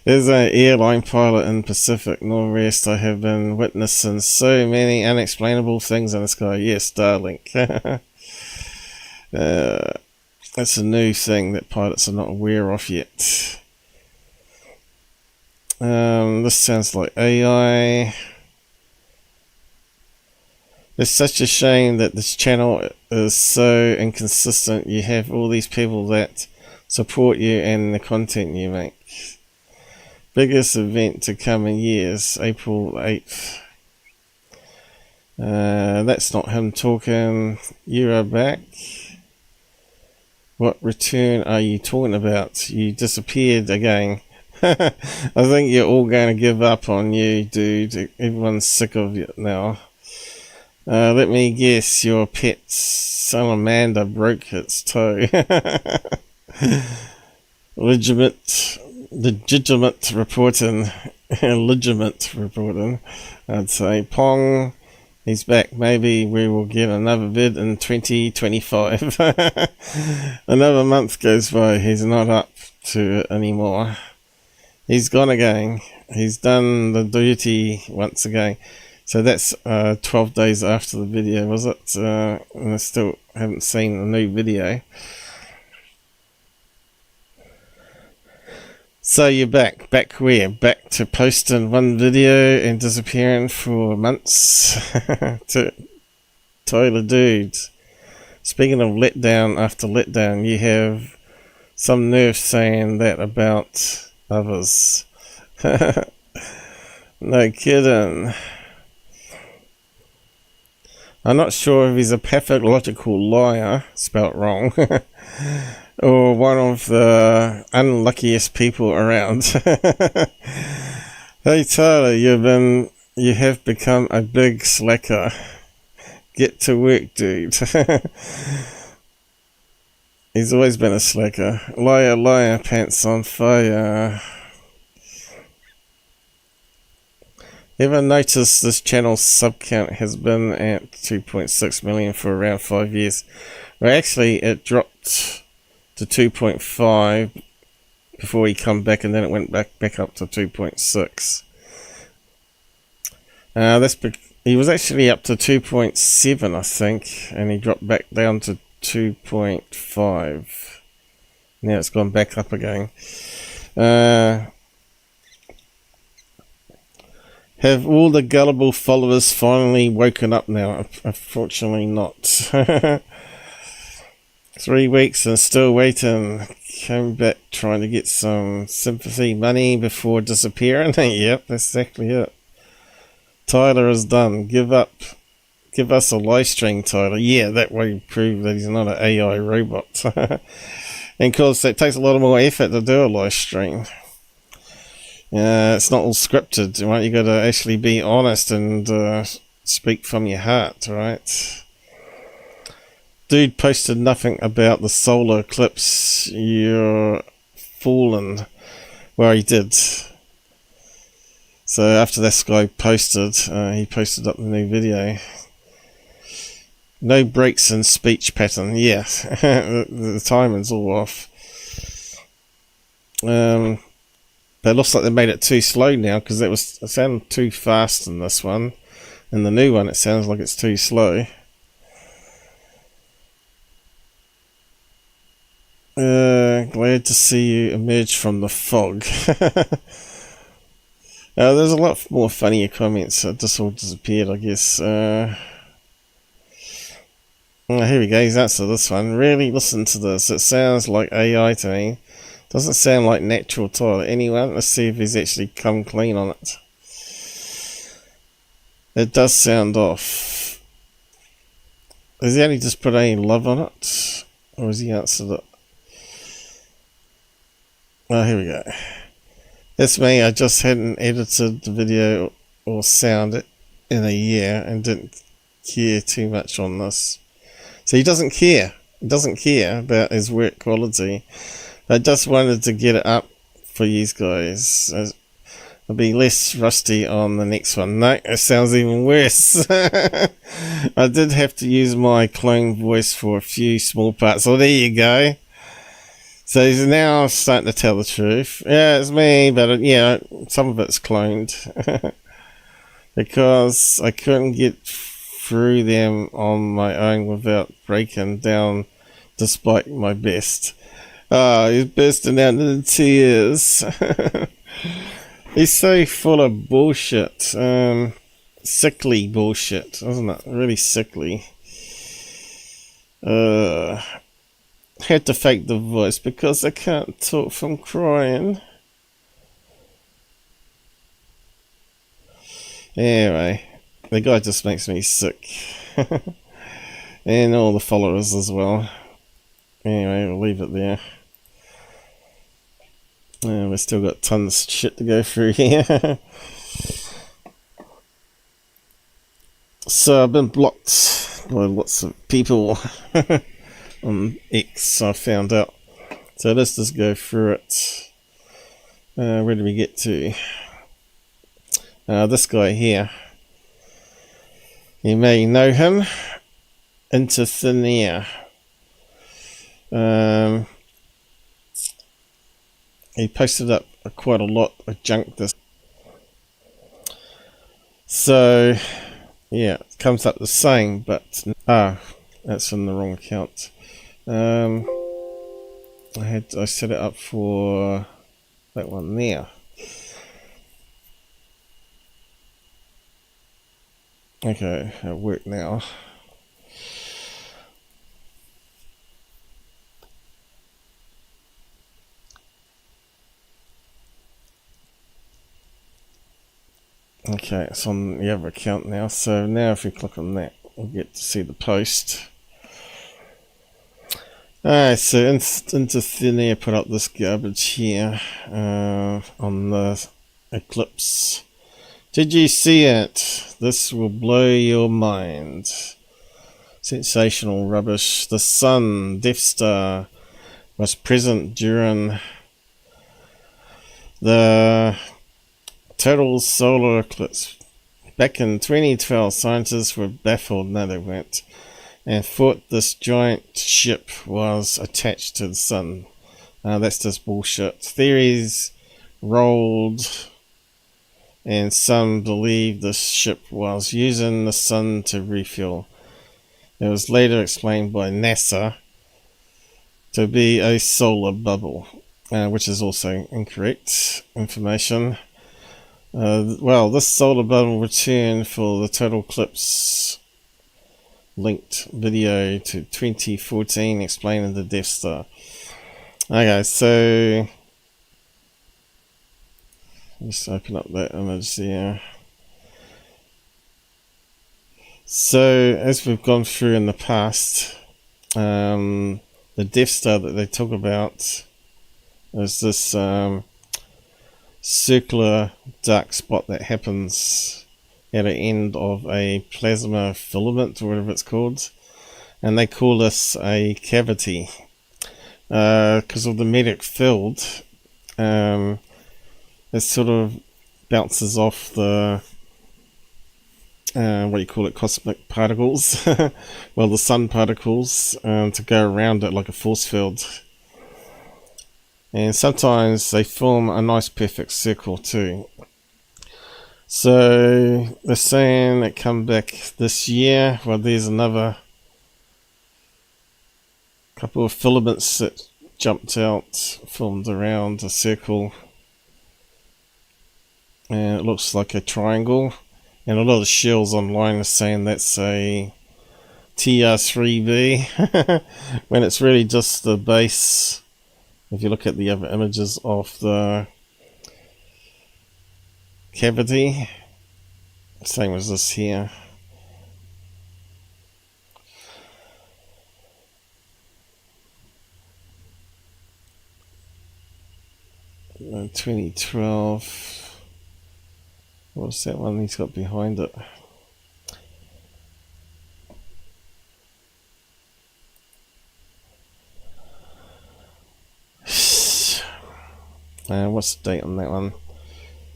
There's an airline pilot in Pacific Northwest. I have been witnessing so many unexplainable things in the sky. Yes, Starlink. That's a new thing that pilots are not aware of yet. This sounds like AI. It's such a shame that this channel is so inconsistent. You have all these people that support you and the content you make. Biggest event to come in years, April 8th. That's not him talking. You are back. What return are you talking about? You disappeared again. I think you're all going to give up on you, dude. Everyone's sick of you now. Let me guess, your pet's son Amanda broke its toe. Legitimate reporting. Legitimate reporting. I'd say Pong He's back. Maybe we will get another vid in 2025. Another month goes by. He's not up to it anymore. He's gone again. He's done the duty once again. So that's 12 days after the video, was it? And I still haven't seen a new video. So you're back. Back where? Back to posting one video and disappearing for months? Tyler dude. Speaking of letdown after letdown, you have some nerve saying that about others. No kidding. I'm not sure if he's a pathological liar, spelt wrong, or one of the unluckiest people around. Hey Tyler, you have become a big slacker. Get to work, dude. He's always been a slacker. Liar, liar, pants on fire. Ever noticed this channel's sub count has been at 2.6 million for around 5 years? Well, actually, it dropped to 2.5 before he come back, and then it went back up to 2.6. He was actually up to 2.7, I think, and he dropped back down to 2.5. Now it's gone back up again. Have all the gullible followers finally woken up now? Unfortunately not. 3 weeks and still waiting. Came back trying to get some sympathy money before disappearing. Yep, that's exactly it. Tyler is done. Give up. Give us a live stream, Tyler. Yeah, that way you prove that he's not an AI robot. And of course, it takes a lot more effort to do a live stream. It's not all scripted, right? You got to actually be honest and speak from your heart, right? Dude posted nothing about the solar eclipse. You're fooling. Well, he did. So after this guy posted, he posted up the new video. No breaks in speech pattern. Yeah, the timing's all off. But it looks like they made it too slow now, because it sounded too fast in this one. In the new one, it sounds like it's too slow. Glad to see you emerge from the fog. There's a lot more funnier comments. It just all disappeared, I guess. Here we go. He's answered this one. Really listen to this. It sounds like AI to me. Doesn't sound like natural Tyler. Anyone? Let's see if he's actually come clean on it. It does sound off. Has he only just put any love on it? Or has he answered it? Oh, here we go. That's me. I just hadn't edited the video or sound in a year and didn't care too much on this. So he doesn't care. He doesn't care about his work quality. I just wanted to get it up for you guys. I'll be less rusty on the next one. No, it sounds even worse. I did have to use my clone voice for a few small parts. So there you go. So he's now starting to tell the truth. Yeah, it's me, but yeah, some of it's cloned. Because I couldn't get through them on my own without breaking down despite my best. Oh, he's bursting out into tears. He's so full of bullshit. Sickly bullshit, isn't it? Really sickly. Had to fake the voice because I can't talk from crying. Anyway, the guy just makes me sick. And all the followers as well. Anyway, we'll leave it there. We've still got tons of shit to go through here. So I've been blocked by lots of people on X, I found out. So let's just go through it. Where did we get to? This guy here. You may know him. Into Thin Air. He posted up quite a lot of junk this. So yeah, it comes up the same, but that's in the wrong account. I set it up for that one there. Okay, it'll work now. Okay, it's on the other account now. So now if we click on that, we'll get to see the post. Alright, so Into Thin Air put up this garbage here on the Eclipse. Did you see it? This will blow your mind. Sensational rubbish. The sun, Death Star, was present during the total solar eclipse. Back in 2012, scientists were baffled, no they weren't, and thought this giant ship was attached to the sun. That's just bullshit. Theories rolled, and some believed this ship was using the sun to refuel. It was later explained by NASA to be a solar bubble, which is also incorrect information. Well, this solar bubble returned for the total eclipse linked video to 2014 explaining the Death Star. Okay, so let's open up that image there. So as we've gone through in the past, the Death Star that they talk about is this circular dark spot that happens at the end of a plasma filament or whatever it's called, and they call this a cavity because of the magnetic field. It sort of bounces off the what do you call it, cosmic particles well, the sun particles, to go around it like a force field. And sometimes they form a nice perfect circle too. So they're saying it come back this year. Well, there's another couple of filaments that jumped out, formed around a circle, and it looks like a triangle. And a lot of shells online are saying that's a TR3B when it's really just the base. If you look at the other images of the cavity, same as this here. In 2012, what's that one he's got behind it? What's the date on that one?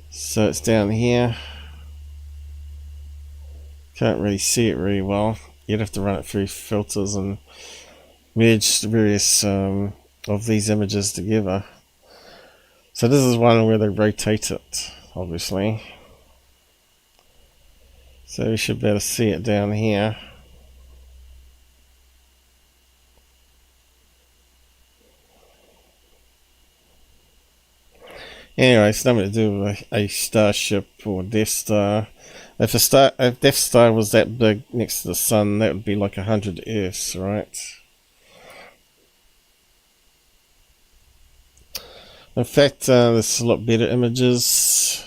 So it's down here. Can't really see it really well. You'd have to run it through filters and merge the various of these images together. So this is one where they rotate it, obviously. So we should be able to see it down here. Anyway, it's nothing to do with a starship or Death Star. If Death Star was that big next to the sun, that would be like 100 Earths, right? In fact, there's a lot better images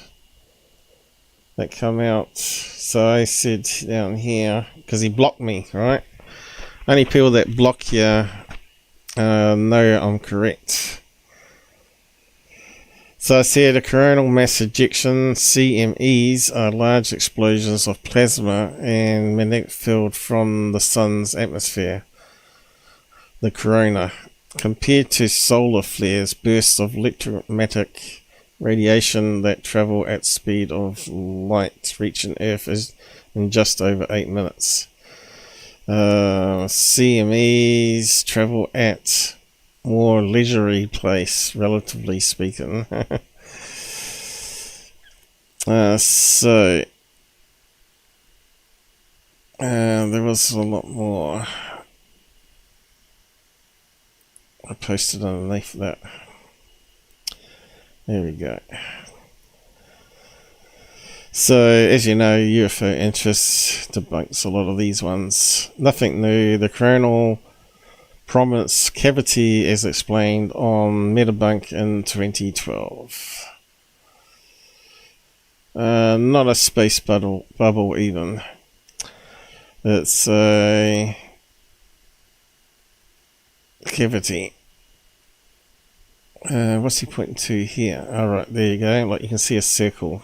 that come out. So I said down here, because he blocked me, right? Only people that block you know I'm correct. So I said a coronal mass ejection, CMEs, are large explosions of plasma and magnetic field from the sun's atmosphere, the corona. Compared to solar flares, bursts of electromagnetic radiation that travel at speed of light reaching Earth is in just over 8 minutes. CMEs travel at more leisurely pace, relatively speaking. So there was a lot more I posted underneath that. There we go. So, as you know, UFO interest debunks a lot of these ones. Nothing new. The coronal prominence cavity as explained on Metabunk in 2012. Not a space bubble even. It's a cavity. What's he pointing to here? Alright, there you go. Like you can see a circle.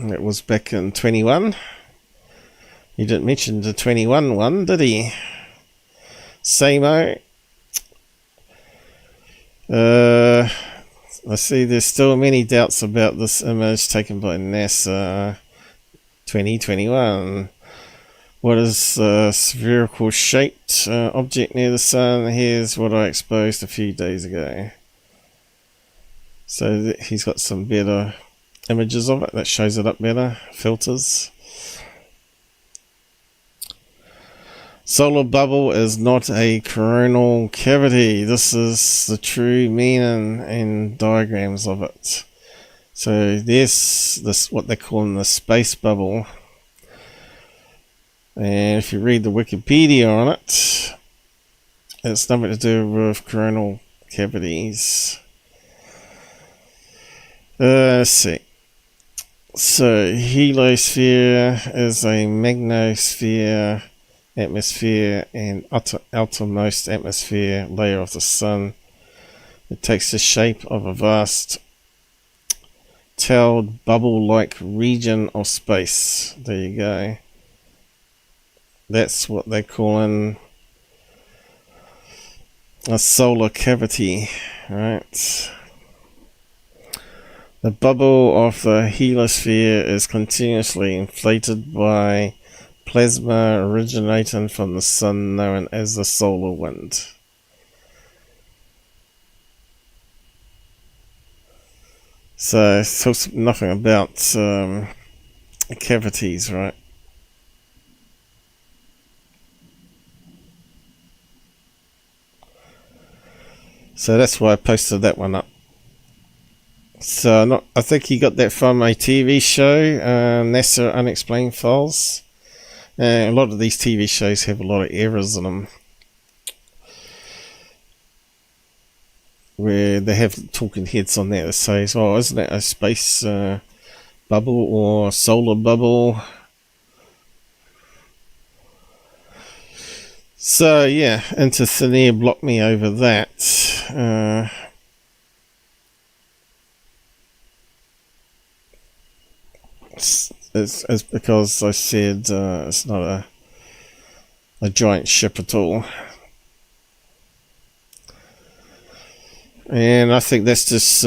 It was back in 21. He didn't mention the 21 one, did he? Samo. I see there's still many doubts about this image taken by NASA 2021. What is a spherical shaped object near the sun? Here's what I exposed a few days ago. So he's got some better images of it that shows it up better. Filters. Solar bubble is not a coronal cavity. This is the true meaning and diagrams of it. So there's this what they're calling the space bubble. And if you read the Wikipedia on it, it's nothing to do with coronal cavities. Let's see. So heliosphere is a magnosphere atmosphere and outermost atmosphere layer of the sun. It takes the shape of a vast tailed bubble-like region of space. There you go. That's what they're calling a solar cavity, right? The bubble of the heliosphere is continuously inflated by plasma originating from the sun known as the solar wind. So it talks nothing about cavities, right? So that's why I posted that one up. So I think he got that from a TV show, NASA Unexplained Files. A lot of these TV shows have a lot of errors in them, where they have talking heads on there that says, "Oh, isn't that a space bubble or solar bubble?" So yeah, into thin air blocked me over that. It's because I said it's not a giant ship at all. And I think that's just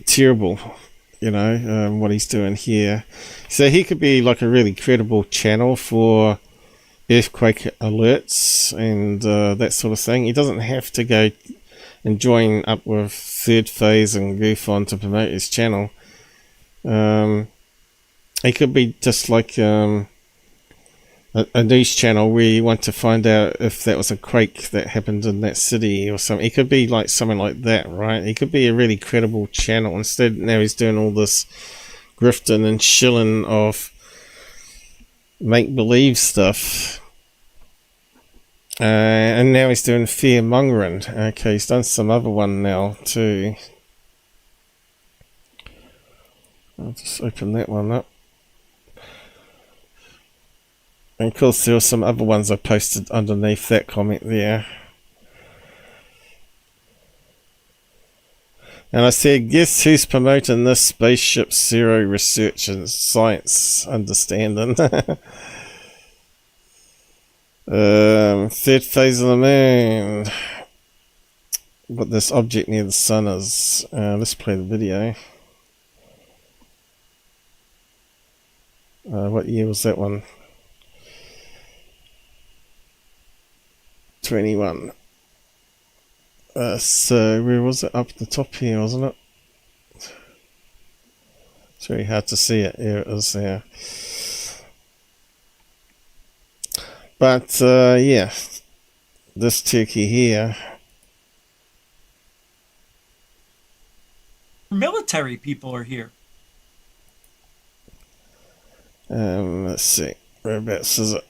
terrible, you know, what he's doing here. So he could be like a really credible channel for earthquake alerts and that sort of thing. He doesn't have to go and join up with Third Phase and Goof On to promote his channel. He could be just like a news channel where you want to find out if that was a quake that happened in that city or something. He could be like something like that, right? He could be a really credible channel. Instead, now he's doing all this grifting and shilling of make-believe stuff. And now he's doing fear-mongering. Okay, he's done some other one now too. I'll just open that one up. And of course there were some other ones I posted underneath that comment there. And I said, guess who's promoting this Spaceship Zero research and science understanding? Third Phase of the Moon. what this object near the sun is. Let's play the video. What year was that one? 21. So where was it? Up the top here, wasn't it? It's very hard to see it. Here it is there. But yeah, this turkey here. Military people are here. Let's see. Whereabouts is it?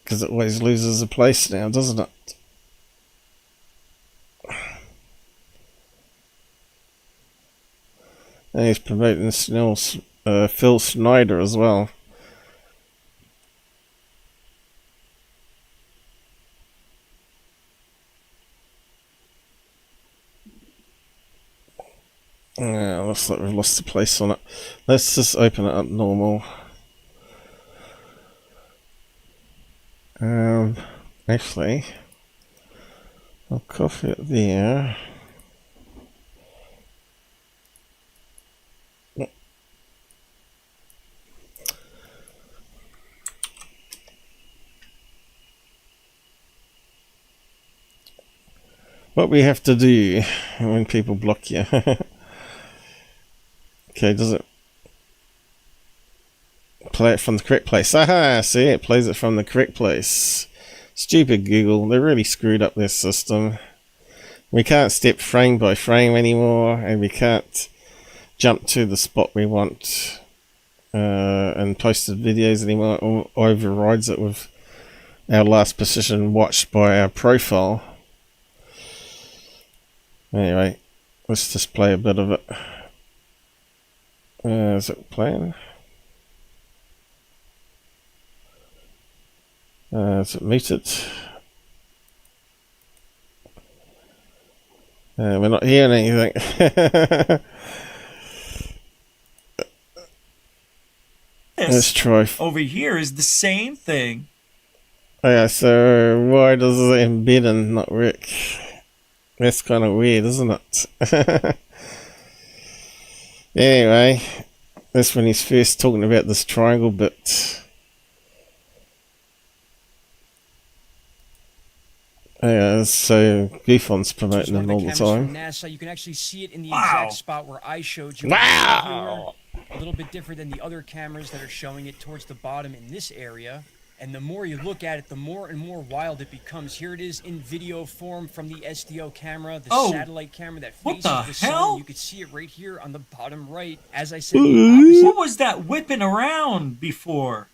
Because it always loses a place now, doesn't it? And he's promoting Phil Schneider as well. Looks like we've lost the place on it. Let's just open it up normal. Actually, I'll copy it there. What we have to do when people block you. Okay, does it play it from the correct place? Aha, see, it plays it from the correct place. Stupid Google, they really screwed up their system. We can't step frame by frame anymore, and we can't jump to the spot we want and post the videos anymore. It overrides it with our last position watched by our profile. Anyway, let's just play a bit of it. Is it playing? Is it muted? We're not hearing anything. Let's try. Over here is the same thing. Yeah, so why does it embed and not work? That's kind of weird, isn't it? Anyway, that's when he's first talking about this triangle bit. Yeah, so Goofon's promoting them all the time. NASA, you can actually see it in the exact spot where I showed you. Wow! A little bit different than the other cameras that are showing it towards the bottom in this area. And the more you look at it, the more and more wild it becomes. Here it is in video form from the SDO camera, the satellite camera that faces the sun. You can see it right here on the bottom right. As I said, what was that whipping around before?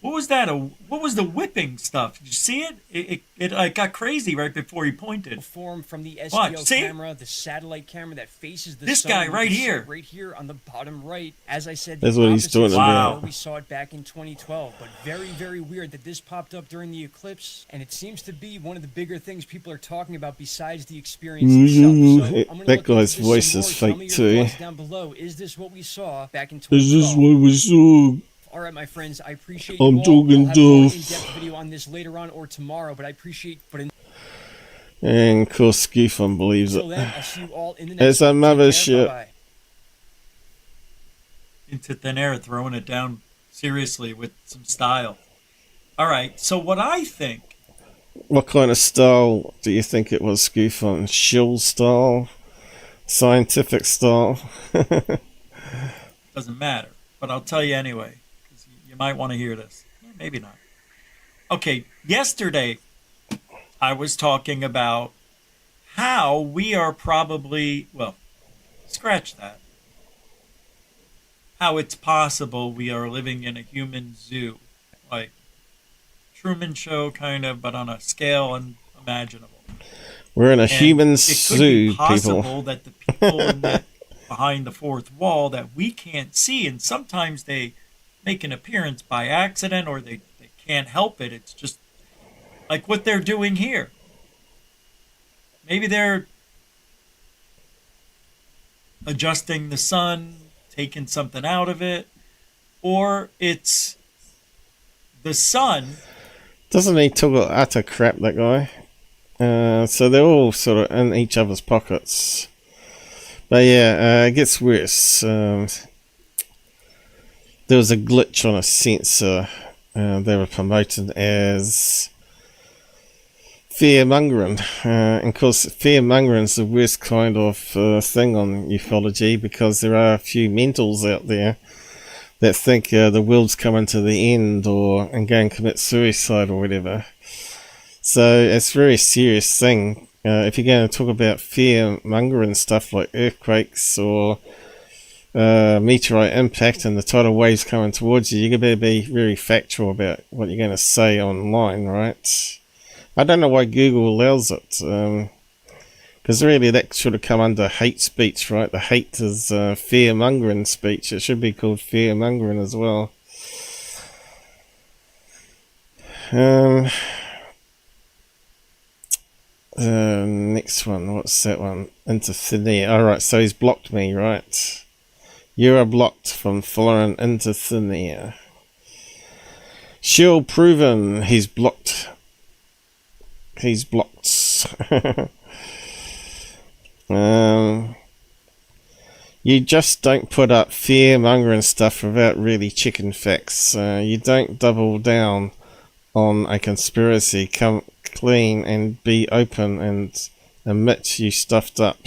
What was that? What was the whipping stuff? Did you see it? It got crazy right before he pointed. Form from the SDO camera, the satellite camera that faces the sun. This guy right here. Right here on the bottom right. As I said, that's what he's doing. Wow. We saw it back in 2012, but very, very weird that this popped up during the eclipse, and it seems to be one of the bigger things people are talking about besides the experience itself. So that guy's voice is fake too. Down below, is this what we saw back in 2012? Is this what we saw? All right, my friends, I appreciate I'm you all. talking We'll have a more in-depth video on this later on or tomorrow, but I appreciate. And of course, Goofon believes it. Then, I'll see you all in the next it's a mothership. Into thin air, throwing it down seriously with some style. All right, so what I think. What kind of style do you think it was, Goofon? Shill style? Scientific style? Doesn't matter, but I'll tell you anyway. You might want to hear this. Maybe not. Okay, yesterday I was talking about how we are probably, well, scratch that. How it's possible we are living in a human zoo. Like Truman Show kind of, but on a scale unimaginable. We're in a human zoo, people. It could be possible people. that the people in that behind the fourth wall that we can't see, and sometimes they make an appearance by accident or they can't help it. It's just like what they're doing here. Maybe they're adjusting the sun, taking something out of it, or it's the sun. Doesn't he talk utter crap, that guy? So they're all sort of in each other's pockets. But yeah, it gets worse. There was a glitch on a sensor. They were promoted as fear-mongering. And of course, fear-mongering is the worst kind of thing on ufology, because there are a few mentals out there that think the world's coming to the end, and go and commit suicide or whatever. So it's a very serious thing. If you're going to talk about fear-mongering stuff like earthquakes or meteorite impact and the tidal waves coming towards you, you better be very factual about what you're going to say online, right? I don't know why Google allows it, because really that should have come under hate speech, right? The hate is fear-mongering speech. It should be called fear-mongering as well. Next one, what's that one? Into thin air. Alright, so he's blocked me, right? You are blocked from following into thin air. Shield proven. He's blocked. He's blocked. You just don't put up fear-mongering stuff without really checking facts. You don't double down on a conspiracy. Come clean and be open and admit you stuffed up.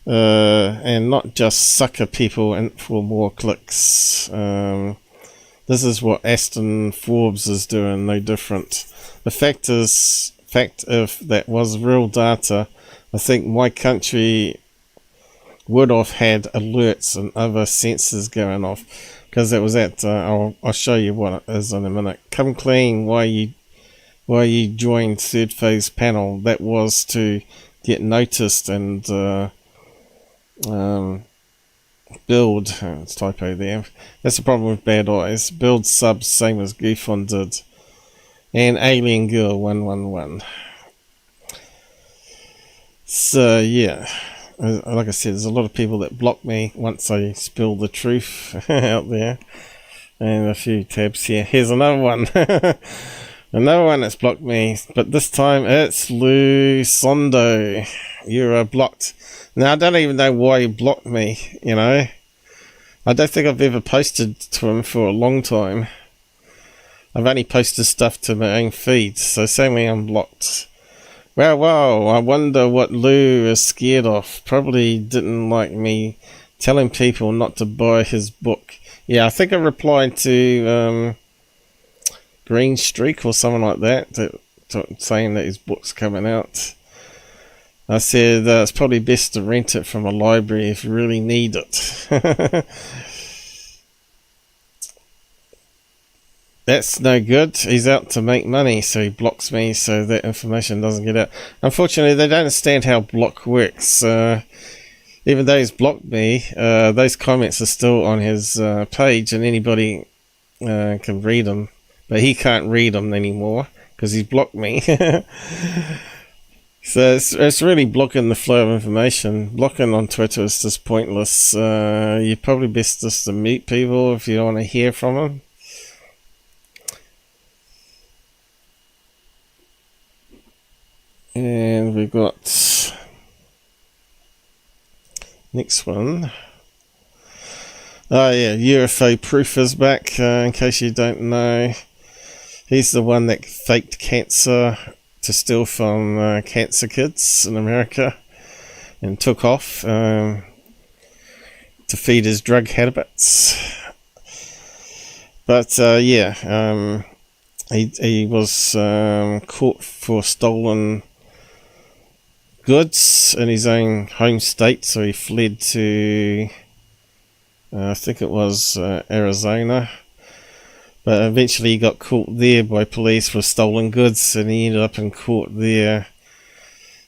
And not just sucker people in for more clicks. This is what Aston Forbes is doing, no different. The fact if that was real data, I think my country would have had alerts and other sensors going off, because it was at I'll show you what it is in a minute. Come clean why you joined third phase panel. That was to get noticed and build, it's typo there, that's the problem with bad eyes, build subs same as Goofon did, and Alien Girl 111. So yeah, like I said, there's a lot of people that block me once I spill the truth out there. And a few tabs here. Here's another one. Another one that's blocked me, but this time it's Lou Sondo. You are blocked. Now I don't even know why he blocked me, you know. I don't think I've ever posted to him for a long time. I've only posted stuff to my own feed, so suddenly I'm blocked. Well, I wonder what Lou is scared of. Probably didn't like me telling people not to buy his book. Yeah, I think I replied to Green Streak or something like that, saying that his book's coming out. I said it's probably best to rent it from a library if you really need it. That's no good. He's out to make money, so he blocks me so that information doesn't get out. Unfortunately, they don't understand how block works. Even though he's blocked me, those comments are still on his page, and anybody can read them. But he can't read them anymore because he's blocked me. So it's really blocking the flow of information. Blocking on Twitter is just pointless. You're probably best just to mute people if you don't want to hear from them. And we've got next one. Oh yeah, UFO Proof is back, in case you don't know. He's the one that faked cancer to steal from cancer kids in America and took off to feed his drug habits. But yeah, he was caught for stolen goods in his own home state, so he fled to I think it was Arizona, but eventually he got caught there by police for stolen goods, and he ended up in court there.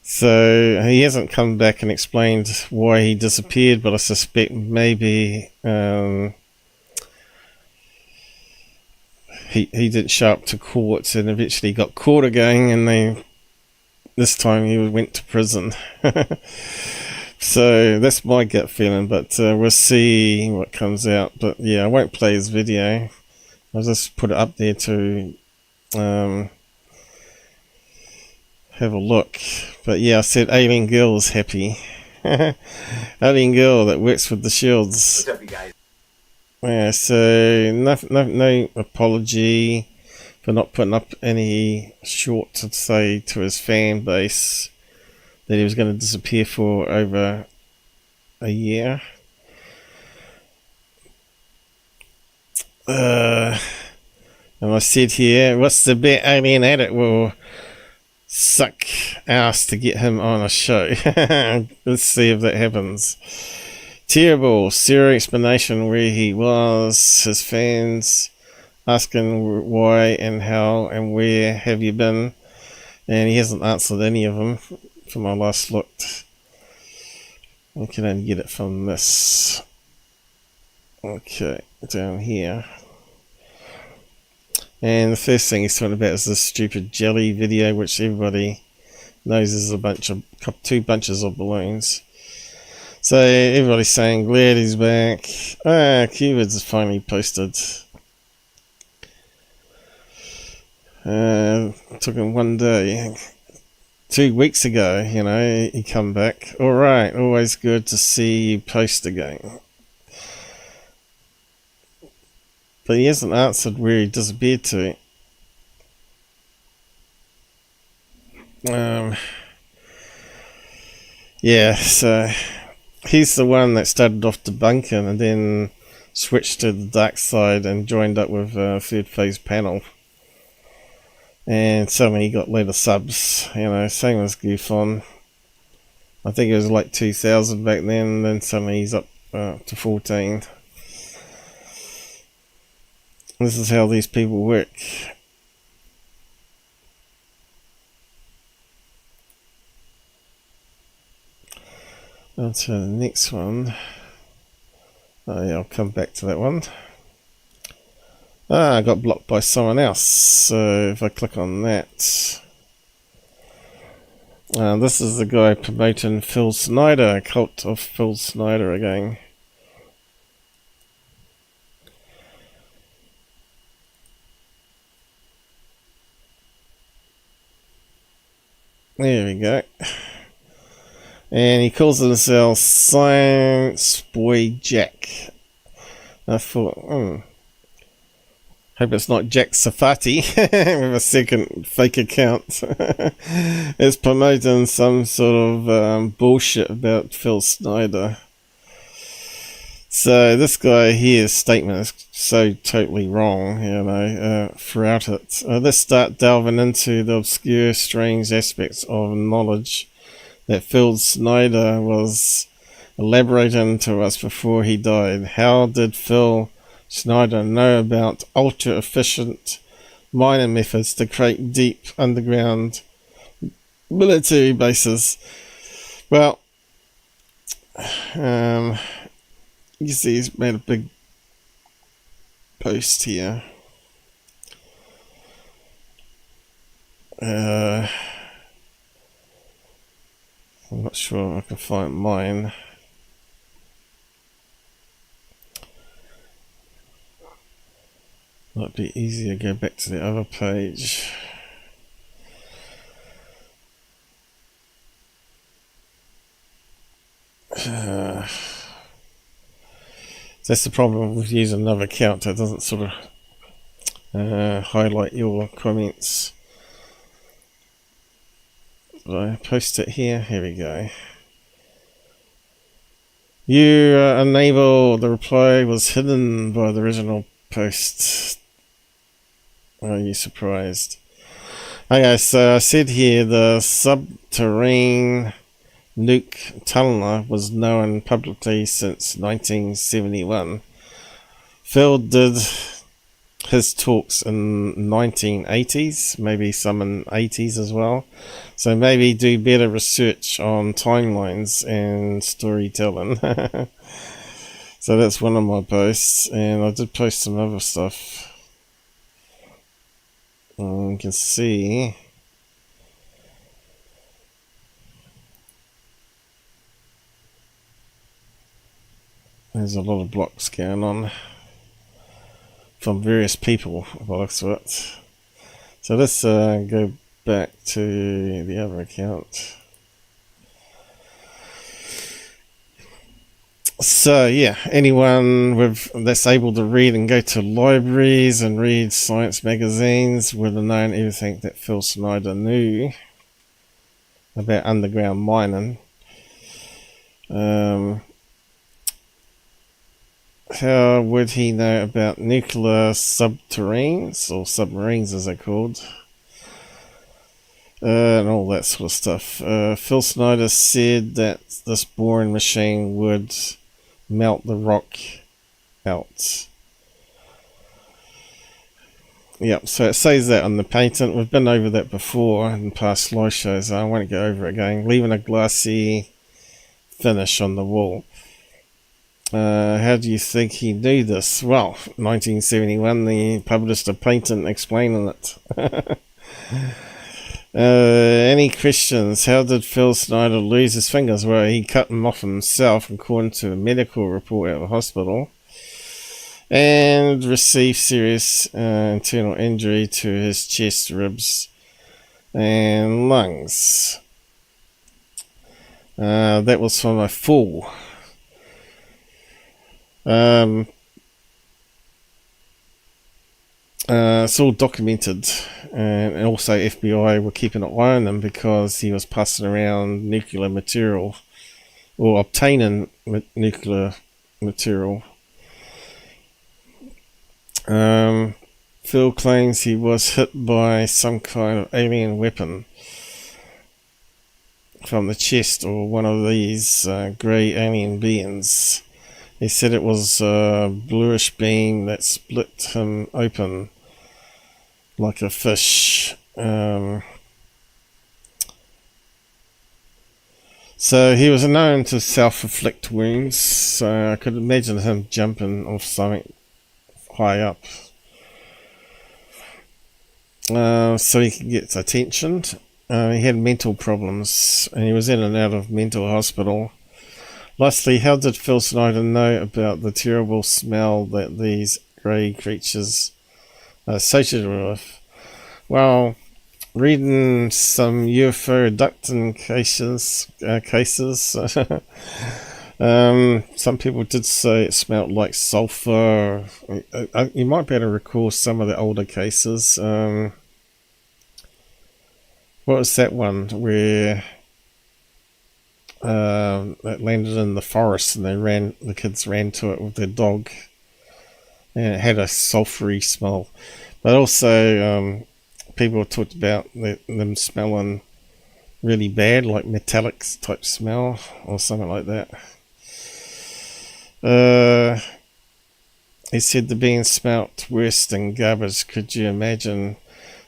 So he hasn't come back and explained why he disappeared, but I suspect maybe he didn't show up to court and eventually got caught again, and this time he went to prison. So that's my gut feeling, but we'll see what comes out. But yeah, I won't play his video. I'll just put it up there to have a look. But yeah, I said Alien Girl is happy. Alien Girl that works with the Shields. What's up, you guys? Yeah, so no apology for not putting up any short to say to his fan base that he was going to disappear for over a year. And I said here, what's the bet Alien Addict will suck ass to get him on a show? Let's see if that happens. Terrible, zero explanation where he was. His fans asking why and how and where have you been, and he hasn't answered any of them from my last look. I can only get it from this. Okay, down here. And the first thing he's talking about is this stupid jelly video, which everybody knows is two bunches of balloons. So everybody's saying glad he's back. Keywords is finally posted. Took him 1 day. 2 weeks ago, you know, he come back. Alright, always good to see you post again. But he hasn't answered where he disappeared to. Yeah, so he's the one that started off debunking and then switched to the dark side and joined up with Third Phase Panel. And suddenly he got later subs, you know, same as Goofon. I think it was like 2,000 back then, and then suddenly he's up to 14. This is how these people work. On to the next one. Oh yeah, I'll come back to that one. I got blocked by someone else, so if I click on that. This is the guy promoting Phil Schneider, Cult of Phil Schneider again. There we go. And he calls himself Science Boy Jack. I thought, hope it's not Jack Safati with a second fake account. It's promoting some sort of bullshit about Phil Schneider. So this guy here's statement is so totally wrong, you know, throughout it. Let's start delving into the obscure, strange aspects of knowledge that Phil Schneider was elaborating to us before he died. How did Phil Schneider know about ultra-efficient mining methods to create deep underground military bases? Well, you see he's made a big post here. I'm not sure if I can find mine. Might be easier to go back to the other page. That's the problem with using another account. It doesn't sort of highlight your comments. I post it here. Here we go. You are unable. The reply was hidden by the original post. Are you surprised? Okay, so I said here the subterranean nuke tunneler was known publicly since 1971. Phil did his talks in 1980s, maybe some in 80s as well. So maybe do better research on timelines and storytelling. So that's one of my posts, and I did post some other stuff. You can see there's a lot of blocks going on from various people by the looks of it. So let's go back to the other account. So yeah, anyone that's able to read and go to libraries and read science magazines would have known everything that Phil Schneider knew about underground mining. How would he know about nuclear subterranes, or submarines as they're called, and all that sort of stuff? Phil Schneider said that this boring machine would melt the rock out. Yep, so it says that on the patent. We've been over that before in past live shows. I won't go over it again. Leaving a glassy finish on the wall. How do you think he knew this? Well, 1971, he published a patent explaining it. Any questions? How did Phil Schneider lose his fingers? Well, he cut them off himself, according to a medical report at the hospital, and received serious internal injury to his chest, ribs, and lungs. That was from a fall. It's all documented, and also FBI were keeping an eye on him because he was passing around nuclear material, or obtaining nuclear material. Phil claims he was hit by some kind of alien weapon from the chest, or one of these grey alien beings. He said it was a bluish beam that split him open like a fish. So he was known to self-inflict wounds, so I could imagine him jumping off something high up. So he could get attention. He had mental problems, and he was in and out of mental hospital. Lastly, how did Phil Schneider know about the terrible smell that these grey creatures are associated with? Well, reading some UFO abduction cases, some people did say it smelled like sulfur. You might be able to recall some of the older cases. What was that one where it landed in the forest and the kids ran to it with their dog, and it had a sulfury smell? But also people talked about them smelling really bad, like metallic type smell or something like that. He said the being smelt worse than garbage. Could you imagine?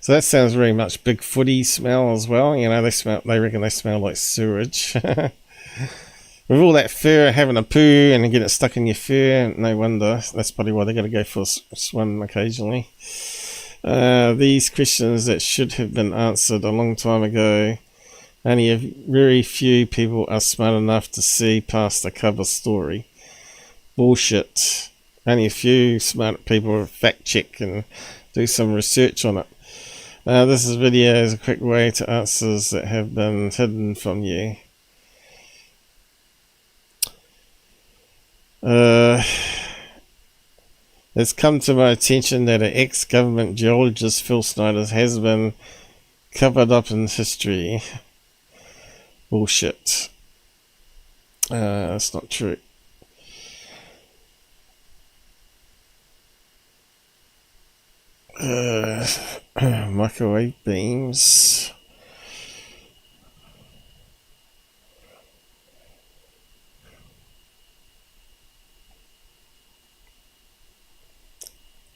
So that sounds very much big footy smell as well. You know, they reckon they smell like sewage. With all that fur, having a poo and getting it stuck in your fur, no wonder. That's probably why they got to go for a swim occasionally. These questions that should have been answered a long time ago. Only a very few people are smart enough to see past the cover story. Bullshit. Only a few smart people fact check and do some research on it. This video is a quick way to answers that have been hidden from you. It's come to my attention that an ex-government geologist, Phil Schneider, has been covered up in history. Bullshit. That's not true. Microwave beams.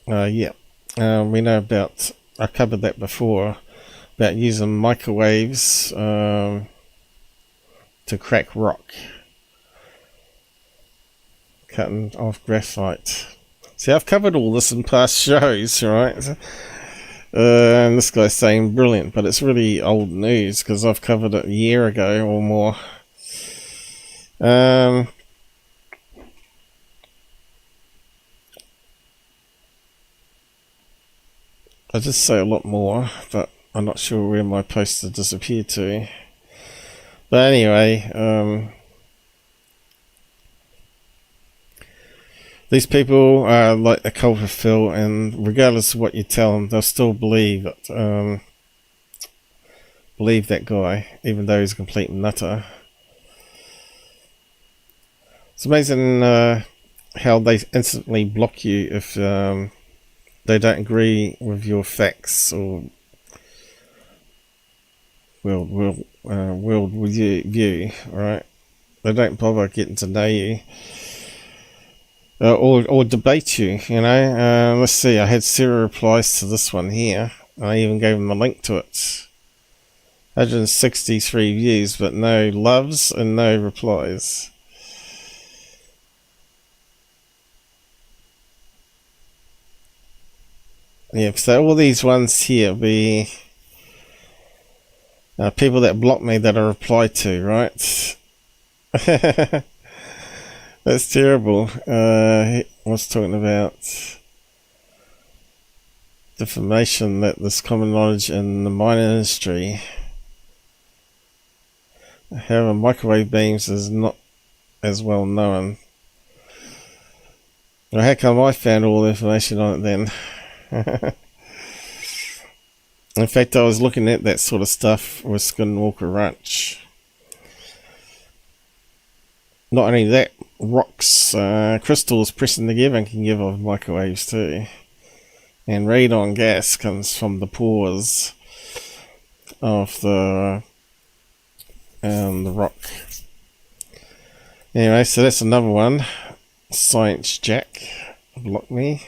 We know about, I covered that before, about using microwaves to crack rock, cutting off graphite. See, I've covered all this in past shows, right? And this guy's saying brilliant, but it's really old news because I've covered it a year ago or more. I just say a lot more, but I'm not sure where my poster disappeared to. But anyway, these people are like the cult of Phil, and regardless of what you tell them, they'll still believe it. Believe that guy, even though he's a complete nutter. It's amazing how they instantly block you if they don't agree with your facts or world view. Right? They don't bother getting to know you or debate you. You know. Let's see. I had 0 replies to this one here. I even gave them a link to it. 163 views, but no loves and no replies. Yeah, so all these ones here be people that block me that I reply to, right? That's terrible. I was talking about defamation, that there's common knowledge in the mining industry. However, microwave beams is not as well known. Well, how come I found all the information on it then? In fact, I was looking at that sort of stuff with Skinwalker Ranch. Not only that, rocks, crystals pressing together can give off microwaves too. And radon gas comes from the pores of the rock. Anyway, so that's another one. Science Jack blocked me.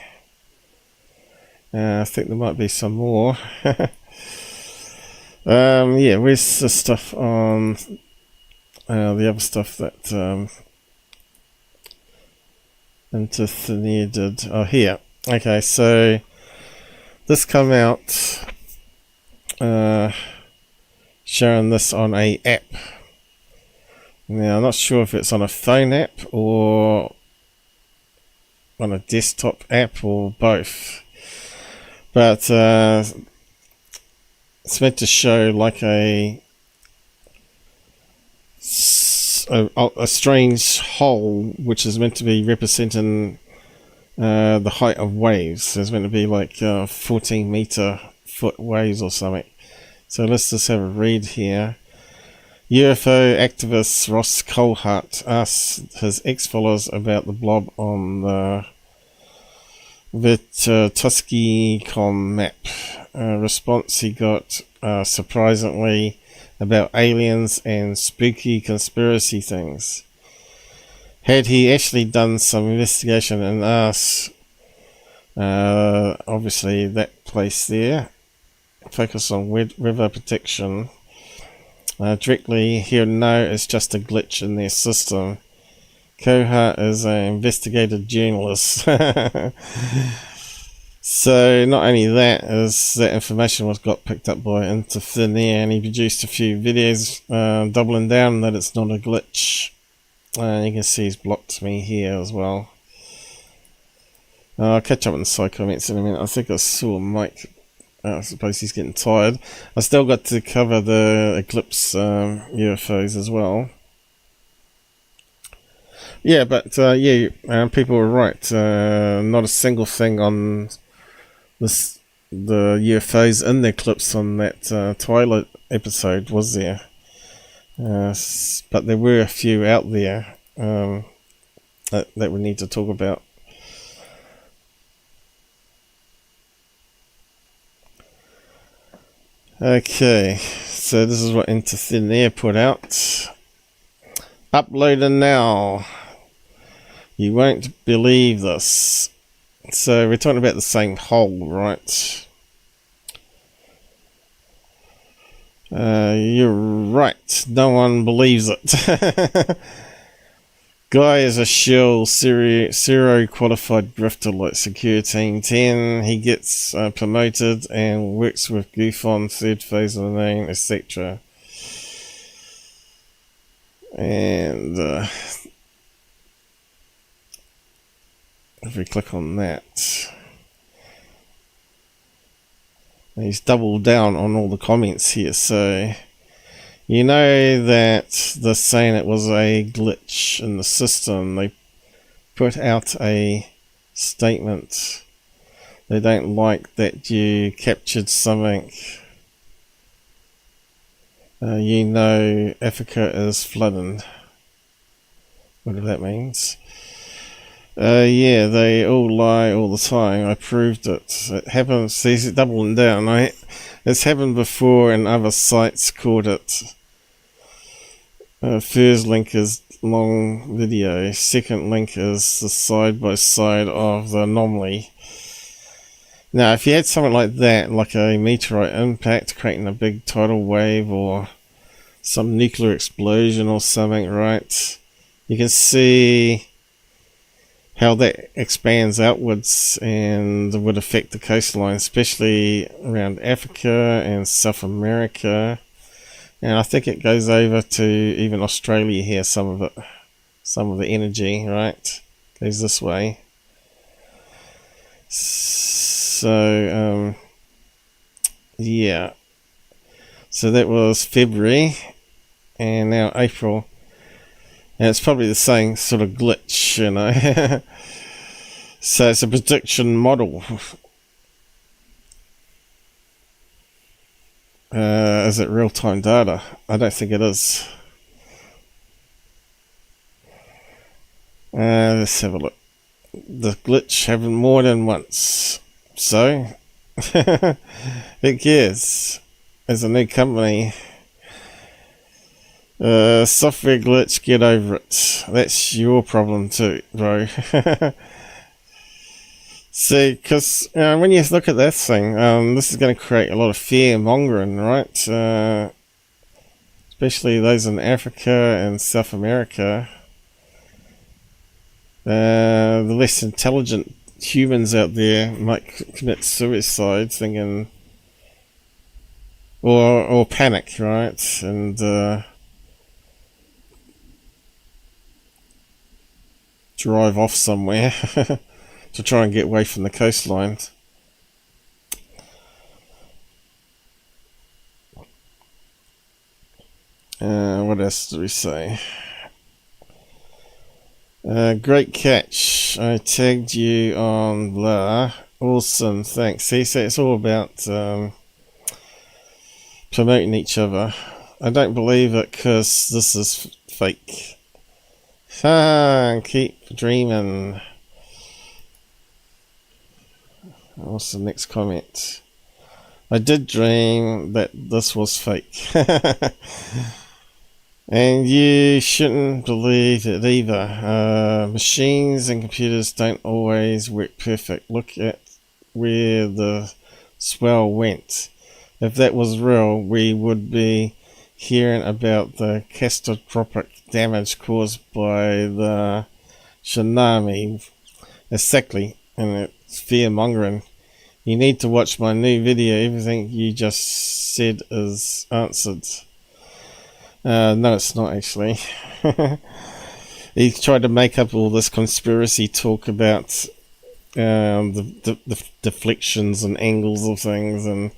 I think there might be some more. Yeah, where's the stuff on the other stuff that Into Thin Air did? Oh, here. Okay, so this come out showing this on a app. Now, I'm not sure if it's on a phone app or on a desktop app or both. But it's meant to show like a strange hole which is meant to be representing the height of waves. There's meant to be like 14 meter foot waves or something. So let's just have a read here. UFO activist Ross Colhart asks his ex-followers about the blob on the Tusky.com map. Response he got surprisingly about aliens and spooky conspiracy things. Had he actually done some investigation and asked, obviously that place there, focus on river protection, directly he would know it's just a glitch in their system. Cohart is an investigative journalist. So not only that, is that information got picked up by Into Thin Air, and he produced a few videos doubling down that it's not a glitch. You can see he's blocked me here as well. I'll catch up in the side comments in a minute. I think I saw Mike. I suppose he's getting tired. I still got to cover the Eclipse UFOs as well. Yeah, but people were right. Not a single thing on the UFOs in the Eclipse on that Twilight episode was there. But there were a few out there that we need to talk about. Okay, so this is what Into Thin Air put out. Uploading now. You won't believe this. So we're talking about the same hole, right? You're right. No one believes it. Guy is a shill, zero qualified grifter like Secureteam 10. He gets promoted and works with Goof on third phase of the name, etc. And if we click on that, He's doubled down on all the comments here, so you know that they're saying it was a glitch in the system. They put out a statement. They don't like that you captured something. You know Africa is flooding. Whatever that means. Yeah, they all lie all the time. I proved it. It happens. He's doubling down. It's happened before, and other sites caught it. First link is long video. Second link is the side by side of the anomaly. Now, if you had something like that, like a meteorite impact creating a big tidal wave or some nuclear explosion or something, right? You can see how that expands outwards and would affect the coastline, especially around Africa and South America. And I think it goes over to even Australia here, some of it. Some of the energy, right? Goes this way. So, yeah. So that was February, and now April. And it's probably the same sort of glitch, you know. So it's a prediction model. Is it real-time data? I don't think it is. Let's have a look. The glitch happened more than once. So, who cares? As a new company, software glitch, get over it. That's your problem too, bro. See, because when you look at that thing, this is going to create a lot of fear-mongering, right? Especially those in Africa and South America. The less intelligent humans out there might commit suicide, thinking, or panic, right? And drive off somewhere to try and get away from the coastline. What else do we say? Great catch. I tagged you on blah. Awesome, thanks. See, so it's all about promoting each other. I don't believe it because this is fake. Keep dreaming. What's the next comment? I did dream that this was fake. And you shouldn't believe it either. Machines and computers don't always work perfect. Look at where the swell went. If that was real, we would be hearing about the catastrophic damage caused by the tsunami. Exactly, and it's fear-mongering. You need to watch my new video. Everything you just said is answered. No, it's not actually. He tried to make up all this conspiracy talk about the deflections and angles of things, and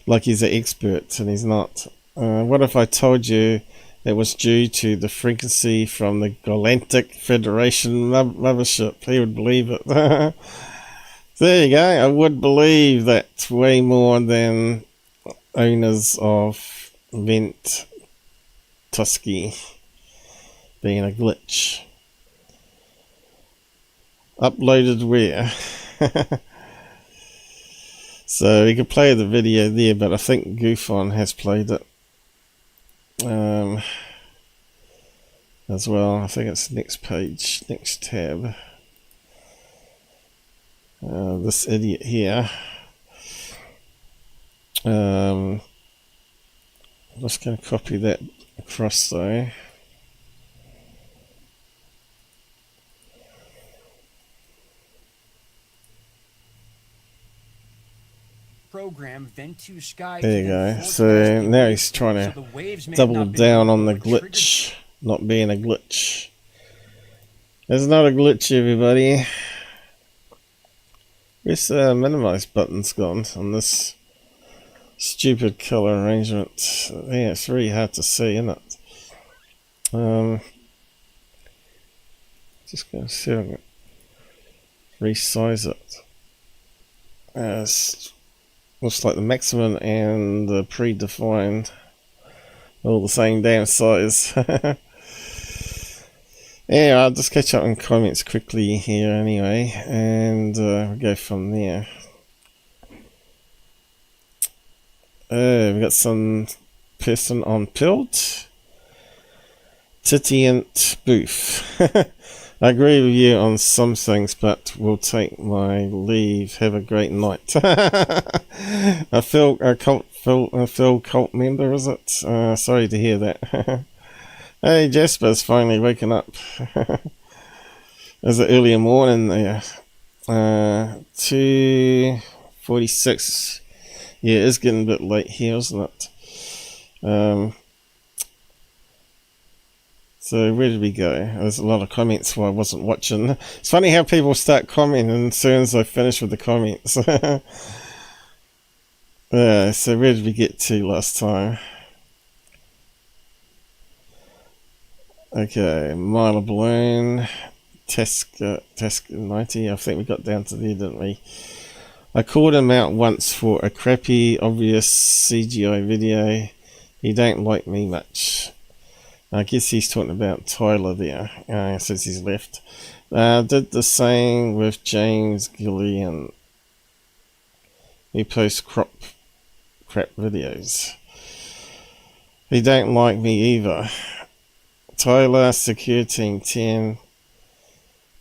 like he's an expert, and he's not. What if I told you it was due to the frequency from the Galactic Federation mothership? He would believe it. There you go. I would believe that way more than owners of Vent Tusky being a glitch. Uploaded where? So we could play the video there, but I think Goofon has played it as well. I think it's next page, next tab. This idiot here. I'm just going to copy that across though. Program Ventu Sky. There you go. So now he's trying to double down on the glitch not being a glitch. It's not a glitch, everybody. Where's the minimize button's gone on this? stupid color arrangement. Yeah, it's really hard to see, isn't it? Just going to see if I can resize it. Looks like the maximum and the predefined all the same damn size. Yeah, I'll just catch up on comments quickly here anyway, and we'll go from there. We've got some person on Pilt. Titient Booth. I agree with you on some things, but will take my leave. Have a great night. A Phil cult member, is it? Sorry to hear that. Hey, Jasper's finally waking up. Is it early morning there? 2:46. Yeah, it's getting a bit late here, isn't it? So where did we go? There's a lot of comments while I wasn't watching. It's funny how people start commenting as soon as I finish with the comments. So where did we get to last time? Okay, Mile of Balloon, Task 90. I think we got down to there, didn't we? I called him out once for a crappy, obvious CGI video. He don't like me much. I guess he's talking about Tyler there, since he's left. Did the same with James Gillian. He posts crap videos. He don't like me either. Tyler, Secureteam 10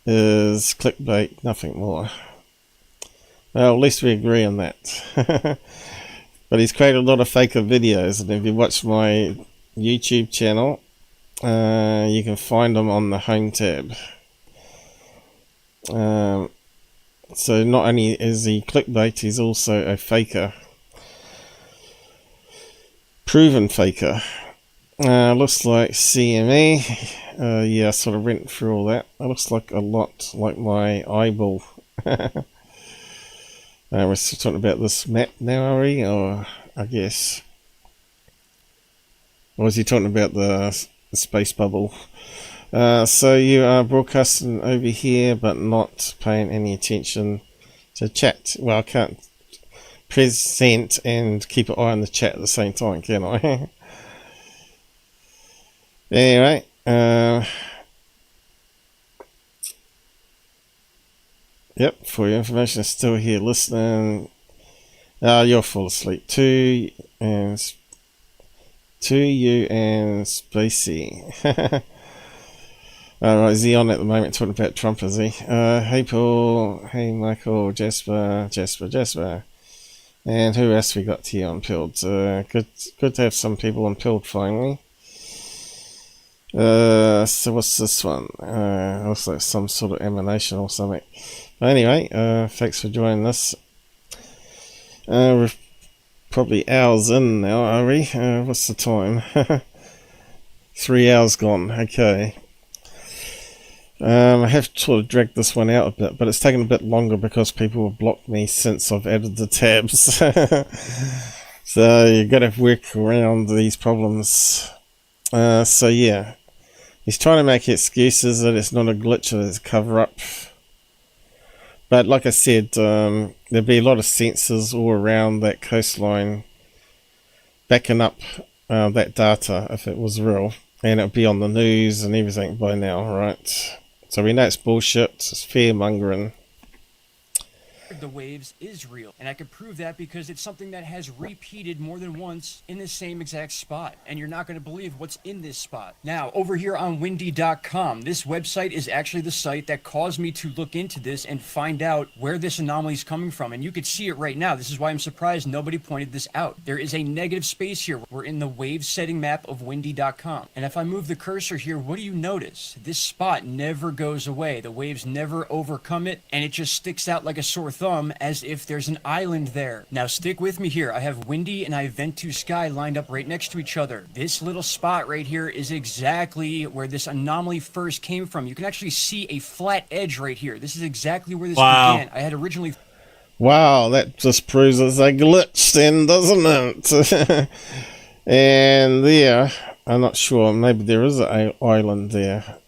is clickbait, nothing more. Well, at least we agree on that. But he's created a lot of faker videos, and if you watch my YouTube channel, you can find them on the home tab. So not only is he clickbait, he's also a faker. Proven faker. Looks like CME. Yeah, I sort of went through all that. It looks like a lot like my eyeball. We're talking about this map now, are we? Or I guess. Or was he talking about the space bubble? So you are broadcasting over here, but not paying any attention to chat. Well, I can't present and keep an eye on the chat at the same time, can I? Anyway, yep, for your information, still here listening. You're full asleep. To you and Spacey. Alright, is he on at the moment talking about Trump, is he? Hey Paul, hey Michael, Jasper. And who else we got here on Pilled? Good to have some people on Pilled finally. So what's this one? Looks like some sort of emanation or something. But anyway, thanks for joining us. We're probably hours in now, are we? What's the time? 3 hours gone. Okay. I have sort of dragged this one out a bit, but it's taken a bit longer because people have blocked me since I've added the tabs. So you've got to work around these problems. So yeah, he's trying to make excuses that it's not a glitch, that it's a cover-up. But like I said, there'd be a lot of sensors all around that coastline backing up that data if it was real. And it'd be on the news and everything by now, right? So we know it's bullshit, it's fear-mongering. The waves is real, and I can prove that because it's something that has repeated more than once in the same exact spot, and you're not going to believe what's in this spot. Now, over here on windy.com, this website is actually the site that caused me to look into this and find out where this anomaly is coming from, and you can see it right now. This is why I'm surprised nobody pointed this out. There is a negative space here. We're in the wave setting map of windy.com, and if I move the cursor here, what do you notice? This spot never goes away. The waves never overcome it, and it just sticks out like a sore thumb as if there's an island there. Now stick with me here. I have windy and I have Ventu Sky lined up right next to each other. This little spot right here is exactly where this anomaly first came from. You can actually see a flat edge right here. This is exactly where this began. I had originally... Wow, that just proves it's a glitch then, doesn't it? And there, I'm not sure, maybe there is an island there.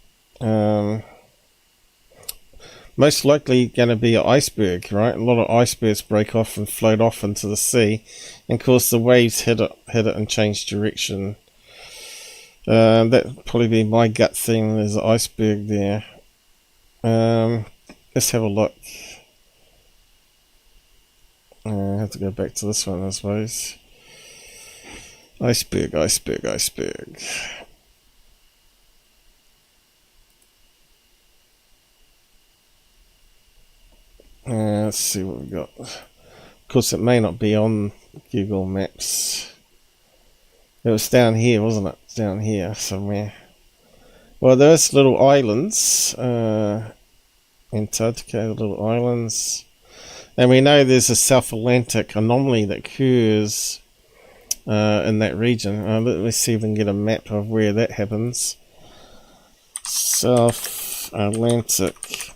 Most likely going to be an iceberg, right? A lot of icebergs break off and float off into the sea, and of course the waves hit it and change direction. That'd probably be my gut thing. There's an iceberg there. Let's have a look. I have to go back to this one, I suppose. Iceberg, iceberg, iceberg. Let's see what we got. Of course, it may not be on Google Maps. It was down here, wasn't it? It's down here somewhere. Well, there's little islands. Antarctica, little islands. And we know there's a South Atlantic anomaly that occurs in that region. Let's see if we can get a map of where that happens. South Atlantic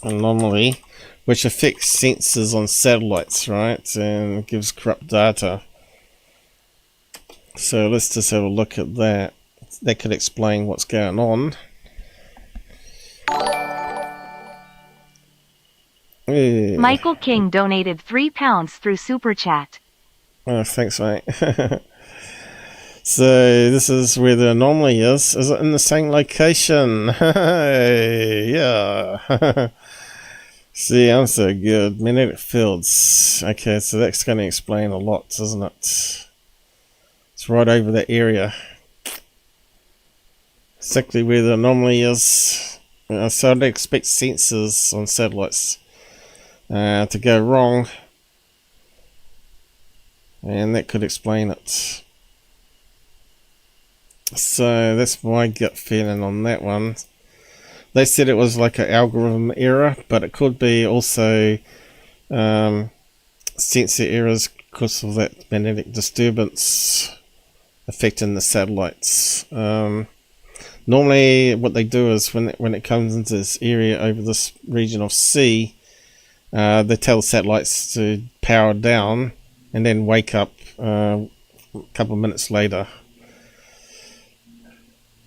anomaly, which affects sensors on satellites, right? And gives corrupt data. So let's just have a look at that. That could explain what's going on. Michael King donated £3 through Super Chat. Oh, thanks, mate. So this is where the anomaly is. Is it in the same location? Hey, yeah. See, I'm so good. Magnetic fields. Okay, so that's going to explain a lot, isn't it? It's right over that area. Exactly where the anomaly is. So I'd expect sensors on satellites to go wrong, and that could explain it. So that's my gut feeling on that one. They said it was like an algorithm error, but it could be also sensor errors because of that magnetic disturbance affecting the satellites. Normally what they do is when it comes into this area over this region of sea, they tell the satellites to power down and then wake up a couple of minutes later.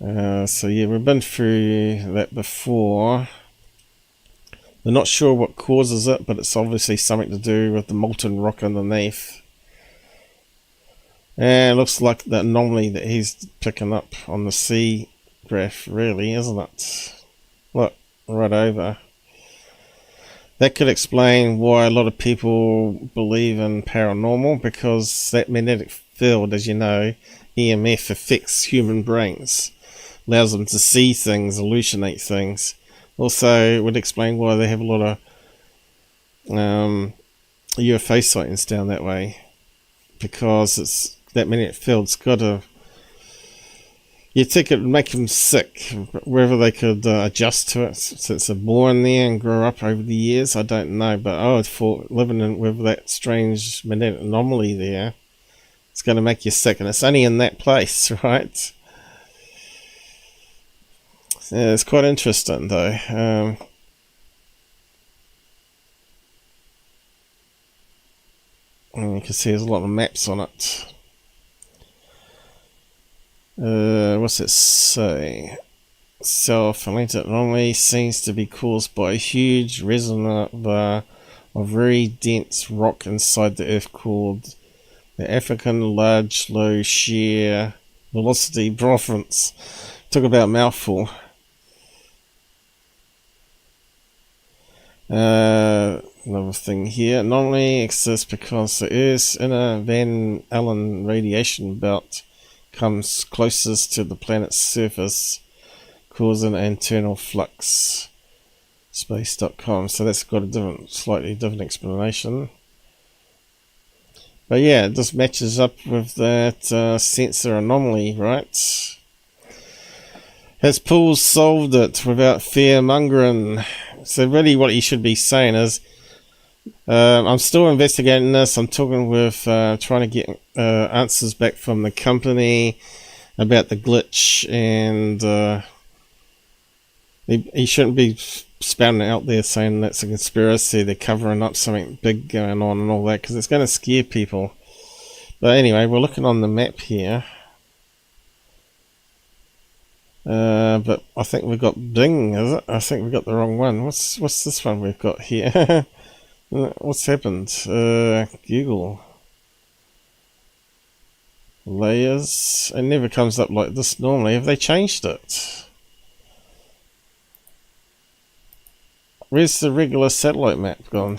So yeah, we've been through that before. They're not sure what causes it, but it's obviously something to do with the molten rock underneath. And it looks like the anomaly that he's picking up on the sea graph, really, isn't it? Look, right over. That could explain why a lot of people believe in paranormal, because that magnetic field, as you know, EMF, affects human brains, allows them to see things, hallucinate things. Also, it would explain why they have a lot of UFO sightings down that way, because it's that magnetic field's got a... You'd think it would make them sick, whether they could adjust to it since they're born there and grow up over the years, I don't know. But I would thought living with that strange magnetic anomaly there, it's going to make you sick, and it's only in that place, right? Yeah, it's quite interesting though. And you can see there's a lot of maps on it. What's it say? South Atlantic anomaly seems to be caused by a huge resonant bar of very dense rock inside the Earth called the African Large Low Shear Velocity Province. Took about a mouthful. Another thing here. Anomaly exists because the Earth's inner Van Allen radiation belt comes closest to the planet's surface, causing an internal flux. Space.com. So that's got a slightly different explanation. But yeah, it just matches up with that sensor anomaly, right? Has Paul solved it without fear-mongering? So really what you should be saying is, I'm still investigating this. I'm talking with, trying to get answers back from the company about the glitch, and he shouldn't be spouting out there saying that's a conspiracy, they're covering up something big going on and all that, because it's going to scare people. But anyway, we're looking on the map here. But I think we've got Bing, is it? I think we've got the wrong one. What's this one we've got here? What's happened? Google. Layers. It never comes up like this normally. Have they changed it? Where's the regular satellite map gone?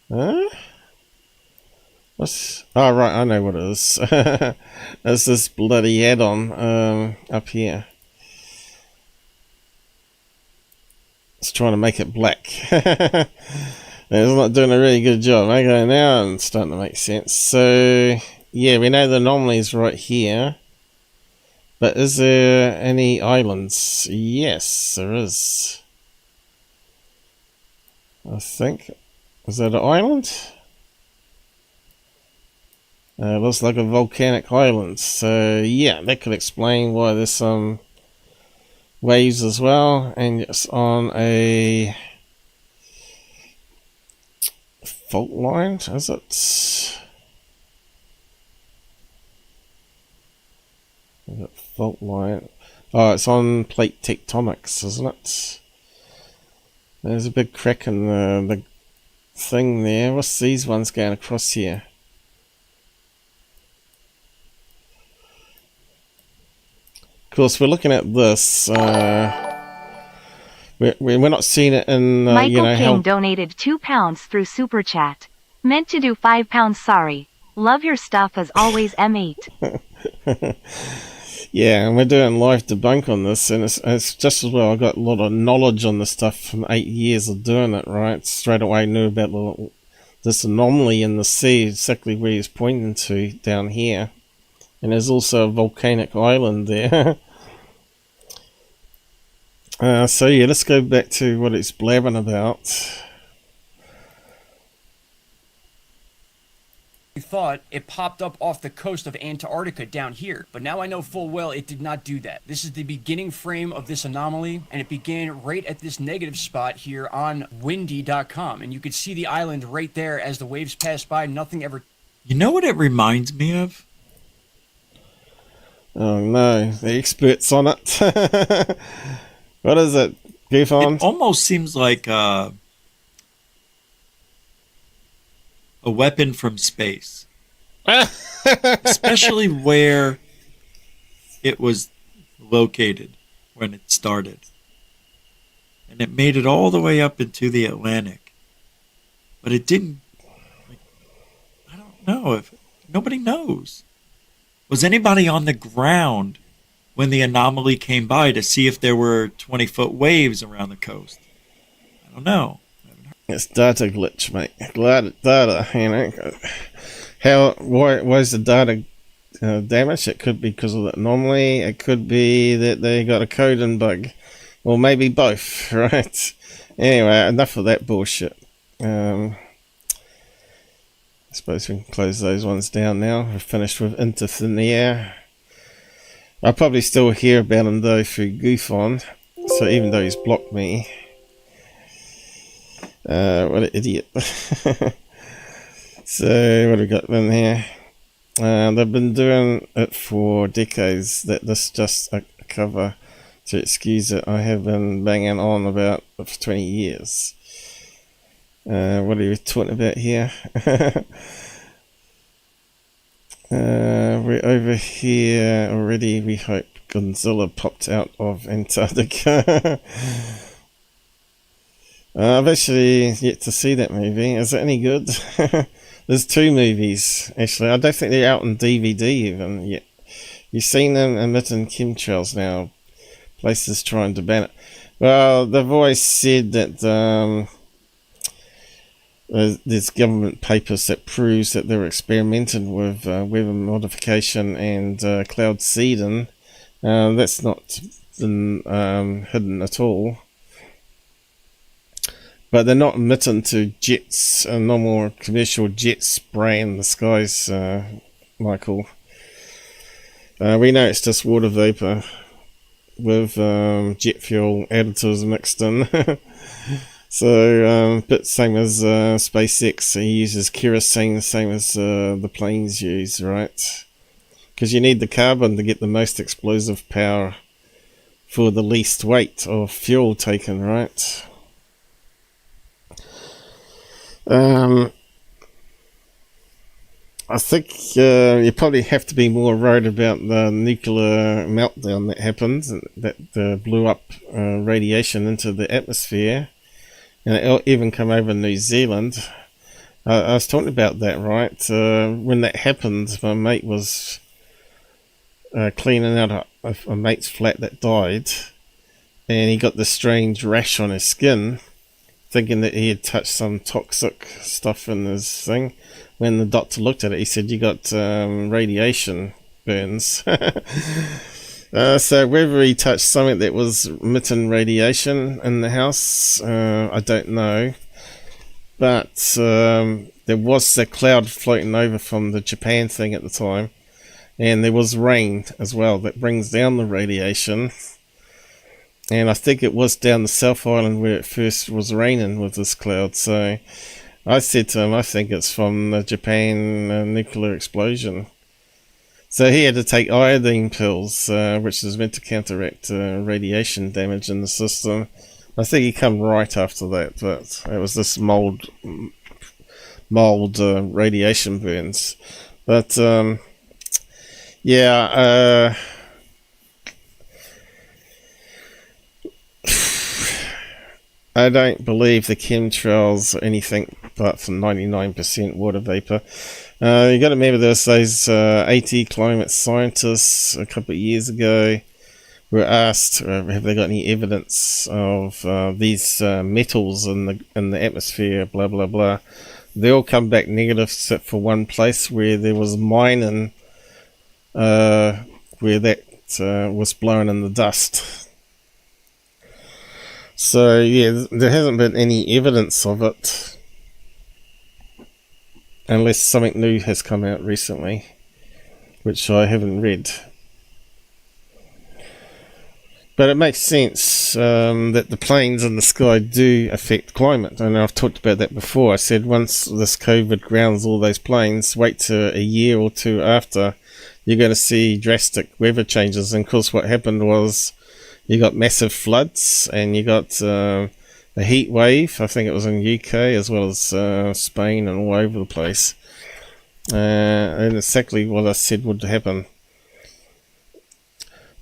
Huh? What's... Oh, right, I know what it is. It's this bloody add-on up here. It's trying to make it black. It's not doing a really good job. Okay, now it's starting to make sense. So, yeah, we know the anomaly is right here. But is there any islands? Yes, there is. I think. Is that an island? Looks like a volcanic island. So, yeah, that could explain why there's some waves as well. And it's on a fault line, is it? Fault line. Oh, it's on plate tectonics, isn't it? There's a big crack in the thing there. What's these ones going across here? Of course, we're looking at this. We're not seeing it in. Michael King donated £2 through Super Chat. Meant to do £5. Sorry. Love your stuff as always, M8. Yeah, and we're doing live debunk on this, and it's just as well. I got a lot of knowledge on this stuff from 8 years of doing it. Right, straight away I knew about this anomaly in the sea, exactly where he's pointing to down here, and there's also a volcanic island there. So yeah, let's go back to what it's blabbing about. We thought it popped up off the coast of Antarctica down here, but now I know full well it did not do that. This is the beginning frame of this anomaly, and it began right at this negative spot here on windy.com, and you could see the island right there as the waves passed by. Nothing ever... You know what it reminds me of? Oh no, the experts on it. What is it? Goof on? It almost seems like a weapon from space. Especially where it was located when it started. And it made it all the way up into the Atlantic. But it didn't... I don't know. If nobody knows. Was anybody on the ground when the anomaly came by to see if there were 20-foot waves around the coast? I don't know. It's data glitch, mate. Data, you know. Why is the data damaged? It could be because of the anomaly. It could be that they got a coding bug. Or maybe both, right? Anyway, enough of that bullshit. I suppose we can close those ones down now. We're finished with Into Thin Air. I'll probably still hear about him though through Goof on. So even though he's blocked me. What an idiot. So what have we got in here? They've been doing it for decades. This just a cover to excuse it. I have been banging on about it for 20 years. What are we talking about here? We're over here already. We hope Godzilla popped out of Antarctica. I've actually yet to see that movie. Is it any good? There's 2 movies, actually. I don't think they're out on DVD even yet. You've seen them emitting chemtrails now. Places trying to ban it. Well, they've always said that there's government papers that proves that they're experimenting with weather modification and cloud seeding. That's not been hidden at all. But they're not emitting to jets, normal commercial jets spraying the skies, Michael. We know it's just water vapor. with jet fuel additives mixed in. So, but same as SpaceX, he uses kerosene, same as the planes use, right? Because you need the carbon to get the most explosive power for the least weight of fuel taken, right? I think you probably have to be more worried about the nuclear meltdown that happened, that blew up radiation into the atmosphere, and it even come over New Zealand. I was talking about that, right? When that happened, my mate was cleaning out a mate's flat that died, and he got this strange rash on his skin, thinking that he had touched some toxic stuff in his thing. When the doctor looked at it, he said, "You got radiation burns." So whether he touched something that was emitting radiation in the house, I don't know. But there was a cloud floating over from the Japan thing at the time, and there was rain as well that brings down the radiation. And I think it was down the South Island where it first was raining with this cloud. So I said to him, I think it's from the Japan nuclear explosion. So he had to take iodine pills, which is meant to counteract radiation damage in the system. I think he come right after that, but it was this mold radiation burns. But yeah, I don't believe the chemtrails are anything but for 99% water vapor. You got to remember there's those 80 climate scientists a couple of years ago were asked, have they got any evidence of these metals in the atmosphere, blah blah blah. They all come back negative except for one place where there was mining, where that was blown in the dust. So yeah, there hasn't been any evidence of it, unless something new has come out recently, which I haven't read. But it makes sense that the planes in the sky do affect climate, and I've talked about that before. I said once this COVID grounds all those planes, wait till a year or two after, you're going to see drastic weather changes. And of course what happened was you got massive floods, and you got a heat wave. I think it was in UK as well as Spain and all over the place. And exactly what I said would happen.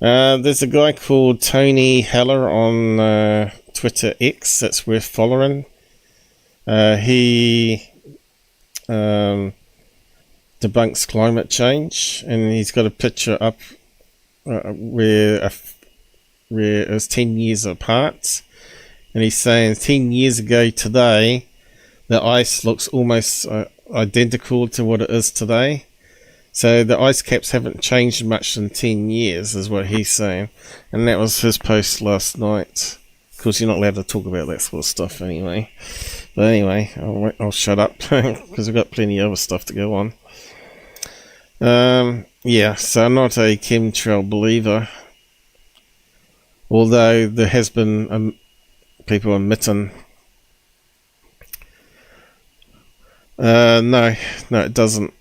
There's a guy called Tony Heller on Twitter X that's worth following. He debunks climate change, and he's got a picture up where it was 10 years apart, and he's saying 10 years ago today the ice looks almost identical to what it is today. So the ice caps haven't changed much in 10 years is what he's saying, and that was his post last night. Of course you're not allowed to talk about that sort of stuff anyway, but anyway, I'll shut up because I've got plenty of other stuff to go on. Yeah, so I'm not a chemtrail believer, although there has been people emitting. No, it doesn't.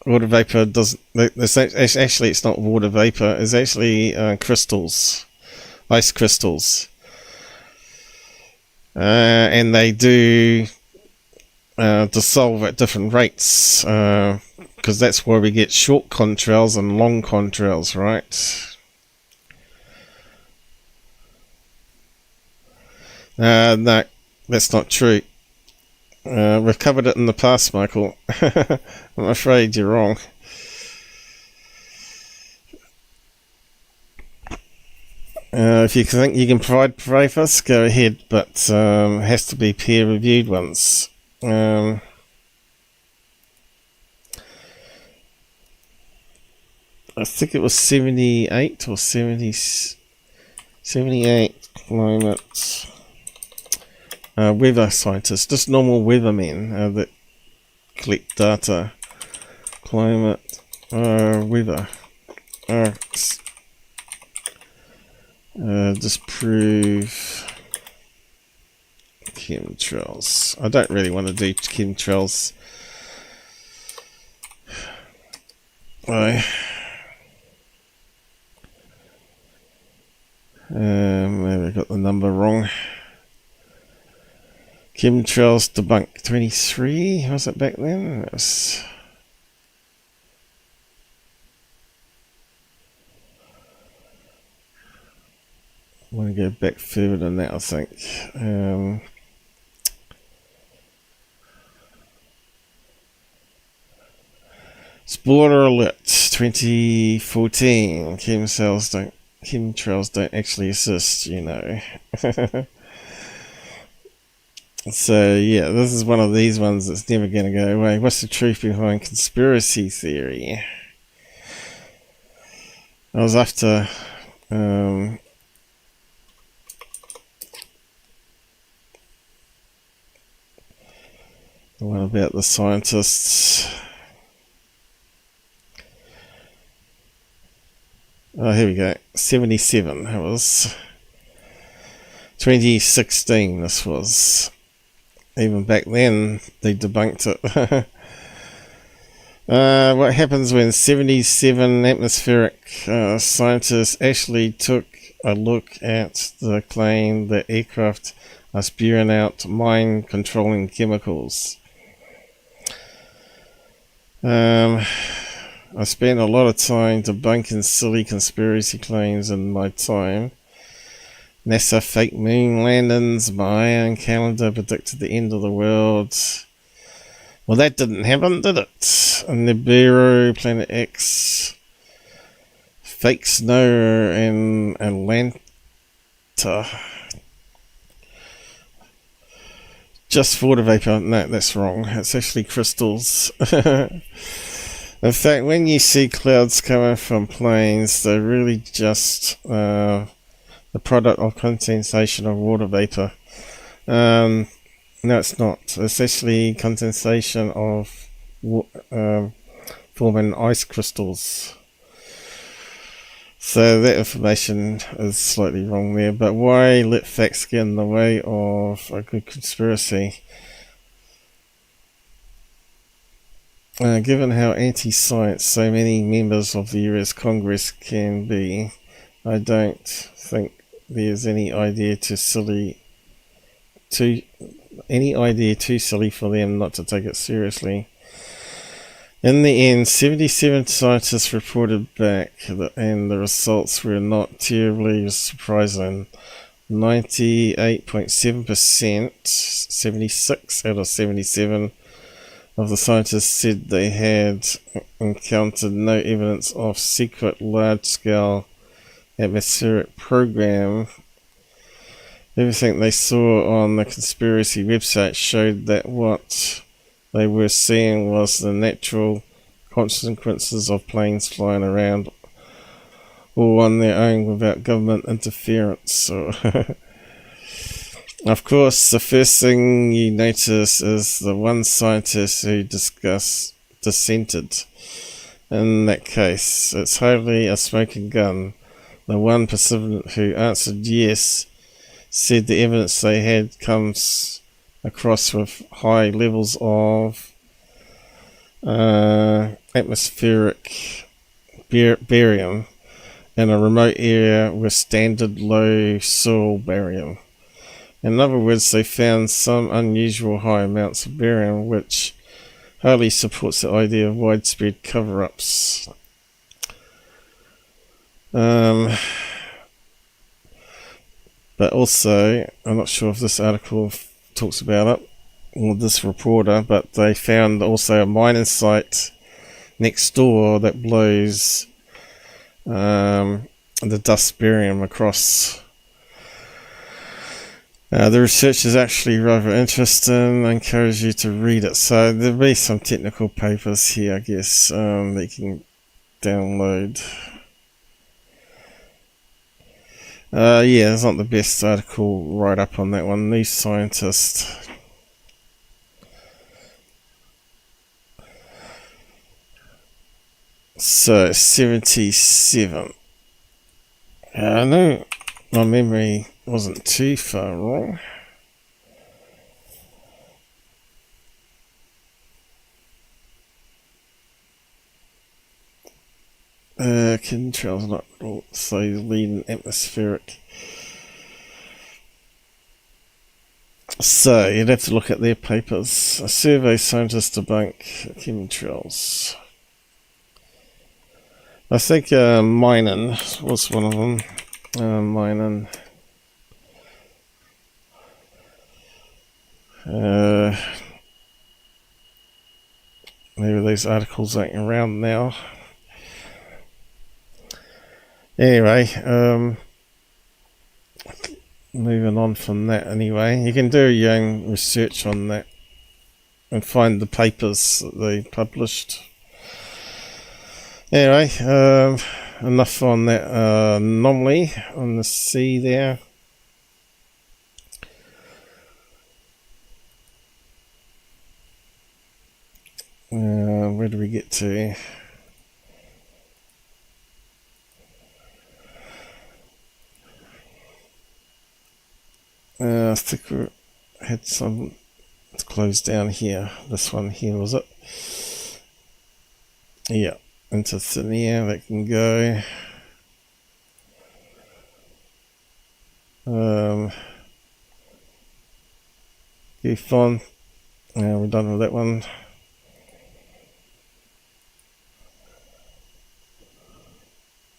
Water vapor doesn't. Actually, it's not water vapor. It's actually crystals, ice crystals, and they do dissolve at different rates, because that's why we get short contrails and long contrails, right? No, that's not true. We've covered it in the past, Michael. I'm afraid you're wrong. If you think you can provide papers, go ahead, but it has to be peer-reviewed ones. I think it was 78 or 78 climate weather scientists, just normal weathermen that collect data. Climate weather. Disprove chemtrails. I don't really want to do chemtrails. Maybe I got the number wrong. Chemtrails debunk 23. Was it back then? It was... I want to go back further than that, I think. Spoiler alert, 2014. Chemtrails don't actually exist, you know. So yeah, this is one of these ones that's never going to go away. What's the truth behind conspiracy theory? I was after the one about the scientists. Oh, here we go. 77. That was 2016. This was. Even back then, they debunked it. What happens when 77 atmospheric scientists actually took a look at the claim that aircraft are spewing out mind-controlling chemicals? I spent a lot of time debunking silly conspiracy claims in my time. NASA fake moon landings, Mayan calendar predicted the end of the world. Well, that didn't happen, did it? Nibiru, Planet X, fake snow in Atlanta. Just water vapor. No, that's wrong. It's actually crystals. In fact, when you see clouds coming from planes, they're really just the product of condensation of water vapor. No, it's not. It's actually condensation of forming ice crystals. So that information is slightly wrong there. But why let facts get in the way of a good conspiracy? Given how anti-science so many members of the US Congress can be, I don't think there's any idea too silly for them not to take it seriously. In the end, 77 scientists reported back, and the results were not terribly surprising. 98.7%, 76 out of 77 of the scientists said they had encountered no evidence of secret large-scale atmospheric program. Everything they saw on the conspiracy website showed that what they were seeing was the natural consequences of planes flying around all on their own without government interference. Of course, the first thing you notice is the one scientist who dissented. In that case, it's hardly a smoking gun. The one participant who answered yes said the evidence they had comes across with high levels of atmospheric barium in a remote area with standard low soil barium. In other words, they found some unusual high amounts of barium, which hardly supports the idea of widespread cover-ups. But also, I'm not sure if this article talks about it, or this reporter, but they found also a mining site next door that blows the dust barium across. The research is actually rather interesting. I encourage you to read it. So there'll be some technical papers here, I guess, that you can download. Yeah, it's not the best article right up on that one. New Scientist. So 77. I know my memory wasn't too far wrong. Chemtrails not so leading atmospheric. So you'd have to look at their papers. A survey scientists debunk chemtrails. I think Minan was one of them. Minan. Maybe these articles ain't around now. Anyway, moving on from that anyway. You can do your own research on that and find the papers that they published. Anyway, enough on that anomaly on the sea there. Where do we get to? I think we had some closed down here. This one here, was it? Yeah, into thin air that can go. Fun. We're done with that one.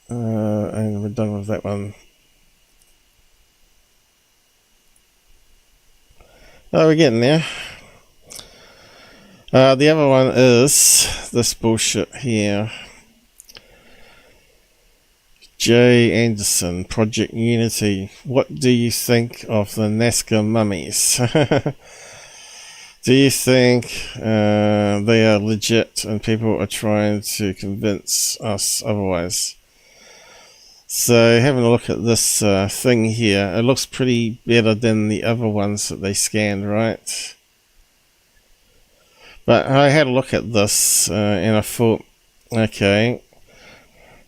And we're done with that one. Oh, we're getting there. The other one is this bullshit here. J. Anderson, Project Unity. What do you think of the Nazca mummies? Do you think they are legit and people are trying to convince us otherwise? So having a look at this thing here, it looks pretty better than the other ones that they scanned, right? But I had a look at this and I thought, okay,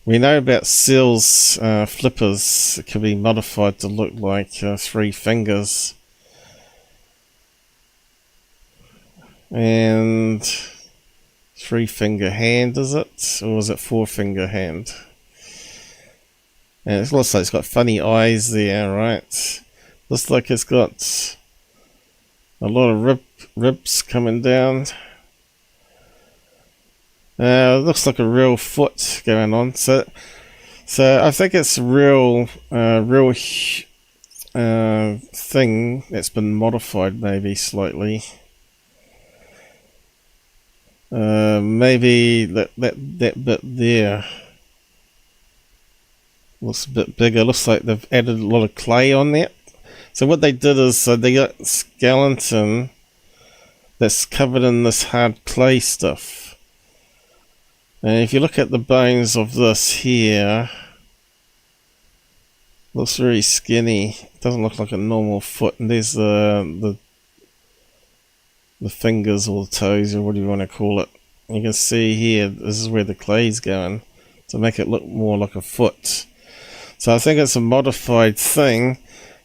we know about seals flippers that can be modified to look like 3 fingers. And 3-finger hand, is it? Or is it 4-finger hand? And it looks like it's got funny eyes there, right? Looks like it's got a lot of ribs coming down. Looks like a real foot going on. So I think it's a real thing that's been modified, maybe slightly. Maybe that bit there looks a bit bigger. Looks like they've added a lot of clay on that. So what they did is they got skeleton that's covered in this hard clay stuff. And if you look at the bones of this here, looks very skinny. It doesn't look like a normal foot. And there's the fingers or the toes or what do you want to call it. You can see here, this is where the clay's going to make it look more like a foot. So I think it's a modified thing,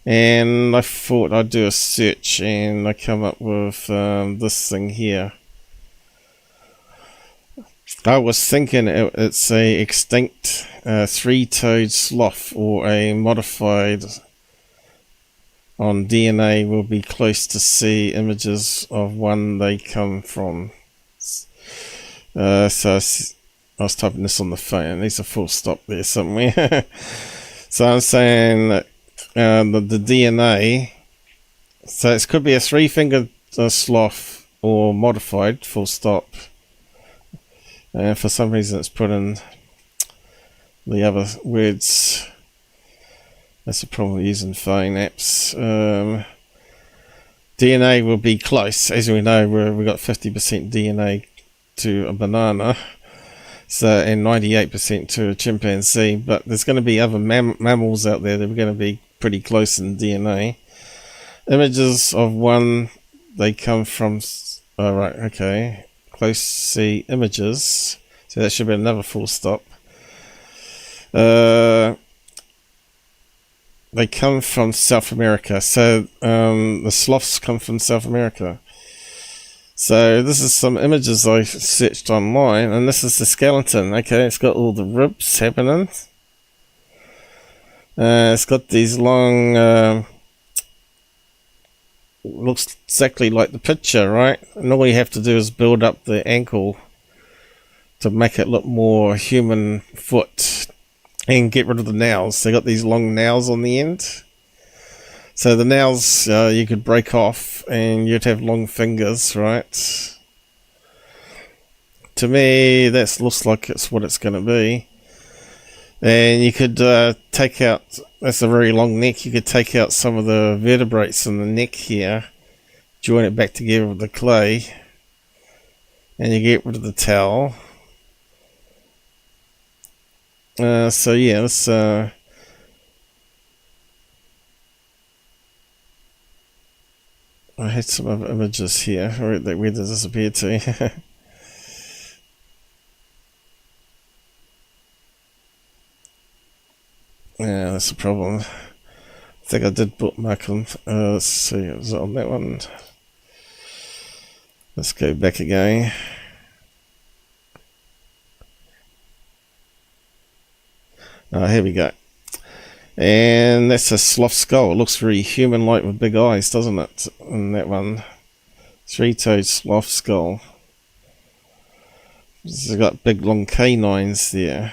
and I thought I'd do a search and I come up with this thing here. I was thinking it's a extinct 3-toed sloth, or a modified on DNA will be close to see images of one they come from. So I was typing this on the phone. There's a full stop there somewhere. So I'm saying that the DNA, so it could be a 3-fingered sloth or modified, full stop. And for some reason it's put in the other words. That's the problem using phone apps. DNA will be close. As we know, we've got 50% DNA to a banana. So, and 98% to a chimpanzee, but there's going to be other mammals out there that are going to be pretty close in DNA. Images of one, they come from, oh right, okay, close see images, so that should be another full stop. The they come from South America. So the sloths come from South America. So this is some images I searched online, and this is the skeleton. Okay, it's got all the ribs happening. It's got these long, looks exactly like the picture, right? And all you have to do is build up the ankle to make it look more human foot, and get rid of the nails. They got these long nails on the end. So the nails you could break off and you'd have long fingers, right? To me, that looks like it's what it's going to be. And you could take out, that's a very long neck, you could take out some of the vertebrates in the neck here, join it back together with the clay, and you get rid of the towel. So yeah, this I had some other images here. Where did they disappear to? Yeah, that's the problem. I think I did bookmark them. Let's see, was it on that one? Let's go back again. Here we go. And that's a sloth skull. It looks very human-like with big eyes, doesn't it? And that one, three-toed sloth skull. It's got big long canines there.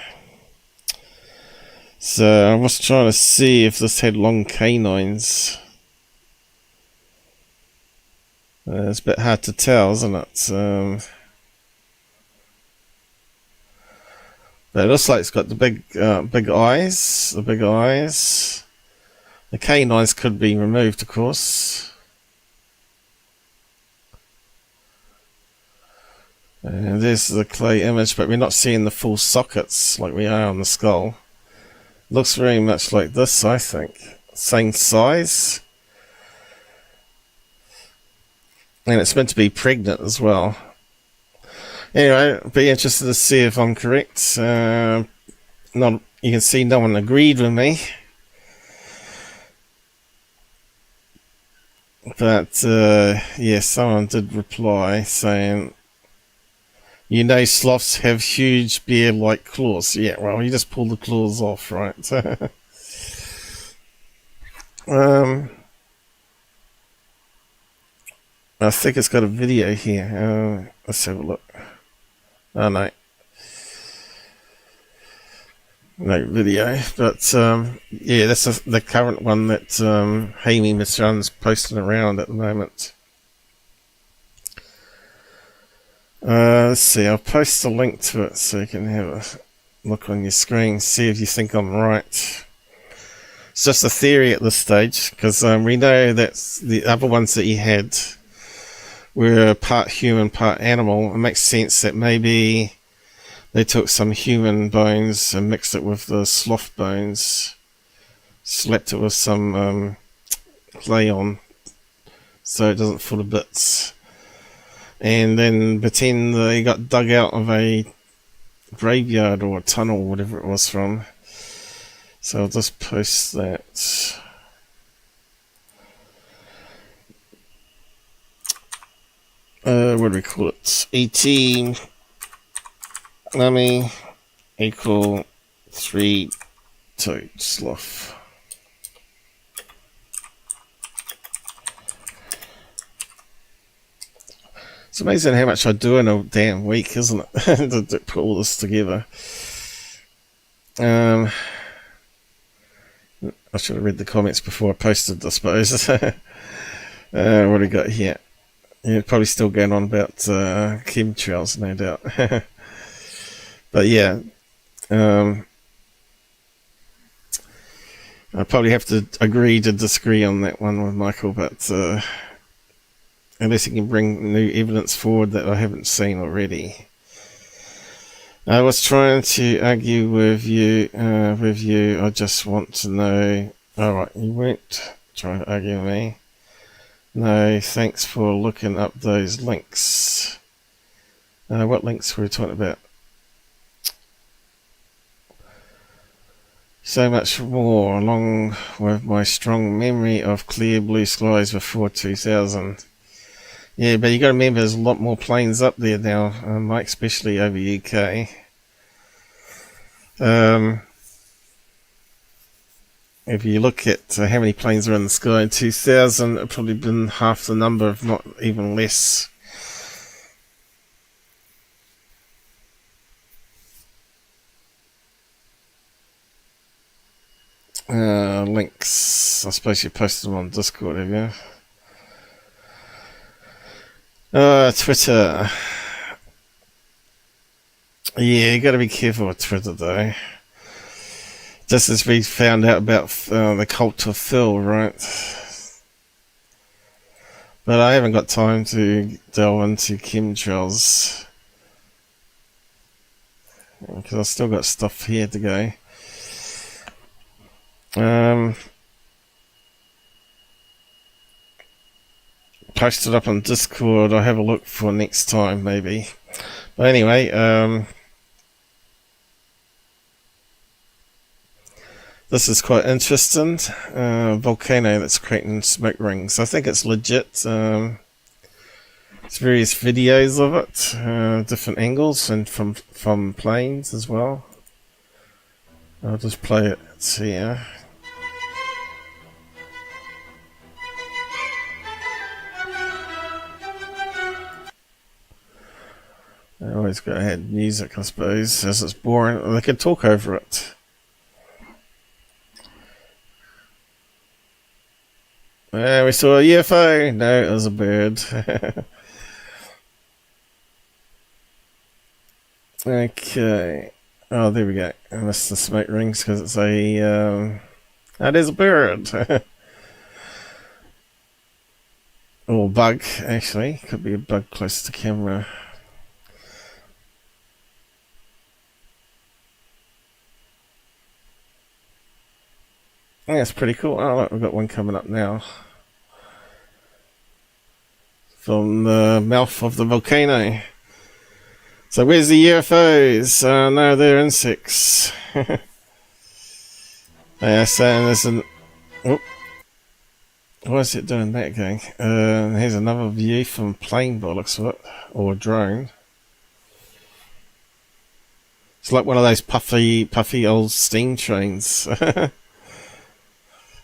So I was trying to see if this had long canines. It's a bit hard to tell, isn't it? But it looks like it's got the big eyes. The big eyes. The canines could be removed, of course. And there's the clay image, but we're not seeing the full sockets like we are on the skull. Looks very much like this, I think. Same size. And it's meant to be pregnant as well. Anyway, be interested to see if I'm correct. You can see no one agreed with me. But, yeah, someone did reply saying, you know, sloths have huge bear-like claws. Yeah, well, you just pull the claws off, right? I think it's got a video here. Let's have a look. Oh, no. No video. But, yeah, that's the current one that Jaime M posting around at the moment. Let's see, I'll post a link to it so you can have a look on your screen, see if you think I'm right. It's just a theory at this stage, because we know that the other ones that he had were part human, part animal. It makes sense that maybe they took some human bones and mixed it with the sloth bones, slapped it with some clay on so it doesn't fall to bits. And then pretend they got dug out of a graveyard or a tunnel, whatever it was from. So I'll just post that. What do we call it? 18 mummy equal 3-toed sloth. It's amazing how much I do in a damn week, isn't it? to put all this together. I should have read the comments before I posted, I suppose. What do we got here? Yeah, probably still going on about chemtrails, no doubt. But yeah, I probably have to agree to disagree on that one with Michael, but unless he can bring new evidence forward that I haven't seen already. I was trying to argue with you. I just want to know. Alright, you weren't trying to argue with me. No, thanks for looking up those links. What links were we talking about? So much more, along with my strong memory of clear blue skies before 2000. Yeah, but you got to remember there's a lot more planes up there now, Mike, especially over UK. If you look at how many planes are in the sky in 2000, it's probably been half the number, if not even less. Links. I suppose you posted them on Discord, have you? Twitter. Yeah, you got to be careful with Twitter, though. Just as we found out about the cult of Phil, right? But I haven't got time to delve into chemtrails because I've still got stuff here to go. Post it up on Discord. I'll have a look for next time, maybe. But anyway, this is quite interesting. Volcano that's creating smoke rings. I think it's legit. There's various videos of it, different angles, and from planes as well. I'll just play it here. I always got to add music, I suppose, as it's boring. They could talk over it. We saw a UFO. No, it was a bird. Okay. Oh, there we go. I missed the smoke rings because it's a... that is a bird. Or bug, actually. Could be a bug close to camera. Yeah, it's pretty cool. Oh, look, we've got one coming up now. From the mouth of the volcano. So where's the UFOs? No, they're insects. Yeah, saying there's an... Oh. Why is it doing that, gang? Here's another view from plane by the looks of it. Or a drone. It's like one of those puffy old steam trains.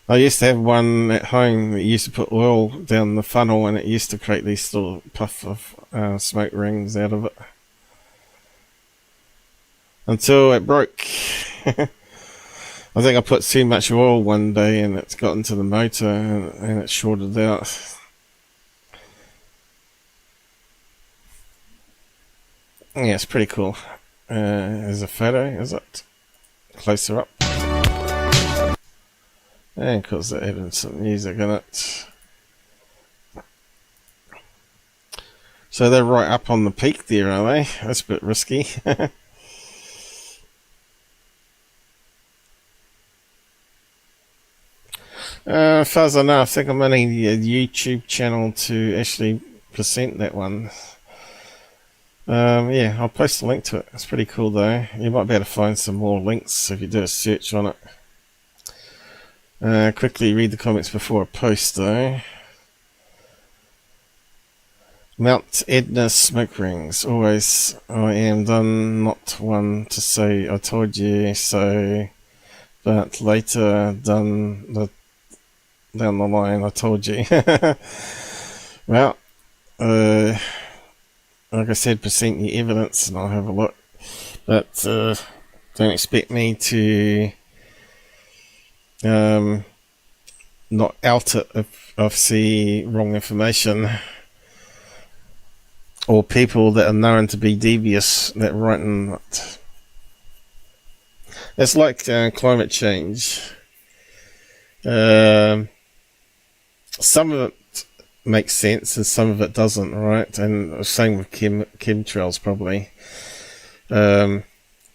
I used to have one at home that used to put oil down the funnel and it used to create these little puff of smoke rings out of it. Until it broke. I think I put too much oil one day and it's got into the motor and it shorted out. Yeah, it's pretty cool. There's a photo, is it? Closer up. And because they're having some music in it. So they're right up on the peak there, are they? That's a bit risky. As far as I know, I think I'm running a YouTube channel to actually present that one. Yeah, I'll post a link to it. It's pretty cool though. You might be able to find some more links if you do a search on it. Quickly read the comments before I post though. Mount Edna smoke rings. Always I am done, not one to say I told you so, but later down the line I told you. Well, like I said, present your evidence and I'll have a look. But don't expect me to not out it if I see wrong information or people that are known to be devious that write in it. It's like climate change. Some of it makes sense and some of it doesn't, right? And same with chemtrails probably.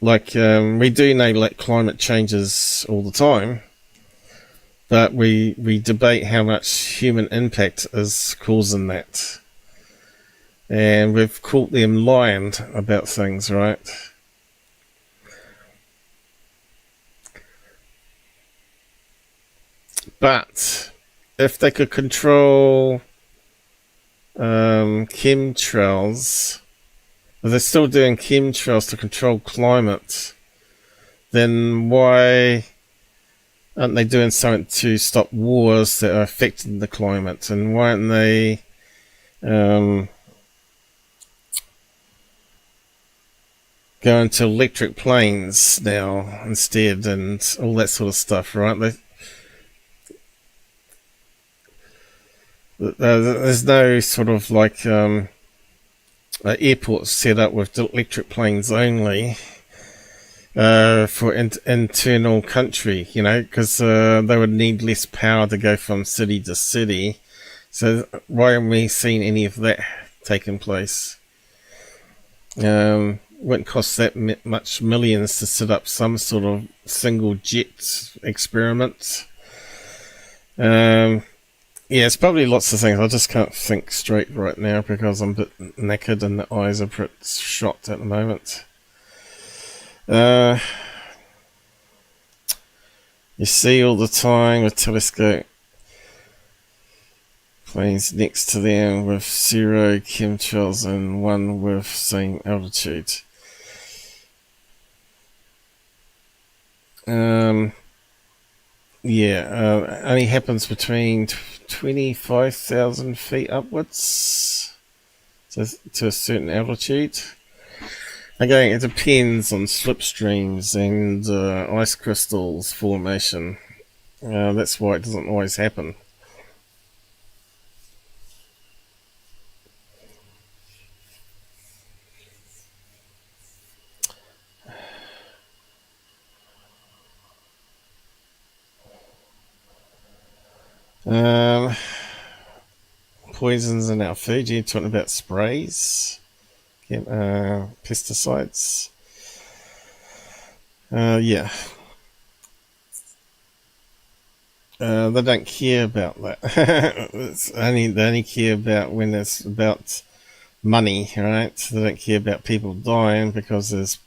We do know like climate changes all the time, but we debate how much human impact is causing that. And we've caught them lying about things, right? But if they could control chemtrails, if they're still doing chemtrails to control climate, then why aren't they doing something to stop wars that are affecting the climate? And why aren't they going to electric planes now instead, and all that sort of stuff, right? There's no sort of like airports set up with electric planes only for internal country, you know, because they would need less power to go from city to city. So why haven't we seen any of that taking place? Wouldn't cost that much millions to set up some sort of single jet experiment. Yeah, it's probably lots of things. I just can't think straight right now because I'm a bit knackered and the eyes are a bit shot at the moment. You see all the time with telescope planes next to them with 0 chemtrails and 1 with same altitude. Yeah, only happens between 25,000 feet upwards to a certain altitude. Again, it depends on slipstreams and ice crystals formation. That's why it doesn't always happen. Poisons in our food. You're talking about sprays, pesticides. Yeah. They don't care about that. They only care about when it's about money, right? They don't care about people dying because there's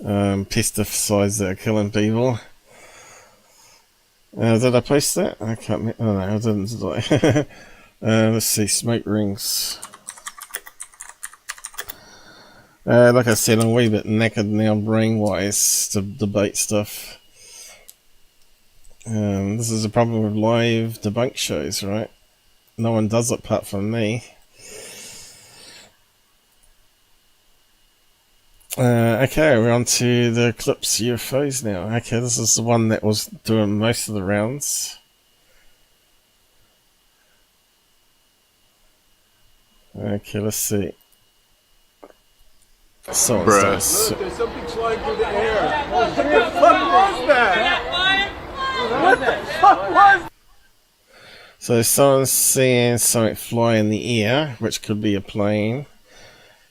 pesticides that are killing people. Did I post that? I can't remember. Oh no, I didn't, did I? Let's see, smoke rings. Like I said, I'm a wee bit knackered now brain-wise to debate stuff. This is a problem with live debunk shows, right? No one does it apart from me. Okay, we're on to the Eclipse UFOs now. Okay, this is the one that was doing most of the rounds. Okay, let's see. So Look, there's something flying through the air. What the fuck was that? What the fuck was that? So someone's seeing something fly in the air, which could be a plane.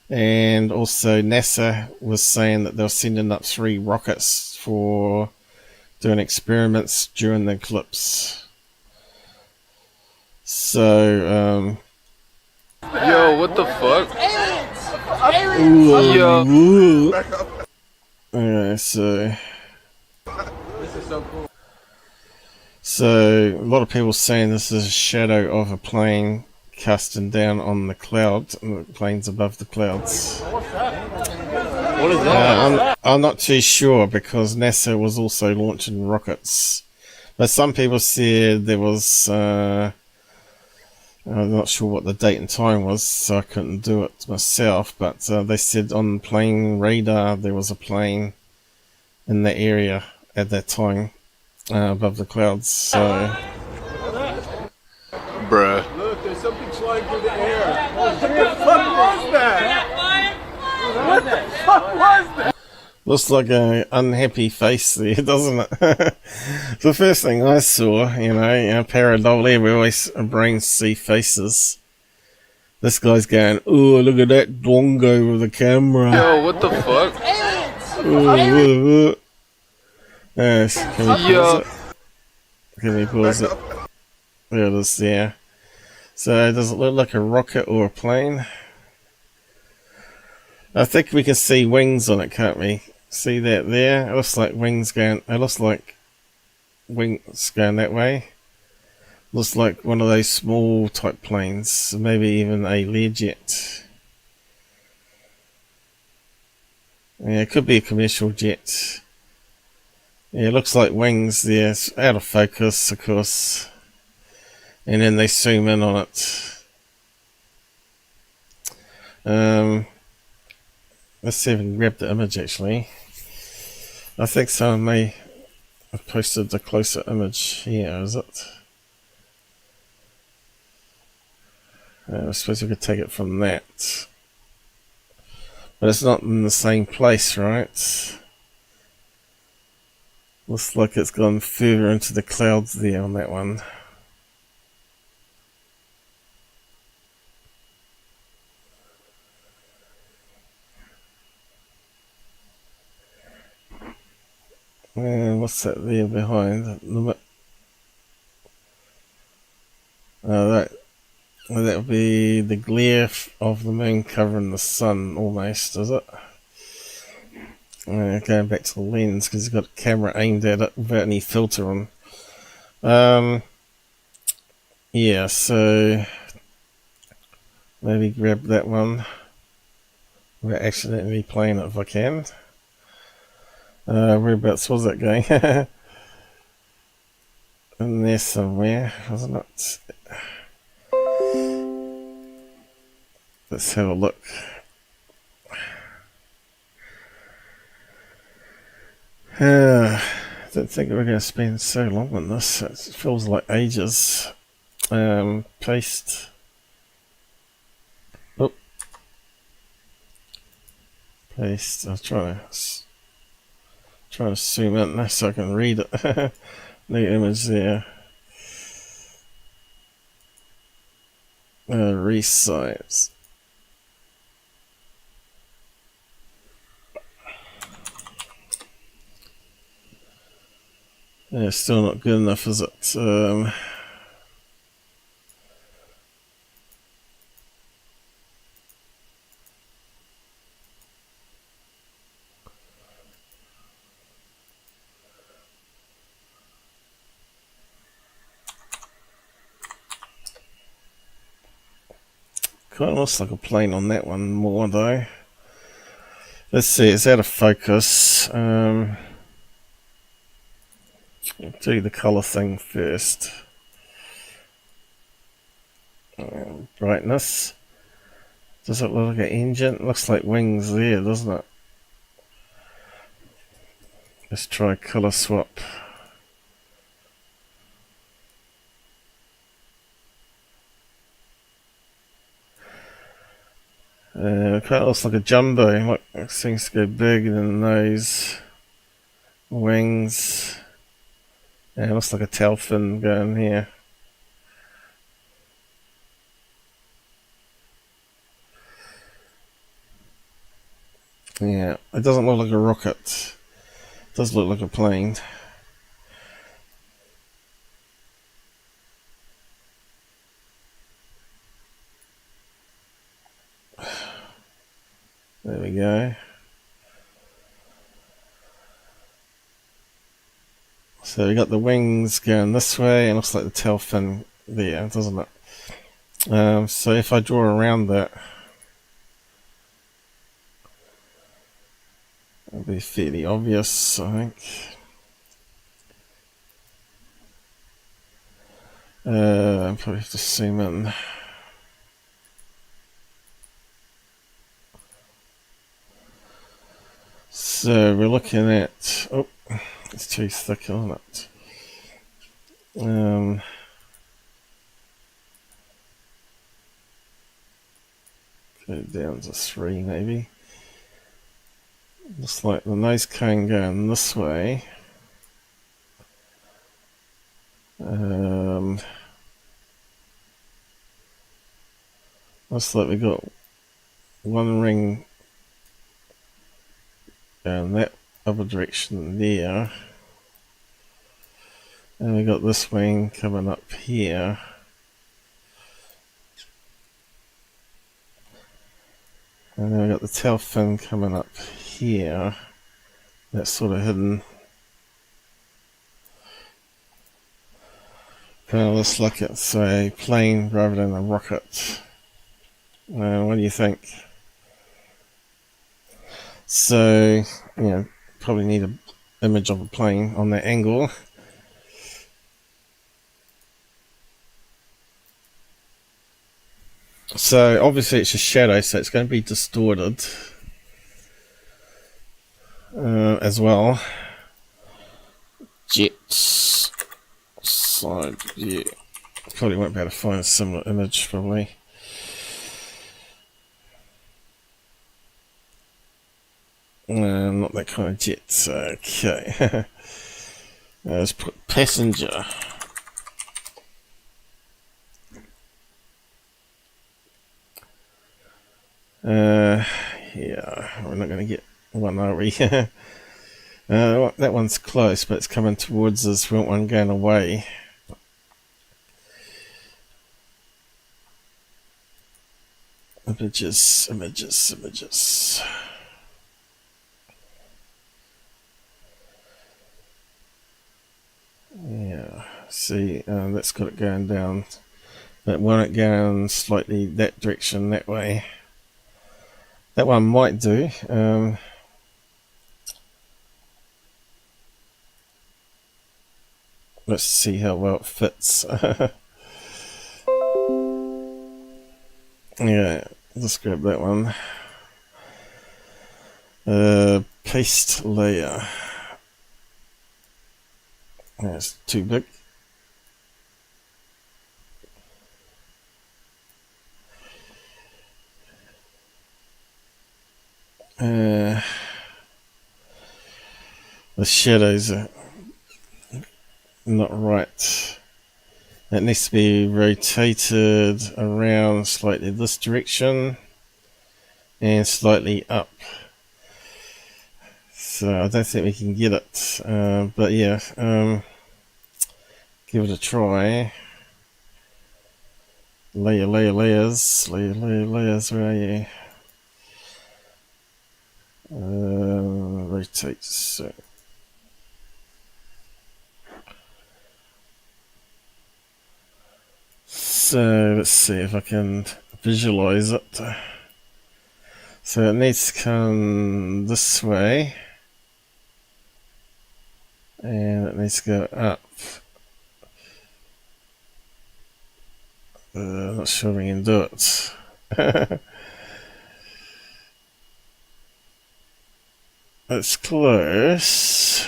And also NASA was saying that they were sending up 3 rockets for doing experiments during the eclipse. So, yo, what the fuck? Yo. Okay, so This is so cool. So a lot of people saying this is a shadow of a plane casting down on the cloud, the planes above the clouds. What's that? What is that? I'm not too sure because NASA was also launching rockets, but some people said there was. I'm not sure what the date and time was, so I couldn't do it myself. But they said on plane radar there was a plane in the area at that time above the clouds. So. Bruh. Look, there's something flying through the air. What the fuck was that? What the fuck was that? Looks like an unhappy face there, doesn't it? The first thing I saw, pareidolia, we always our brains see faces. This guy's going, oh, look at that dongo with the camera. Yo, what the fuck? Yes, can we pause it? Can we pause it? There it is there. So does it look like a rocket or a plane? I think we can see wings on it, can't we? See that there? It looks like wings going. It looks like wings going that way. Looks like one of those small type planes, maybe even a Learjet. Yeah, it could be a commercial jet. Yeah, it looks like wings there. It's out of focus, of course. And then they zoom in on it. Let's see if we can grab the image actually. I think someone may have posted the closer image here, is it? I suppose we could take it from that. But it's not in the same place, right? Looks like it's gone further into the clouds there on that one. And what's that there behind? That would be the glare of the moon covering the sun, almost, is it? Going back to the lens because he's got a camera aimed at it without any filter on. Yeah, so maybe grab that one without accidentally playing it if I can. Whereabouts was that going? In there somewhere, wasn't it? Let's have a look. Don't think we're going to spend so long on this. It feels like ages. Paste. Oh. Paste. I'll try to zoom in so I can read it. The image there. Resize. Yeah, still not good enough, is it? Kind of looks like a plane on that one more though. Let's see, it's out of focus. Do the colour thing first. Brightness. Does it look like an engine? It looks like wings there, doesn't it? Let's try colour swap. It kind of looks like a jumbo. Like it seems to go big in the nose. Wings. Yeah, it looks like a tail fin going here. Yeah, it doesn't look like a rocket. It does look like a plane. There we go. So we got the wings going this way, and looks like the tail fin there, doesn't it? So if I draw around that, it'll be fairly obvious, I think. I probably have to zoom in. So we're looking at, oh, it's too thick on it. Go down to 3 maybe. Looks like the nose cone going this way. Looks like we got one ring going that other direction there. And we got this wing coming up here. And then we got the tail fin coming up here. That's sort of hidden. Let's look at, say, plane rather than a rocket. What do you think? So, probably need an image of a plane on that angle. So obviously it's a shadow, so it's going to be distorted as well. Jets, side view. Probably won't be able to find a similar image, probably. Not that kind of jets. Okay. Let's put passenger. Yeah, we're not going to get one, are we? That one's close, but it's coming towards us. We want one going away. Images, images, images. Yeah, see, that's got it going down. But want it going slightly that direction, that way. That one might do. Let's see how well it fits. Yeah, let's grab that one. Paste layer. That's too big. The shadows are not right. It needs to be rotated around slightly this direction and slightly up. So I don't think we can get it, but yeah, give it a try. Layers, where are you? Rotate, so. So let's see if I can visualize it. So it needs to come this way, and it needs to go up. Not sure we can do it. It's close.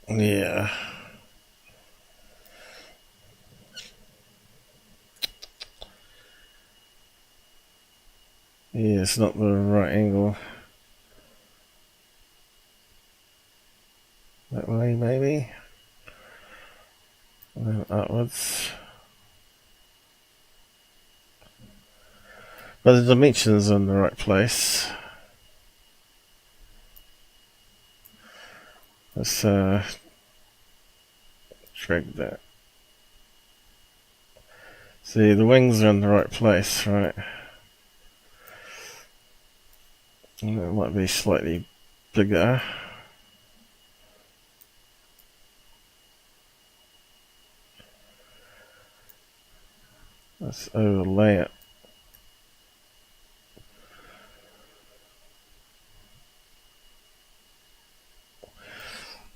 Yeah. Yeah, it's not the right angle. That way, maybe. And then upwards. But the dimensions are in the right place. Let's drag that. See, the wings are in the right place, right? And it might be slightly bigger. Let's overlay it.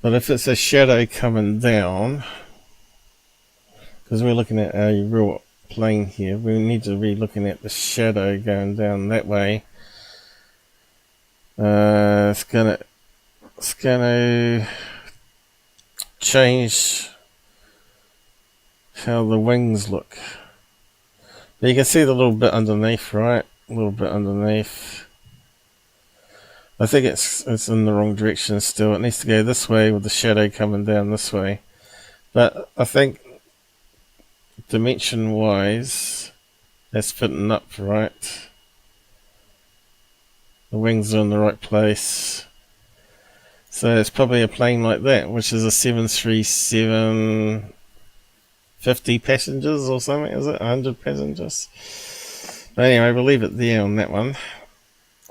But if it's a shadow coming down, because we're looking at a real plane here, we need to be looking at the shadow going down that way. It's gonna change how the wings look. But you can see the little bit underneath, right? A little bit underneath. I think it's in the wrong direction still. It needs to go this way with the shadow coming down this way. But I think dimension wise, that's fitting up, right? The wings are in the right place. So it's probably a plane like that, which is a 737 50 passengers or something, is it? 100 passengers? But anyway, we'll leave it there on that one.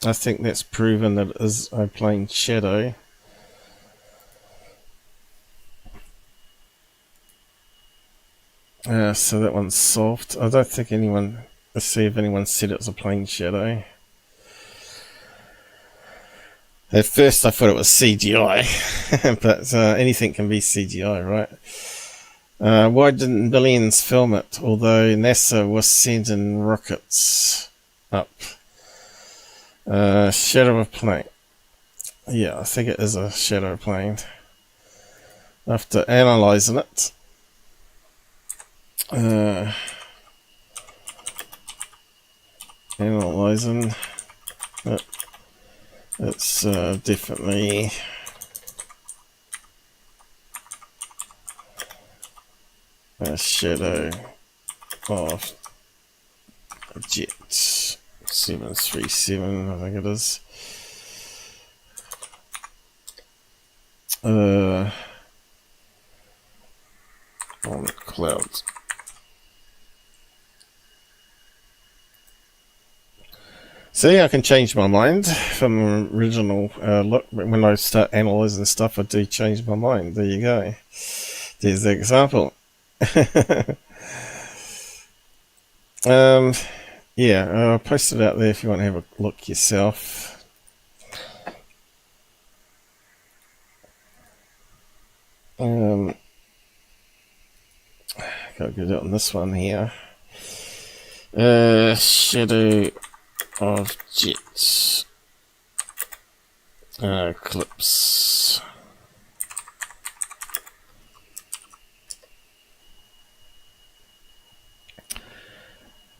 I think that's proven that it is a plane shadow. So that one's solved. I don't think anyone, let's see if anyone said it was a plane shadow. At first I thought it was CGI, but anything can be CGI, right? Why didn't millions film it, although NASA was sending rockets up? Shadow of plane. Yeah, I think it is a shadow plane. After analysing it, analysing it, it's definitely a shadow of a jet. 737, I think it is. On clouds. See, I can change my mind from the original look. When I start analysing stuff, I do change my mind. There you go. There's the example. Yeah, I'll post it out there if you want to have a look yourself. Gotta get it on this one here. Shadow of jets. Eclipse.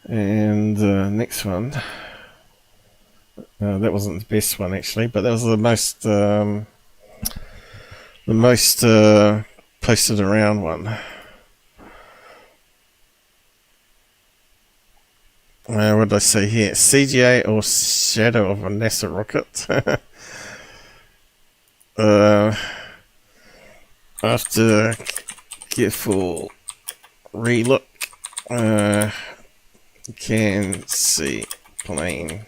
And next one. That wasn't the best one actually, but that was the most posted around one. What did I say here? CGA or shadow of a NASA rocket? After careful relook, you can see plane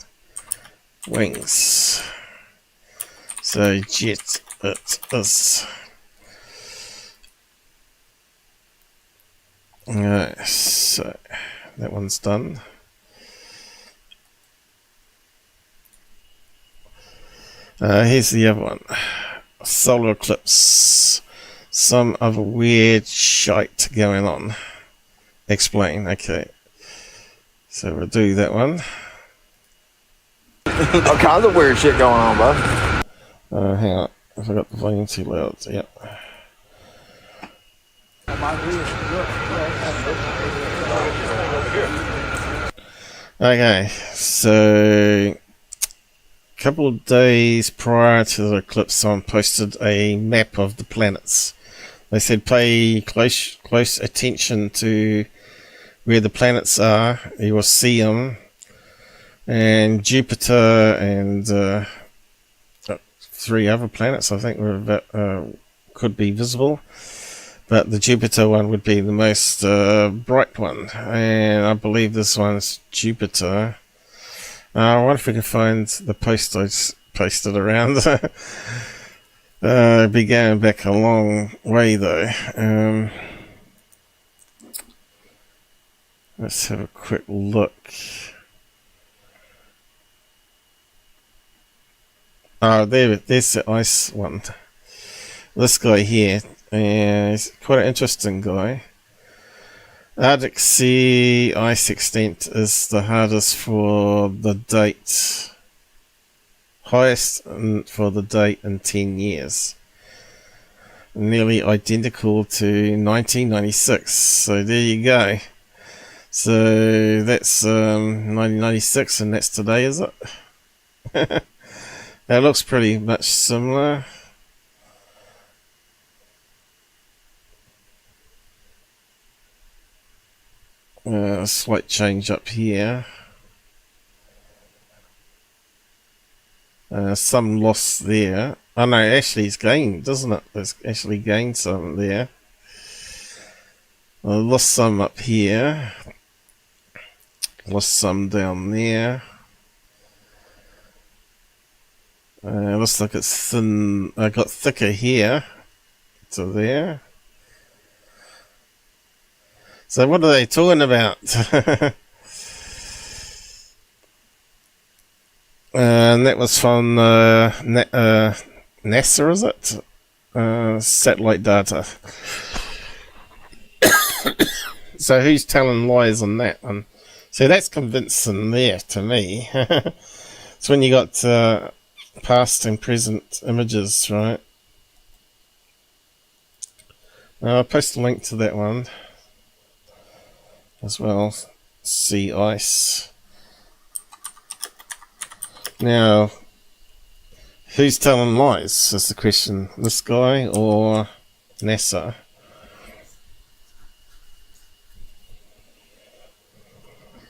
wings. So jet it is. So that one's done. Here's the other one. Solar eclipse. Some other weird shite going on. Explain. Okay. So we'll do that one. All kinds of weird shit going on, bud. Hang on. I forgot the volume too loud. Yep. Okay. So a couple of days prior to the eclipse, someone posted a map of the planets. They said pay close attention to where the planets are. You will see them, and Jupiter and 3 other planets I think could be visible, but the Jupiter one would be the most bright one, and I believe this one's Jupiter. I wonder if we can find the post I posted around. Be going back a long way though. Let's have a quick look. Oh, there's the ice one. This guy here is quite an interesting guy. Arctic Sea ice extent is the hardest for the date. Highest for the date in 10 years. Nearly identical to 1996. So there you go. So that's 1996 and that's today, is it? It looks pretty much similar. Slight change up here. Some loss there. Oh no, actually it's gained, doesn't it? It's actually gained some there. I lost some up here. Lost some down there. Looks like it's thin. I got thicker here to there. So what are they talking about? And that was from NASA, is it? Satellite data. So who's telling lies on that one? So that's convincing there to me. It's when you got past and present images, right? I'll post a link to that one as well. Sea ice. Now, who's telling lies is the question. This guy or NASA?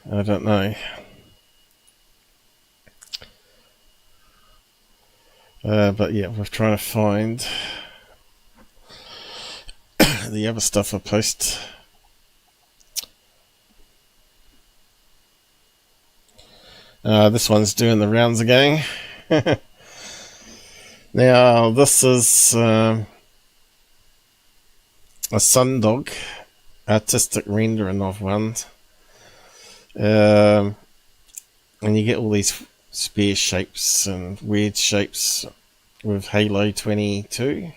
I don't know. But yeah, we're trying to find the other stuff I post. This one's doing the rounds again. Now, this is a sundog, artistic rendering of one. And you get all these spear shapes and weird shapes with Halo 22.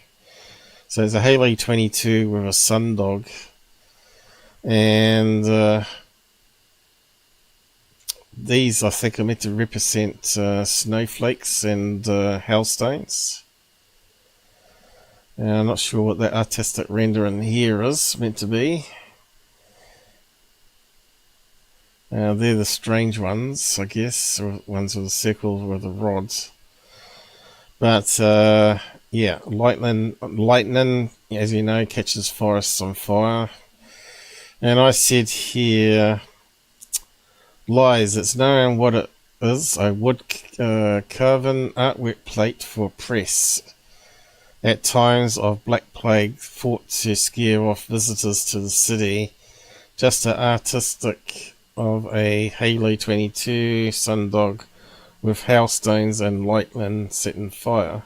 So there's a Halo 22 with a sundog, and these I think are meant to represent snowflakes and hailstones. I'm not sure what that artistic rendering here is meant to be. They're the strange ones, I guess, or ones with a circle with a rod. But yeah, lightning, as you know, catches forests on fire. And I said here, lies. It's known what it is. A wood carven artwork plate for press. At times of Black Plague, thought to scare off visitors to the city. Just an artistic of a Halo 22 sundog with hailstones and lightning setting fire.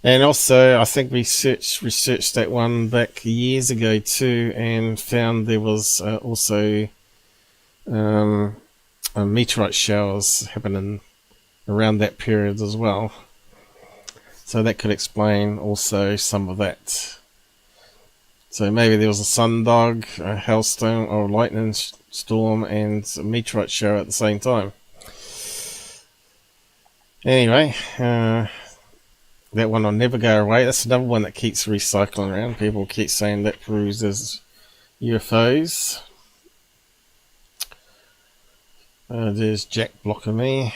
And also, I think we researched that one back years ago too, and found there was also meteorite showers happening around that period as well. So that could explain also some of that. So maybe there was a sundog, a hailstone, or a lightning storm, and a meteorite shower at the same time. Anyway, that one will never go away. That's another one that keeps recycling around. People keep saying that proves there's UFOs. There's Jack blocking me.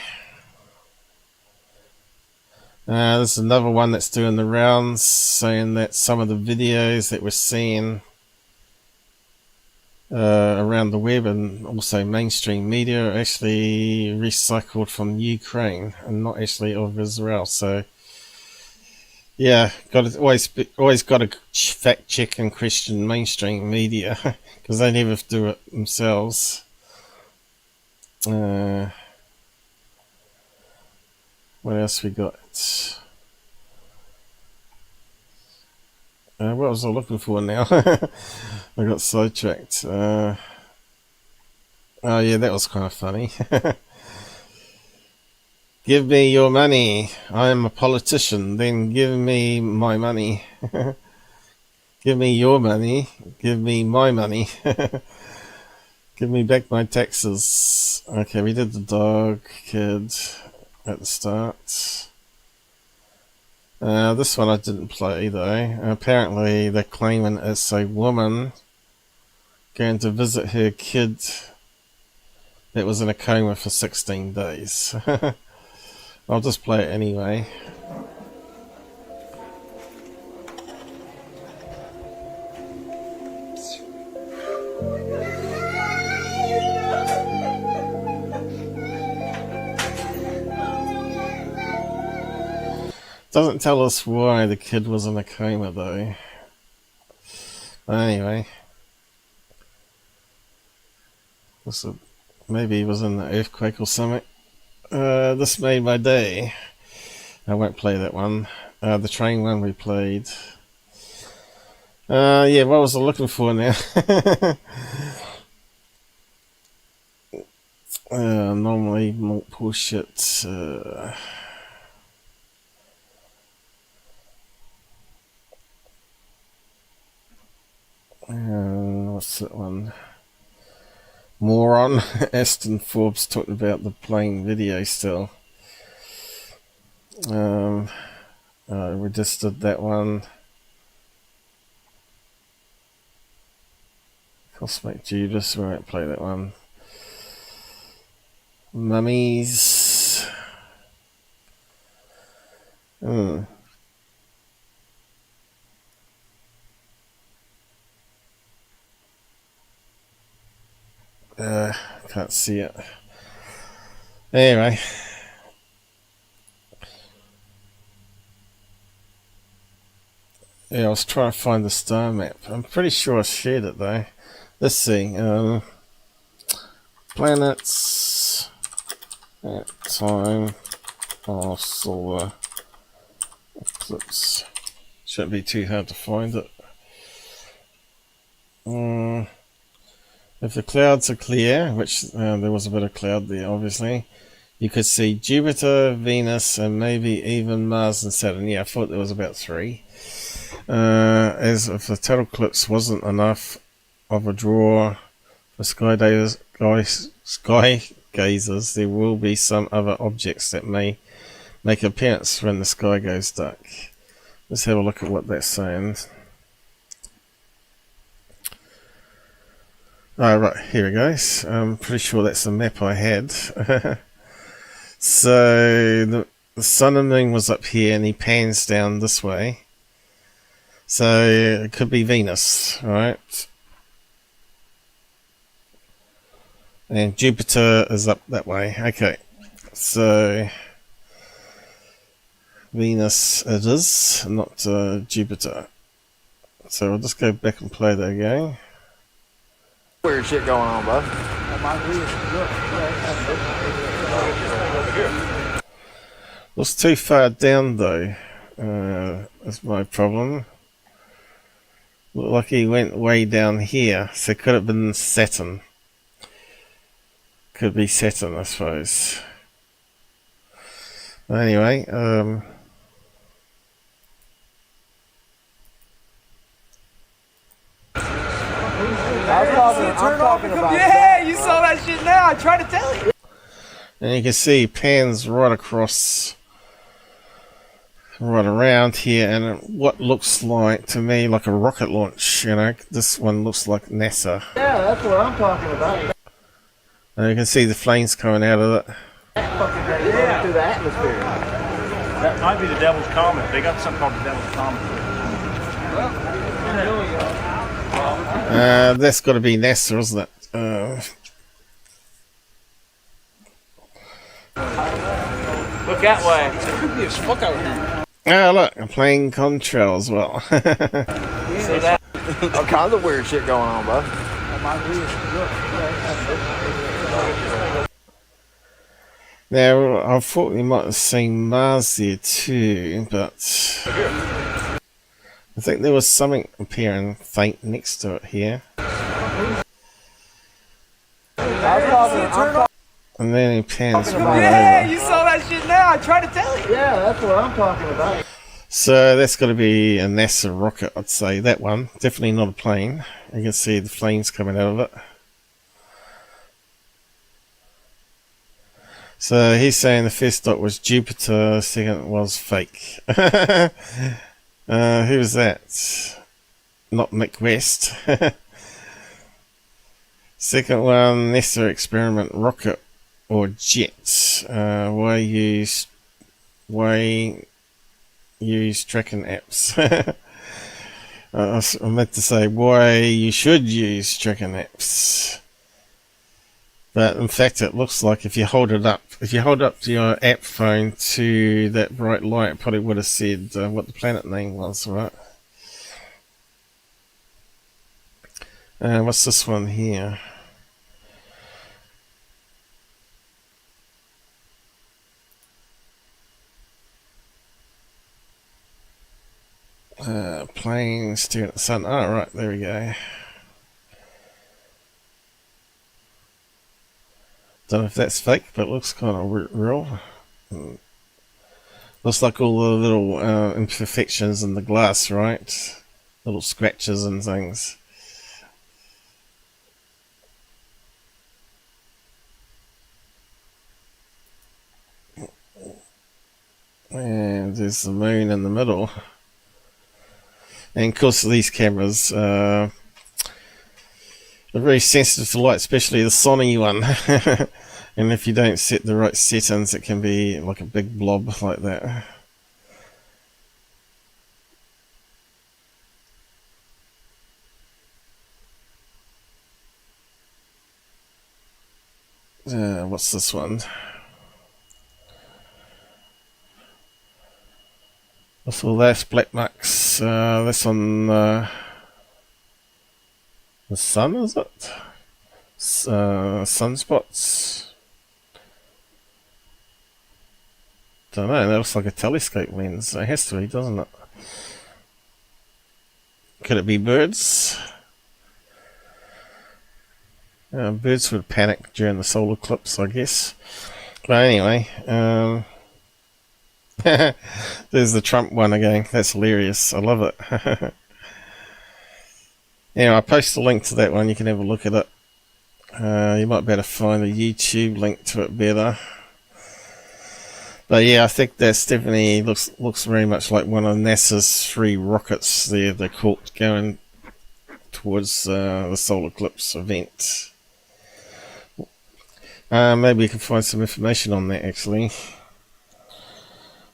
There's another one that's doing the rounds, saying that some of the videos that we're seeing around the web and also mainstream media are actually recycled from Ukraine and not actually of Israel. So yeah, always got to fact check and question mainstream media because they never do it themselves. What else we got? What was I looking for now? I got sidetracked. Oh yeah, that was kind of funny. Give me your money. I am a politician. Then give me my money. Give me your money. Give me my money. Give me back my taxes. Okay, we did the dog kid at the start. This one I didn't play though. Apparently they're claiming it's a woman going to visit her kid that was in a coma for 16 days. I'll just play it anyway. Doesn't tell us why the kid was in a coma though. Anyway, Maybe he was in the earthquake or something. This made my day. I won't play that one. The train one we played. Yeah, what was I looking for now? Normally more bullshit. What's that one? Moron. Aston Forbes talking about the plane video still. We just did that one. Cosmic Judas, we won't play that one. Mummies. Can't see it. Anyway. Yeah, I was trying to find the star map. I'm pretty sure I shared it though. Let's see. Planets at time of solar eclipse. Shouldn't be too hard to find it. If the clouds are clear, which there was a bit of cloud there obviously, you could see Jupiter, Venus, and maybe even Mars and Saturn. Yeah, I thought there was about 3. As if the total eclipse wasn't enough of a draw for sky gazers, there will be some other objects that may make an appearance when the sky goes dark. Let's have a look at what that's saying. Right, here it goes. I'm pretty sure that's the map I had. So the sun and moon was up here and he pans down this way. So it could be Venus, right? And Jupiter is up that way. Okay, so Venus it is, not Jupiter. So we'll just go back and play that again. Weird shit going on, bud. Looks too far down though. That's my problem. Looked like he went way down here, so it could have been Saturn. Could be Saturn, I suppose. Anyway, I'm talking about. Yeah, you saw that shit now. I tried to tell you. And you can see pans right across, right around here, and what looks like to me like a rocket launch. You know, this one looks like NASA. Yeah, that's what I'm talking about. And you can see the flames coming out of it. Yeah, through the atmosphere. That might be the Devil's Comet. They got something called the Devil's Comet. That's got to be NASA, isn't it? Look that way. It's creepy as fuck out here. Oh look, I'm playing Contrail as well. See that? All kinds of weird shit going on, bud. Now, I thought we might have seen Mars there too, but I think there was something appearing faint next to it here. And then he pans right over. Yeah, you saw that shit now. I tried to tell you. Yeah, that's what I'm talking about. So that's got to be a NASA rocket, I'd say. That one. Definitely not a plane. You can see the flames coming out of it. So he's saying the first dot was Jupiter, second was fake. Who was that? Not Mick West. Second one, NASA experiment rocket or jet. Why use tracking apps? I meant to say why you should use tracking apps. But in fact, it looks like if you hold up your app phone to that bright light, it probably would have said what the planet name was, right? What's this one here? plane staring at the sun. Oh, right, there we go. Don't know if that's fake, but it looks kind of real. Looks like all the little imperfections in the glass, right? Little scratches and things. And there's the moon in the middle. And of course these cameras are very sensitive to light, especially the Sony one. And if you don't set the right settings, it can be like a big blob like that. What's this one? What's all that? Black marks. That's on the sun, is it? Sunspots. Don't know. That looks like a telescope lens. It has to be, doesn't it? Could it be birds? Birds would panic during the solar eclipse, I guess. But anyway, there's the Trump one again. That's hilarious. I love it. Anyway, I'll post a link to that one. You can have a look at it. You might better find a YouTube link to it better. But yeah, I think that's definitely looks very much like one of NASA's 3 rockets there. They're caught going towards the solar eclipse event. Maybe we can find some information on that actually.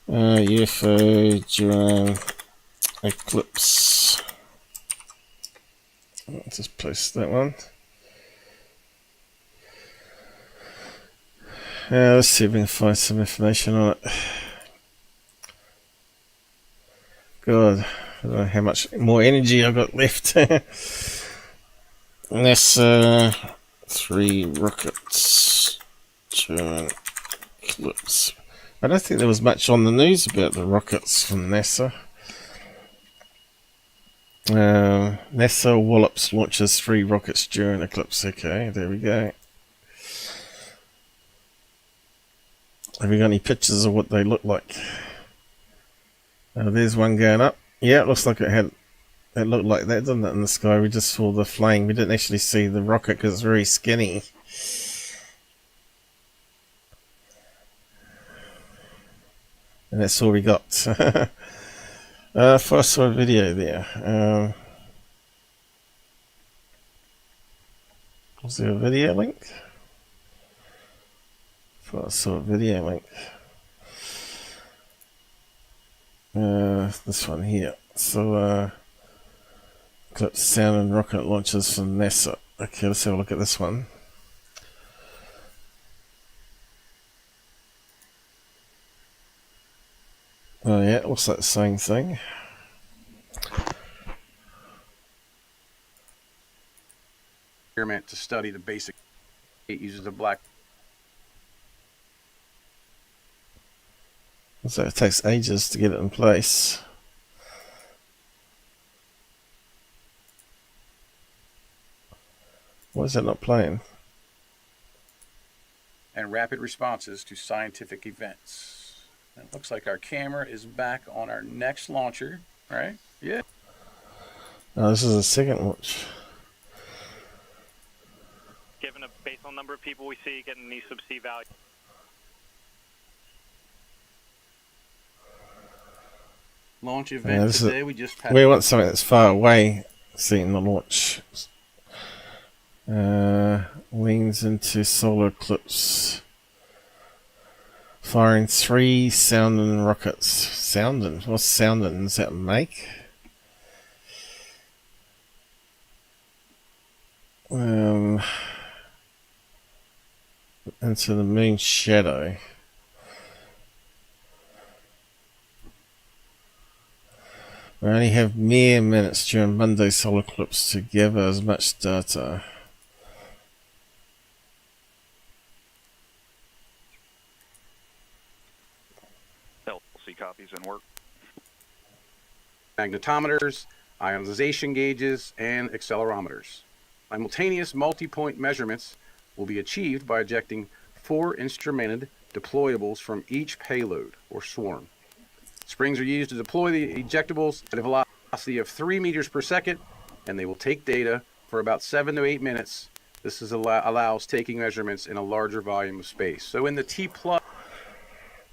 UFO during eclipse. I'll just post that one. Let's see if we can find some information on it. God, I don't know how much more energy I've got left. NASA 3 rockets during eclipse. I don't think there was much on the news about the rockets from NASA. NASA Wallops launches 3 rockets during eclipse. Okay, there we go. Have we got any pictures of what they look like? There's one going up. Yeah, it looks like it looked like that, didn't it, in the sky? We just saw the flame. We didn't actually see the rocket because it's very skinny. And that's all we got. If I saw a video there. Was there a video link? I saw a video link. This one here. So, Eclipse sound and rocket launches from NASA. Okay, let's have a look at this one. Oh yeah, it looks like the same thing. Experiment to study the basic. It uses a black. So it takes ages to get it in place. Why is it not playing? And rapid responses to scientific events. And it looks like our camera is back on our next launcher, right? Yeah. Oh, this is a second launch. Given a basal number of people we see getting these sub C values. Launch event today. We just had. We want something that's far away, seeing the launch. Leans into solar eclipse. Firing 3 sounding rockets. Sounding? What's sounding? Does that make? Into the moon shadow. We only have mere minutes during Monday's solar eclipse to gather as much data. LC copies and work. Magnetometers, ionization gauges, and accelerometers. Simultaneous multi-point measurements will be achieved by ejecting 4 instrumented deployables from each payload or swarm. Springs are used to deploy the ejectables at a velocity of 3 meters per second, and they will take data for about 7 to 8 minutes. This allows taking measurements in a larger volume of space. So in the T+.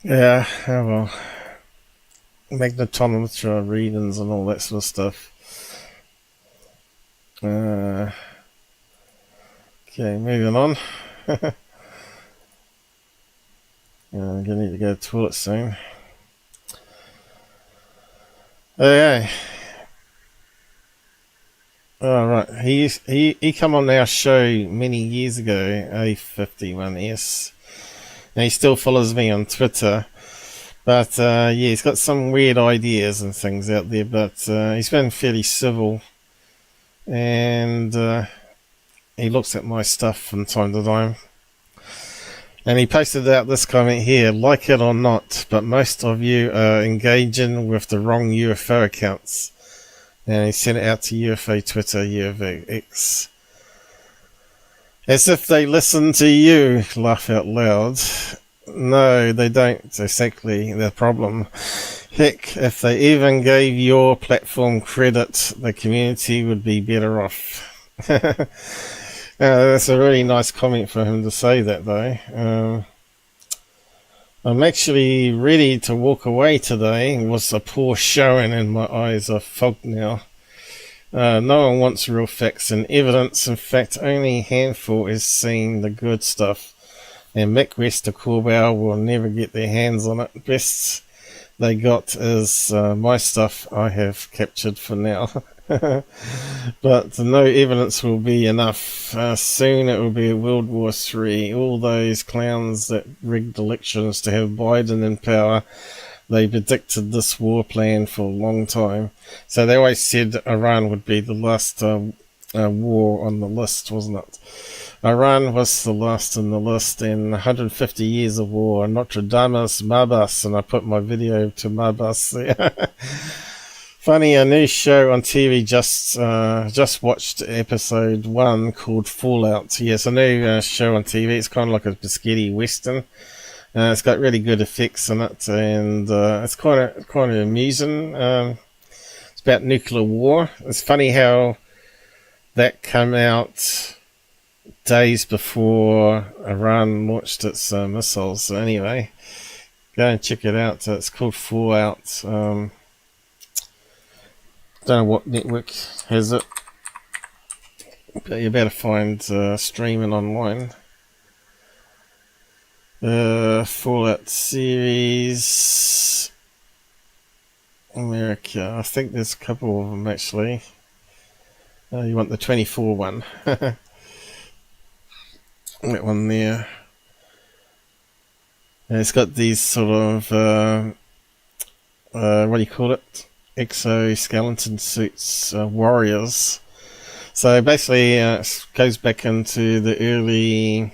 Yeah, oh well. Magnetometer readings and all that sort of stuff. Okay, moving on. I'm gonna need to go to the toilet soon. Okay. Oh, right. He come on our show many years ago, A51S. And he still follows me on Twitter. But yeah, he's got some weird ideas and things out there, but he's been fairly civil. And he looks at my stuff from time to time. And he posted out this comment here: like it or not, but most of you are engaging with the wrong UFO accounts. And he sent it out to UFO Twitter, UFO X. As if they listen to you, laugh out loud. No, they don't. Exactly the problem. Heck, if they even gave your platform credit, the community would be better off. That's a really nice comment for him to say that, though. I'm actually ready to walk away today. It was a poor showing and my eyes are fogged now. No one wants real facts and evidence. In fact, only a handful is seeing the good stuff. And Mick West or Corbell will never get their hands on it. Best they got is my stuff I have captured for now. But no evidence will be enough. Soon it will be a World War III. All those clowns that rigged elections to have Biden in power, they predicted this war plan for a long time. So they always said Iran would be the last war on the list, wasn't it? Iran was the last on the list, in 150 years of war. Nostradamus, Mabas, and I put my video to Mabas there. Funny, a new show on TV just watched episode 1 called Fallout. Yes, a new show on TV. It's kind of like a spaghetti western. It's got really good effects in it, and it's quite amusing. It's about nuclear war. It's funny how that came out days before Iran launched its missiles. So anyway, go and check it out. It's called Fallout. Don't know what network has it, but you better find streaming online. Fallout series America. I think there's a couple of them actually. You want the 24 one. That one there. And it's got these sort of what do you call it? Exoskeleton suits, warriors. So basically it goes back into the early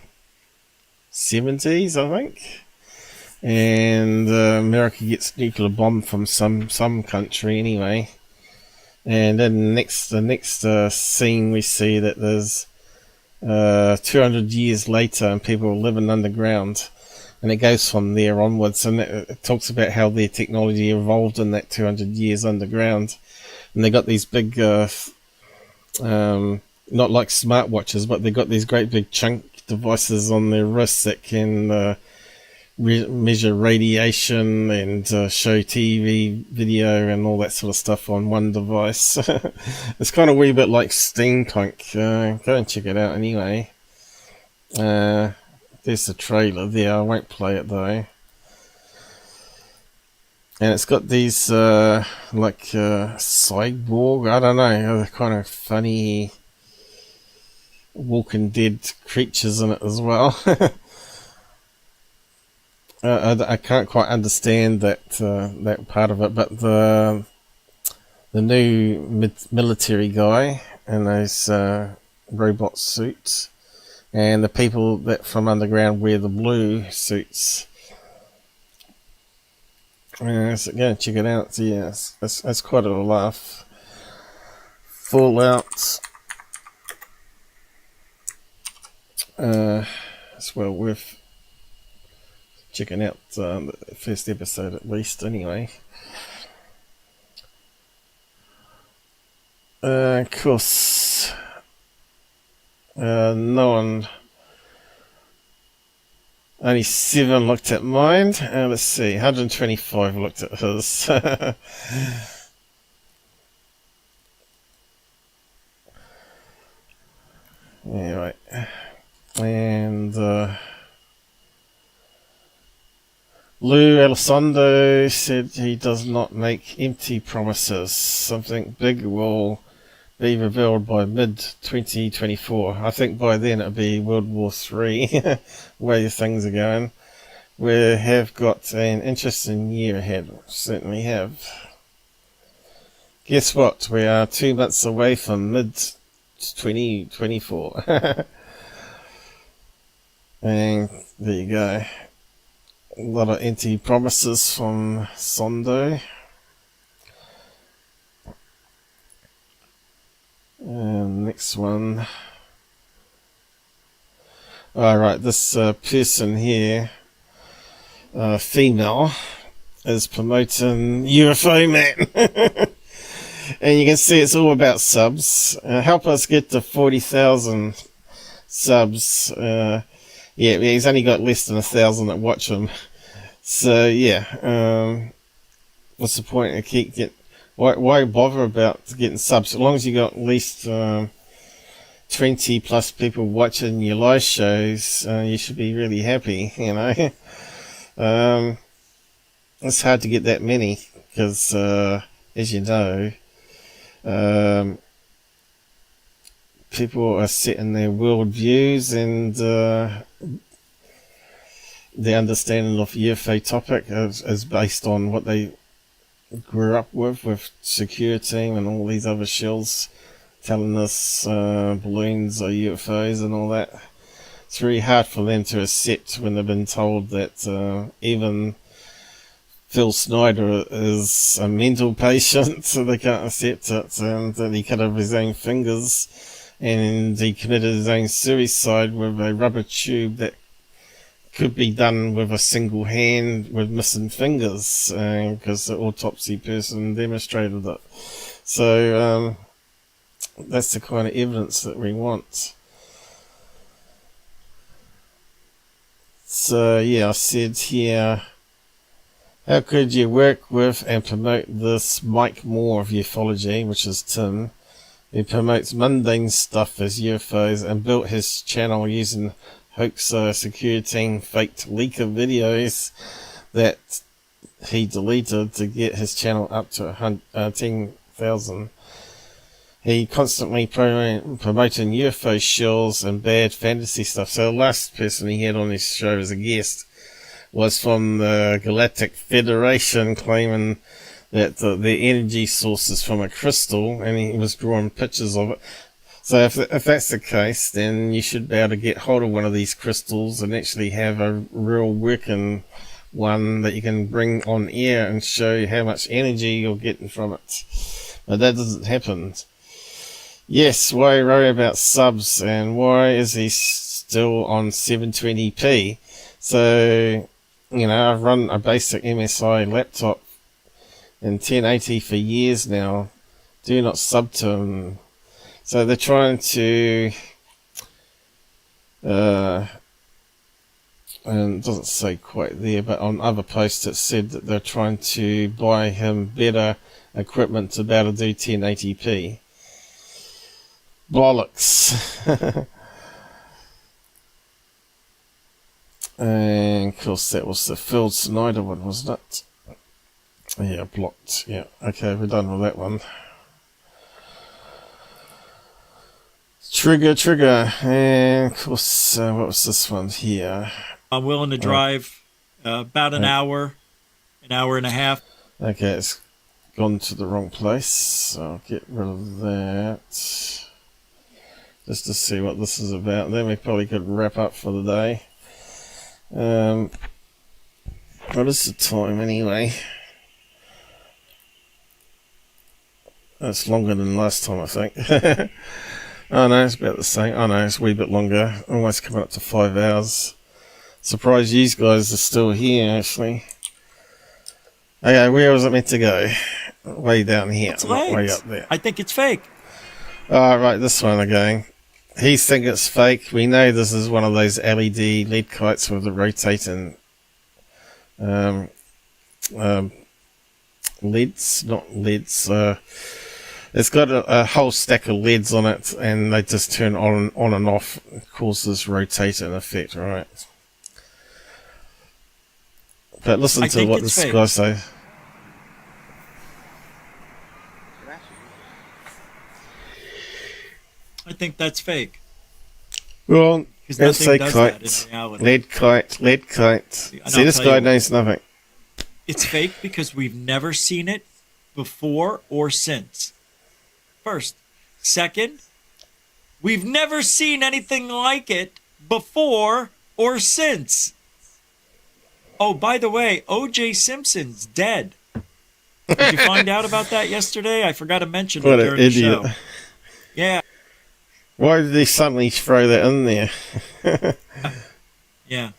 70s, I think, and America gets nuclear bomb from some country anyway. And then the next scene we see that there's 200 years later and people are living underground. And it goes from there onwards, and it talks about how their technology evolved in that 200 years underground. And they got these big, not like smartwatches, but they got these great big chunk devices on their wrists that can measure radiation and show TV, video, and all that sort of stuff on one device. It's kind of a wee bit like steampunk. Go and check it out anyway. There's the trailer there. I won't play it though. And it's got these like cyborg, I don't know, kind of funny Walking Dead creatures in it as well. I can't quite understand that part of it, but the new military guy in those robot suits, and the people that from underground wear the blue suits. So go and check it out. So yeah, that's quite a laugh. Fallout. It's well worth checking out the first episode at least, anyway. Of course, no one. Only 7 looked at mine. Let's see, 125 looked at his. Anyway, and Lou Elizondo said he does not make empty promises. Something big will be revealed by mid-2024. I think by then it'll be World War III, where things are going. We have got an interesting year ahead. Certainly have. Guess what? We are 2 months away from mid-2024. And there you go. A lot of empty promises from Sondo. And next one. Alright, this person here, female, is promoting UFO Man. And you can see it's all about subs. Help us get to 40,000 subs. Yeah, he's only got less than 1,000 that watch him. So yeah, what's the point of keep get? Why bother about getting subs? As long as you got at least 20 plus people watching your live shows, you should be really happy. You know, it's hard to get that many because, as you know, people are setting their world views and their understanding of UFO topic is based on what they grew up with Secureteam and all these other shills telling us balloons are UFOs and all that. It's very hard for them to accept when they've been told that even Phil Schneider is a mental patient, so they can't accept it, and that he cut off his own fingers and he committed his own suicide with a rubber tube that could be done with a single hand with missing fingers, because the autopsy person demonstrated it. So that's the kind of evidence that we want. So yeah, I said here, how could you work with and promote this Mike Moore of ufology, which is Tim, who promotes mundane stuff as UFOs and built his channel using hoaxer Secureteam faked leaker videos that he deleted to get his channel up to 10,000. He constantly promoting UFO shills and bad fantasy stuff. So the last person he had on his show as a guest was from the Galactic Federation, claiming that the energy source is from a crystal, and he was drawing pictures of it. So if that's the case, then you should be able to get hold of one of these crystals and actually have a real working one that you can bring on air and show you how much energy you're getting from it. But that doesn't happen. Yes, why worry about subs, and why is he still on 720p? So, you know, I've run a basic MSI laptop in 1080 for years now. Do not sub to him. So they're trying to, and it doesn't say quite there, but on other posts it said that they're trying to buy him better equipment to be able to do 1080p. Bollocks. And of course that was the Phil Schneider one, wasn't it? Yeah, blocked. Yeah, okay, we're done with that one. Trigger, and of course, what was this one here? I'm willing to drive about an hour and a half. Okay, it's gone to the wrong place, so I'll get rid of that. Just to see what this is about. Then we probably could wrap up for the day. What is the time anyway? That's longer than last time, I think. Oh no, it's about the same. Oh no, it's a wee bit longer. Almost coming up to 5 hours. Surprised you guys are still here, actually. Okay, where was it meant to go? Way down here, not way up there. I think it's fake. Oh, right, this one again. He thinks it's fake. We know this is one of those LED kites with the rotating LEDs, not LEDs. It's got a whole stack of LEDs on it, and they just turn on and off. It causes this rotating effect, right? But listen to what this guy says. I think that's fake. Well, let's say kite, lead kite. See, this guy knows nothing. It's fake because we've never seen it before or since. First. Second, we've never seen anything like it before or since. Oh, by the way, O.J. Simpson's dead. Did you find out about that yesterday? I forgot to mention it during the show. Yeah. Why did he suddenly throw that in there? Yeah.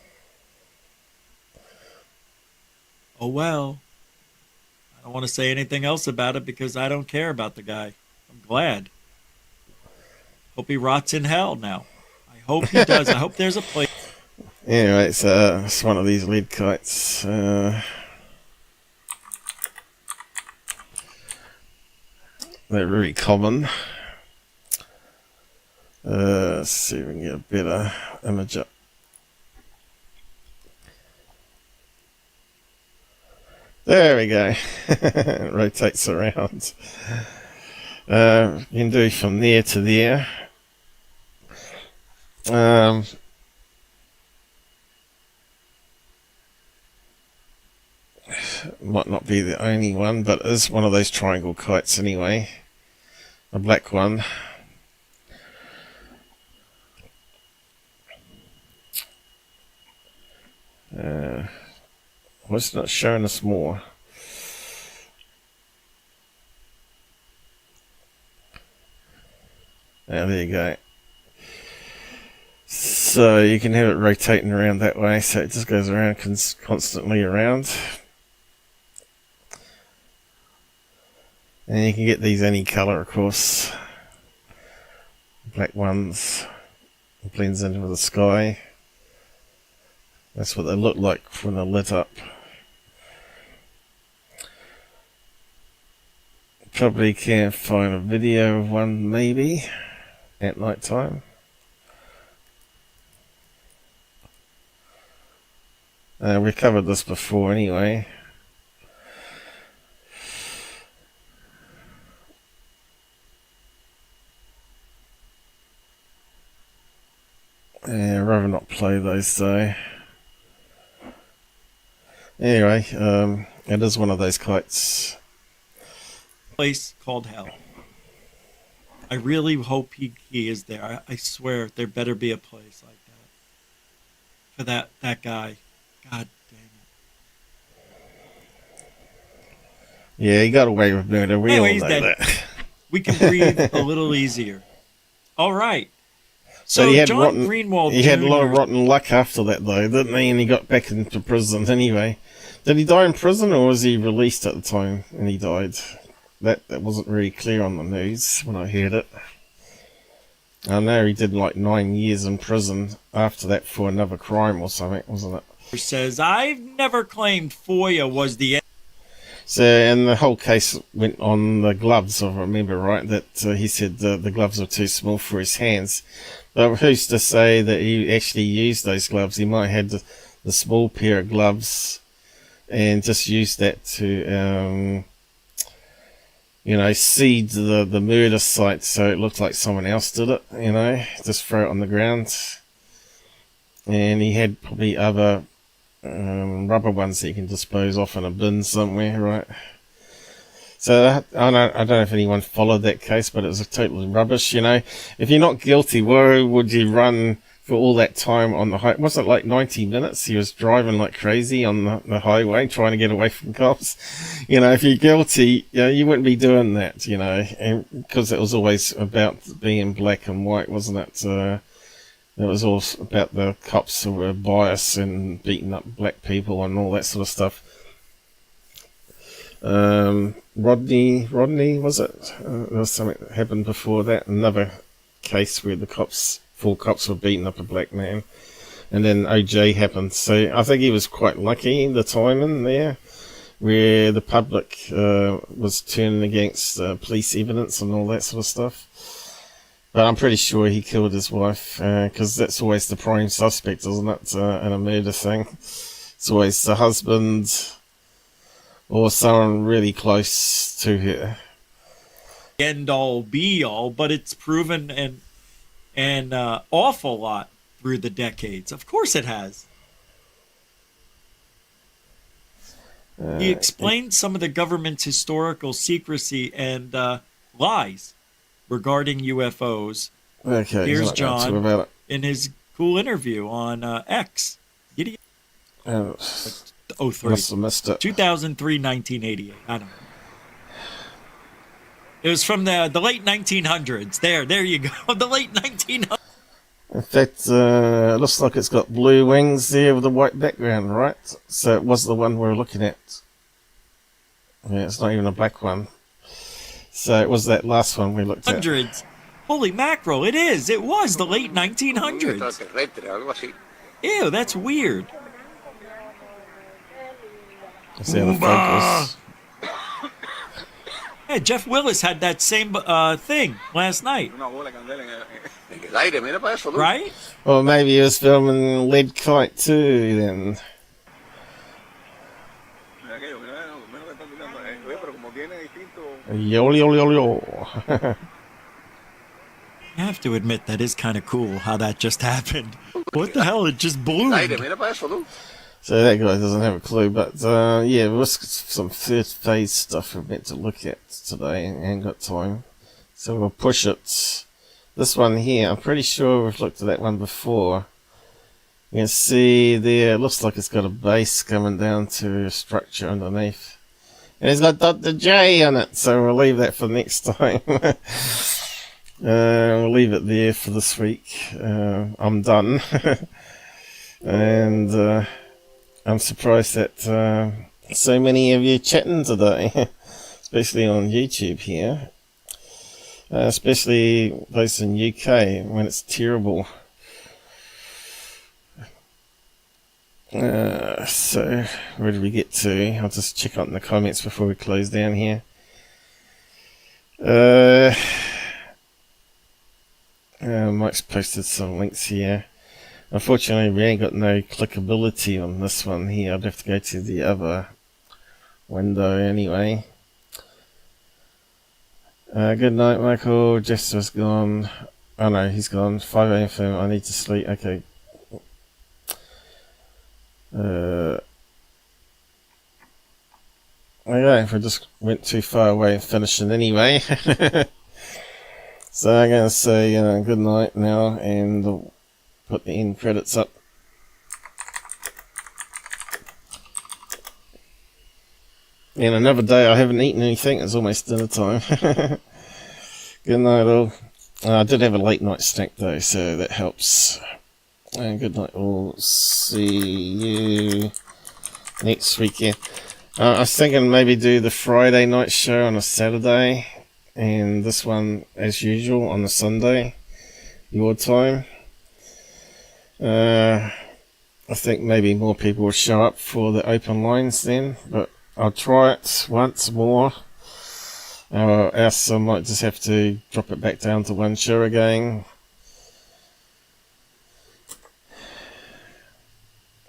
Oh, well. I don't want to say anything else about it because I don't care about the guy. I'm glad. Hope he rots in hell now. I hope he does. I hope there's a place. Anyway, it's one of these lead kites. They're really common. Let's see if we can get a better image up. There we go. It rotates around. You can do from there to there. Might not be the only one, but it is one of those triangle kites anyway. A black one. Well, it's not showing us more. There you go. So you can have it rotating around that way, so it just goes around constantly around. And you can get these any colour, of course. Black ones. It blends into the sky. That's what they look like when they're lit up. Probably can't find a video of one, maybe, at night time. We covered this before anyway. Yeah, I'd rather not play those though. Anyway, it is one of those kites. Place called hell. I really hope he is there. I swear there better be a place like that for that guy. God dang it. Yeah, he got away with murder. We all know that. We can breathe a little easier. All right. So he had John Greenwald He had a lot of rotten luck after that, though, didn't he? And he got back into prison anyway. Did he die in prison, or was he released at the time and he died? That wasn't really clear on the news when I heard it. I know he did like 9 years in prison after that for another crime or something, wasn't it? Says, I've never claimed FOIA was the end. So, and the whole case went on the gloves, if I remember right, that he said the gloves were too small for his hands. But who's to say that he actually used those gloves? He might have had the small pair of gloves and just used that to, seed the murder site so it looked like someone else did it, just throw it on the ground. And he had probably other rubber ones that you can dispose off in a bin somewhere, right? So I don't know if anyone followed that case, but it was totally rubbish, If you're not guilty, why would you run for all that time on the highway. Was it like 90 minutes? He was driving like crazy on the highway, trying to get away from cops. You know, if you're guilty, you know, you wouldn't be doing that, you know, because it was always about being black and white, wasn't it? It was all about the cops who were biased and beating up black people and all that sort of stuff. Rodney, was it? There was something that happened before that. Another case where the four cops were beating up a black man. And then OJ happened. So I think he was quite lucky, the timing there, where the public was turning against police evidence and all that sort of stuff. But I'm pretty sure he killed his wife, because that's always the prime suspect, isn't it, in a murder thing? It's always the husband or someone really close to her. End all be all, but it's proven an awful lot through the decades. Of course it has. He explained some of the government's historical secrecy and lies regarding UFOs. Okay, here's John in his cool interview on X. Giddy. 03. Must have missed it. 2003, 1988. I don't know. It was from the late 1900s. There you go. The late 1900s. In fact, it looks like it's got blue wings there with a white background, right? So it was the one we were looking at. Yeah, it's not even a black one. So it was that last one we looked at. Hundreds. Holy mackerel, it is. It was the late 1900s. Ew, that's weird. Let's see how the focus. Yeah, Jeff Willis had that same thing last night. Right? Or maybe he was filming Lead Kite too, then. Yo. I have to admit that is kind of cool how that just happened. What the hell? It just blew. So that guy doesn't have a clue, but yeah, there was some first phase stuff we're meant to look at today and ain't got time. So we'll push it. This one here, I'm pretty sure we've looked at that one before. You can see there, it looks like it's got a base coming down to a structure underneath. And it's got Dr. J on it, so we'll leave that for next time. We'll leave it there for this week. I'm done. And I'm surprised that so many of you chatting today, especially on YouTube here. Especially those in UK, when it's terrible. So, where did we get to? I'll just check out in the comments before we close down here. Mike's posted some links here. Unfortunately, we ain't got no clickability on this one here. I'd have to go to the other window anyway. Good night, Michael. Jester's gone. Oh no, he's gone. 5 AM film. I need to sleep. Okay. Okay, if I just went too far away and finishing anyway. So I'm going to say good night now and put the end credits up. And another day I haven't eaten anything. It's almost dinner time. Good night all. I did have a late night snack though, so that helps. And good night all. See you next weekend. I was thinking maybe do the Friday night show on a Saturday, and this one as usual on a Sunday, your time. I think maybe more people will show up for the open lines then, but I'll try it once more. Else I might just have to drop it back down to one show again.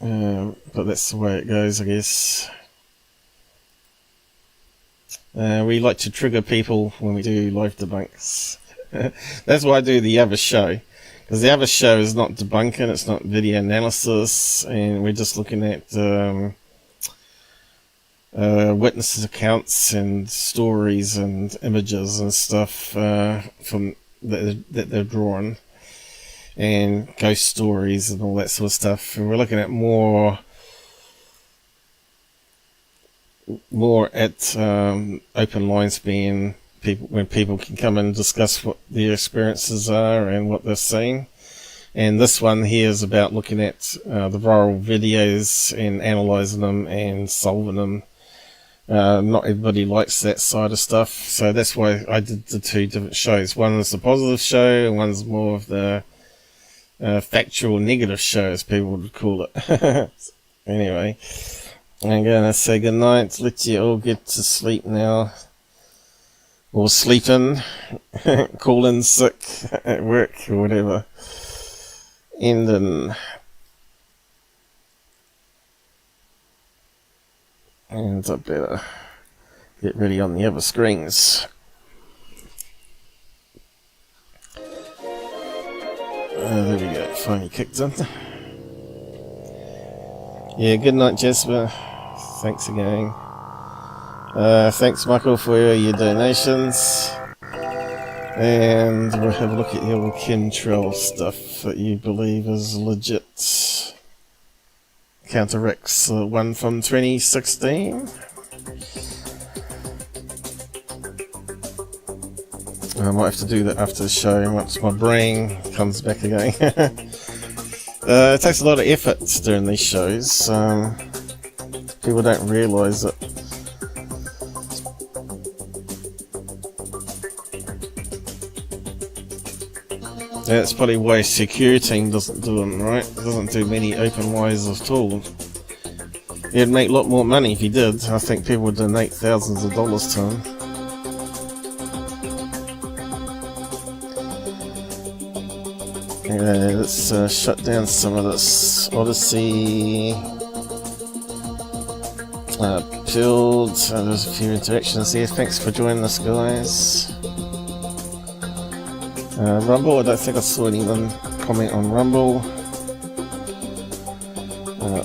But that's the way it goes, I guess. We like to trigger people when we do live debunks. That's why I do the other show. Because the other show is not debunking, it's not video analysis, and we're just looking at witnesses' accounts and stories and images and stuff from that they're drawn. and ghost stories and all that sort of stuff. And we're looking at more at open lines being people, when people can come and discuss what their experiences are and what they're seeing. And this one here is about looking at the viral videos and analysing them and solving them. Not everybody likes that side of stuff, so that's why I did the two different shows. One is the positive show, and one's more of the factual negative show, as people would call it. Anyway, I'm going to say goodnight, let you all get to sleep now. Or sleeping, call in sick at work or whatever. Ending. And I better get ready on the other screens. There we go, finally kicked in. Yeah, good night, Jasper. Thanks again. Thanks, Michael, for your donations. And we'll have a look at your chemtrail stuff that you believe is legit. Counteracts the one from 2016. I might have to do that after the show once my brain comes back again. It takes a lot of effort doing these shows. People don't realise it. That's probably why Secureteam doesn't do them, right? It doesn't do many open wires at all. He'd make a lot more money if he did. I think people would donate thousands of dollars to him. Anyway, let's shut down some of this. Odyssey. Build. There's a few interactions here. Thanks for joining us, guys. Rumble, I don't think I saw anyone comment on Rumble.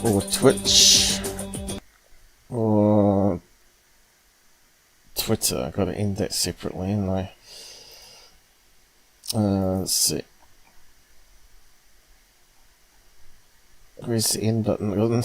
Or Twitch. Or Twitter. I've got to end that separately, haven't I? Let's see. Where's the end button?